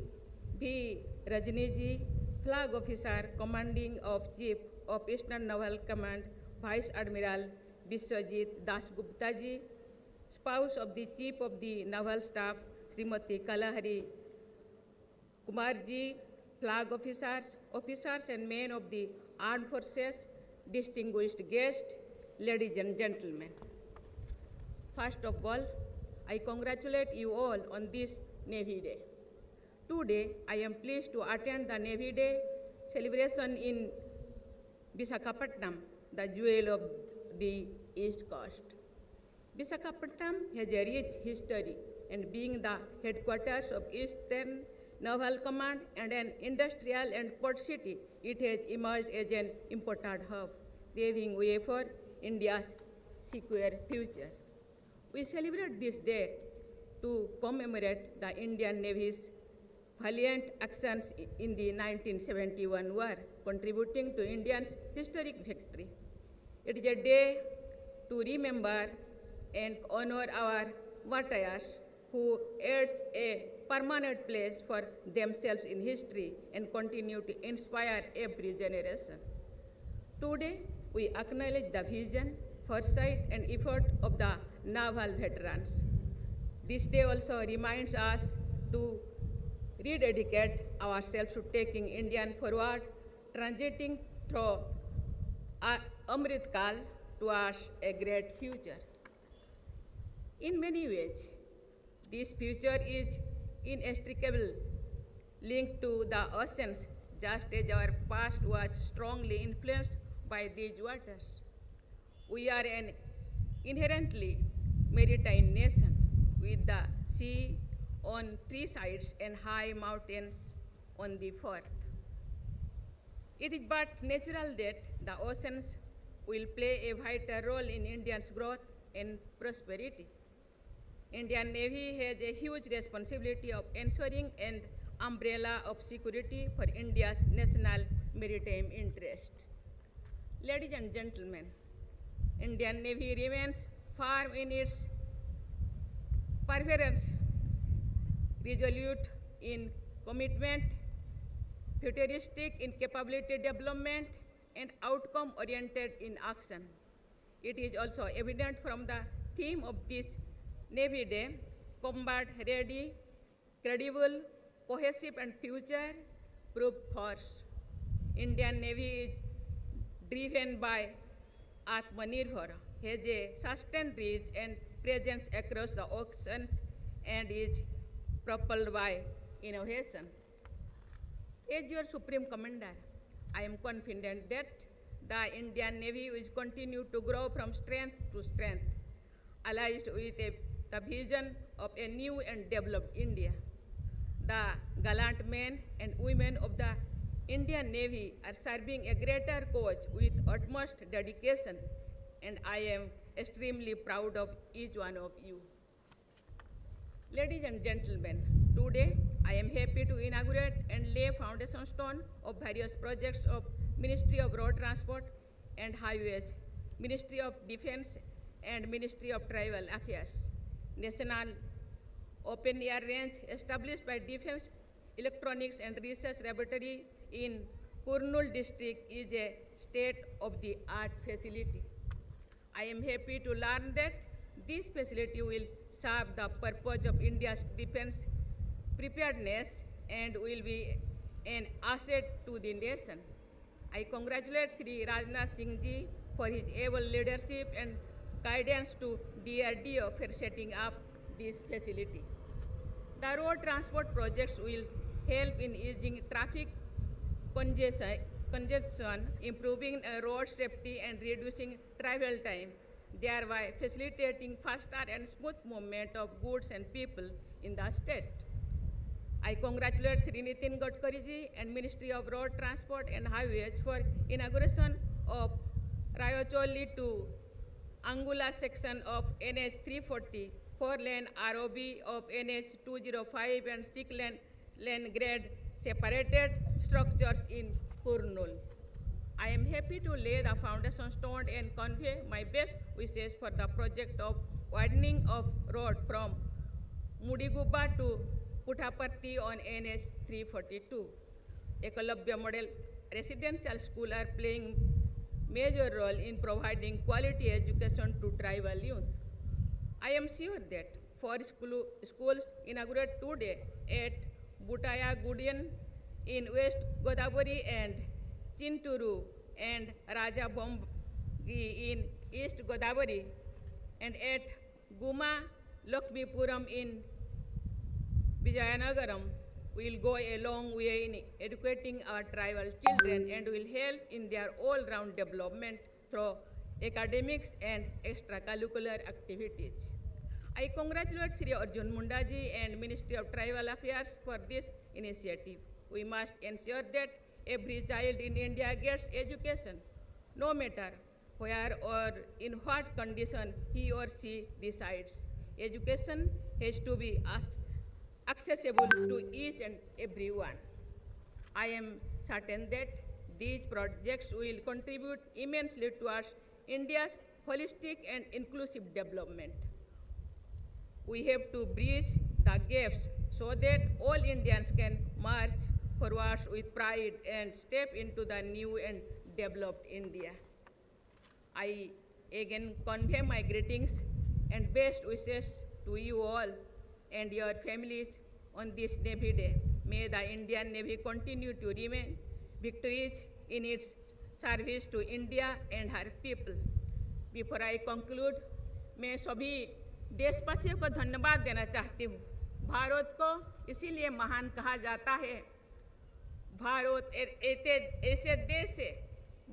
V. Rajni ji, Flag Officer Commanding of Chief of Eastern Naval Command Vice Admiral Biswajit Das Gupta ji, Spouse of the Chief of the Naval Staff Srimati Kalahari Kumar ji, Flag Officers, Officers and Men of the Armed Forces, distinguished guests, ladies and gentlemen. First of all, I congratulate you all on this Navy Day. Today, I am pleased to attend the Navy Day celebration in Visakhapatnam, the jewel of the East Coast. Visakhapatnam has a rich history, and being the headquarters of Eastern Naval Command and an industrial and port city, it has emerged as an important hub, paving way for India's secure future. We celebrate this day to commemorate the Indian Navy's valiant actions in the 1971 war, contributing to India's historic victory. It is a day to remember and honor our martyrs who earned a permanent place for themselves in history and continue to inspire every generation. Today, we acknowledge the vision, foresight, and effort of the naval veterans. This day also reminds us to rededicate ourselves to taking India forward, transiting through Amrit Kal towards a great future. In many ways, this future is inextricably linked to the oceans, just as our past was strongly influenced by these waters. We are an inherently maritime nation with the sea on three sides and high mountains on the fourth. It is but natural that the oceans will play a vital role in India's growth and prosperity. Indian Navy has a huge responsibility of ensuring an umbrella of security for India's national maritime interest. Ladies and gentlemen, Indian Navy remains firm in its perseverance, resolute in commitment, futuristic in capability development, and outcome-oriented in action. It is also evident from the theme of this Navy Day, combat ready, credible, cohesive, and future-proof force. Indian Navy is driven by Atmanirbhar, has a sustained reach and presence across the oceans, and is propelled by innovation. As your Supreme Commander, I am confident that the Indian Navy will continue to grow from strength to strength, allied with the vision of a new and developed India. The gallant men and women of the Indian Navy are serving a greater cause with utmost dedication, and I am extremely proud of each one of you. Ladies and gentlemen, today I am happy to inaugurate and lay foundation stone of various projects of Ministry of Road Transport and Highways, Ministry of Defense, and Ministry of Tribal Affairs. National Open Air Range established by Defense Electronics and Research Laboratory in Kurnool district is a state-of-the-art facility. I am happy to learn that this facility will serve the purpose of India's defense preparedness and will be an asset to the nation. I congratulate Sri Rajnath Singh Ji for his able leadership and guidance to DRDO for setting up this facility. The road transport projects will help in easing traffic congestion, improving road safety, and reducing travel time, thereby facilitating faster and smooth movement of goods and people in the state. I congratulate Sri Nitin Gadkari Ji and Ministry of Road Transport and Highways for inauguration of Rayacholi to Angula section of NH 340, 4-lane ROB of NH 205 and 6-lane grade separated structures in Kurnool. I am happy to lay the foundation stone and convey my best wishes for the project of widening of road from Mudigubba to Puttaparthi on NH 342. Ekalabya Model Residential School are playing major role in providing quality education to tribal youth. I am sure that 4 schools inaugurated today at Butaya Gudian in West Godavari and Chinturu and Raja Bomgi in East Godavari and at Guma Lakshmipuram in Vijayanagaram will go a long way in educating our tribal children and will help in their all-round development through academics and extracurricular activities. I congratulate Sri Arjun Mundaji and Ministry of Tribal Affairs for this initiative. We must ensure that every child in India gets education, no matter where or in what condition he or she resides. education has to be accessible to each and everyone. I am certain that these projects will contribute immensely towards India's holistic and inclusive development. We have to bridge the gaps so that all Indians can march forward with pride and step into the new and developed India. I again convey my greetings and best wishes to you all and your families on this Navy Day. May the Indian Navy continue to remain victorious in its service to India and her people. Before I conclude, मैं सभी देशवासियों को धन्यवाद देना चाहती हूँ। भारत को इसीलिए महान कहा जाता है। भारत ऐसे देश है,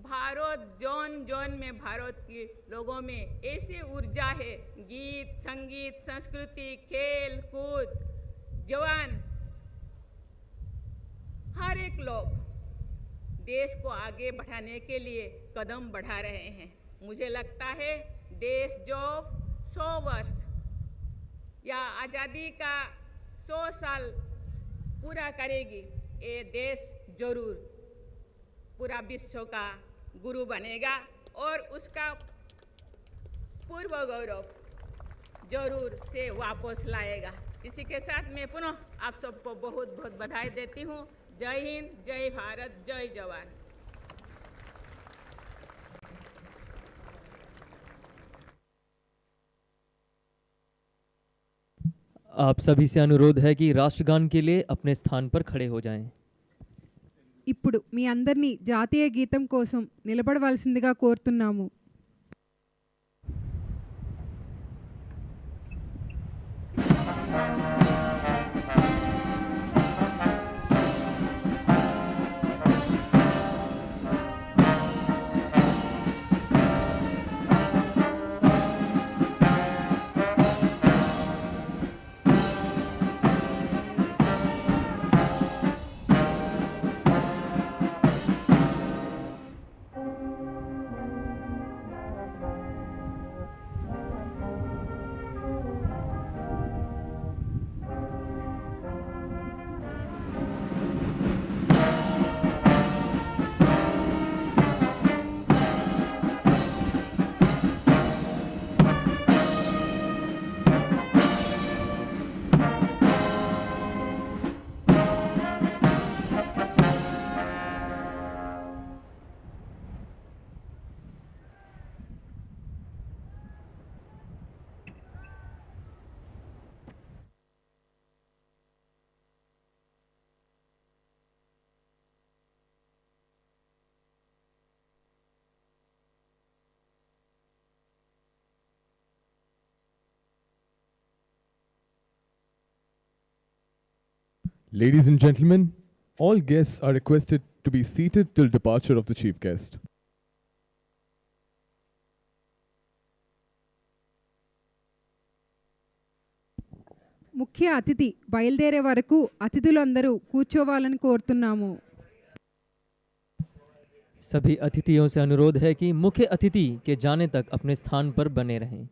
भारत जोन जोन में भारत के लोगों में ऐसे ऊर्जा है, गीत संगीत संस्कृति खेल कूद जवान हर एक लोग देश को आगे बढ़ाने के लिए कदम बढ़ा रहे हैं। मुझे लगता है देश जो 100 वर्ष या आज़ादी का 100 साल पूरा करेगी, ये देश जरूर पूरा विश्व का गुरु बनेगा और उसका पूर्व गौरव जरूर से वापस लाएगा। इसी के साथ मैं पुनः आप सबको बहुत बहुत बधाई देती हूँ। जय हिंद, जय भारत, जय जवान। आप सभी से अनुरोध है कि राष्ट्रगान के लिए अपने स्थान पर खड़े हो जाएं। ఇప్పుడు మీ అందరినీ జాతీయ గీతం కోసం నిలబడవలసిందిగా కోరుతున్నాము। Ladies and gentlemen, all guests are requested to be seated till departure of the chief guest. ముఖ్య అతిథి బయలుదేరే వరకు అతిథులందరూ కూర్చోవాలని కోరుతున్నాము। सभी अतिथियों से अनुरोध है कि मुख्य अतिथि के जाने तक अपने स्थान पर बने रहें।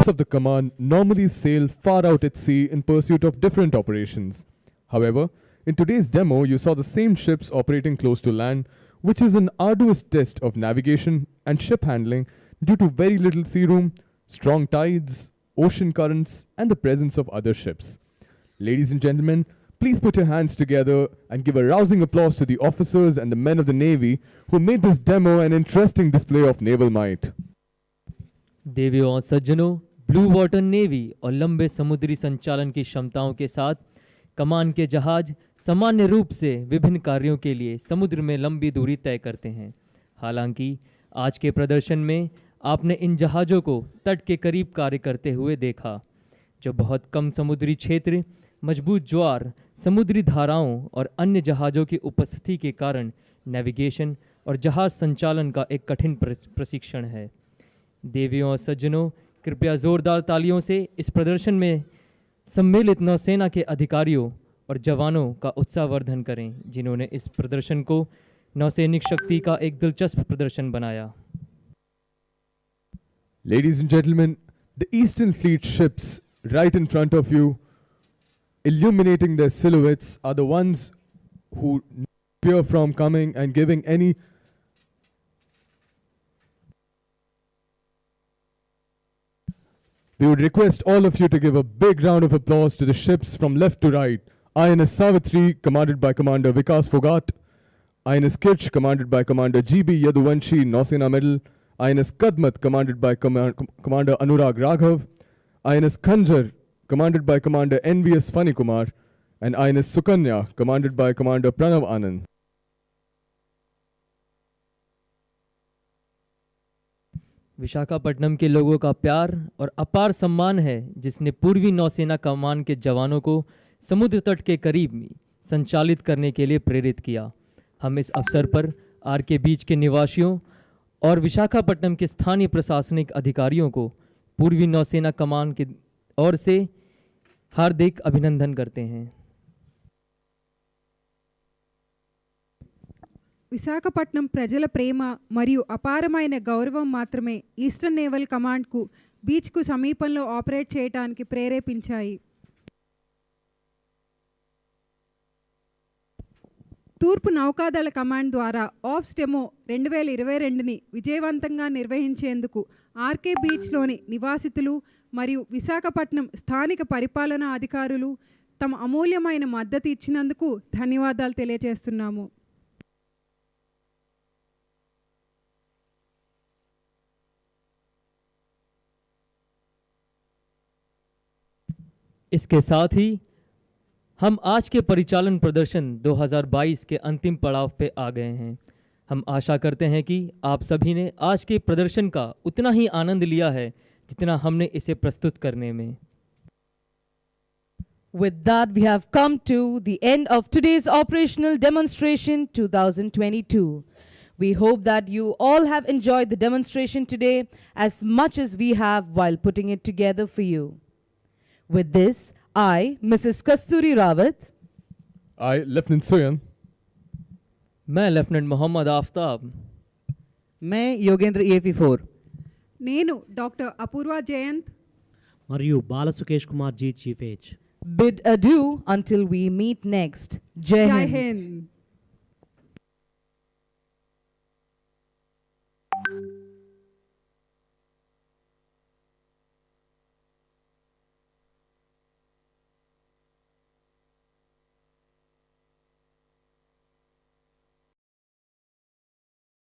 ships of the command normally sail far out at sea in pursuit of different operations. However, in today's demo, you saw the same ships operating close to land, which is an arduous test of navigation and ship handling due to very little sea room, strong tides, ocean currents, and the presence of other ships. Ladies and gentlemen, please put your hands together and give a rousing applause to the officers and the men of the Navy who made this demo an interesting display of naval might. देवियों और सज्जनों, blue water navy और लंबे समुद्री संचालन की क्षमताओं के साथ कमान के जहाज सामान्य रूप से विभिन्न कार्यों के लिए समुद्र में लंबी दूरी तय करते हैं। हालांकि आज के प्रदर्शन में आपने इन जहाज़ों को तट के करीब कार्य करते हुए देखा, जो बहुत कम समुद्री क्षेत्र, मजबूत ज्वार, समुद्री धाराओं और अन्य जहाज़ों की उपस्थिति के कारण नेविगेशन और जहाज़ संचालन का एक कठिन प्रशिक्षण है। देवियों और सज्जनों, कृपया ज़ोरदार तालियों से इस प्रदर्शन में सम्मिलित नौसेना के अधिकारियों और जवानों का उत्साहवर्धन करें, जिन्होंने इस प्रदर्शन को नौसैनिक शक्ति का एक दिलचस्प प्रदर्शन बनाया। Ladies and gentlemen, the Eastern Fleet ships right in front of you, illuminating their silhouettes, are the ones who appear from coming and giving any We would request all of you to give a big round of applause to the ships from left to right. INS Savitri, commanded by Commander Vikas Fogat. INS Kirch, commanded by Commander GB Yaduvanshi, Nausena Medal. INS Kadmat, commanded by Commander Anurag Raghav. INS Khanjar, commanded by Commander NVS Fani Kumar. And INS Sukanya, commanded by Commander Pranav Anand. Visakhapatnam के लोगों का प्यार और अपार सम्मान है, जिसने पूर्वी नौसेना कमान के जवानों को समुद्र तट के करीब संचालित करने के लिए प्रेरित किया। हम इस अवसर पर आर के बीच के निवासियों और विशाखापट्टनम के स्थानीय प्रशासनिक अधिकारियों को पूर्वी नौसेना कमान की ओर से हार्दिक अभिनंदन करते हैं। విశాఖపట్నం ప్రజల ప్రేమ మరియు అపారమైన గౌరవం మాత్రమే ఈస్టర్న్ నేవల్ కమాండ్కు బీచ్కు సమీపంలో ఆపరేట్ చేయడానికి ప్రేరేపించాయి. తూర్పు నౌకాదళ కమాండ్ ద్వారా ఆఫ్స్ డెమో 2022ని విజయవంతంగా నిర్వహించేందుకు ఆర్కే బీచ్లోని నివాసితులు మరియు విశాఖపట్నం స్థానిక పరిపాలనా అధికారులు తమ అమూల్యమైన మద్దతు ఇచ్చినందుకు ధన్యవాదాలు తెలియజేస్తున్నాము. इसके साथ ही हम आज के परिचालन प्रदर्शन 2022 के अंतिम पड़ाव पे आ गए हैं। हम आशा करते हैं कि आप सभी ने आज के प्रदर्शन का उतना ही आनंद लिया है जितना हमने इसे प्रस्तुत करने में। With that, we have come to the end of today's operational demonstration 2022. We hope that you all have enjoyed the demonstration today as much as we have while putting it together for you. With this, I, Mrs. Kasturi Rawat, I, Lieutenant Soyan, मैं lieutenant Mohammed Aftab, मैं Yogendra EFE4, నేను doctor Apoorva Jayant మరియు Balasukesh Kumar ji chief age bid adieu until we meet next. Jai Jai Hind. Hind.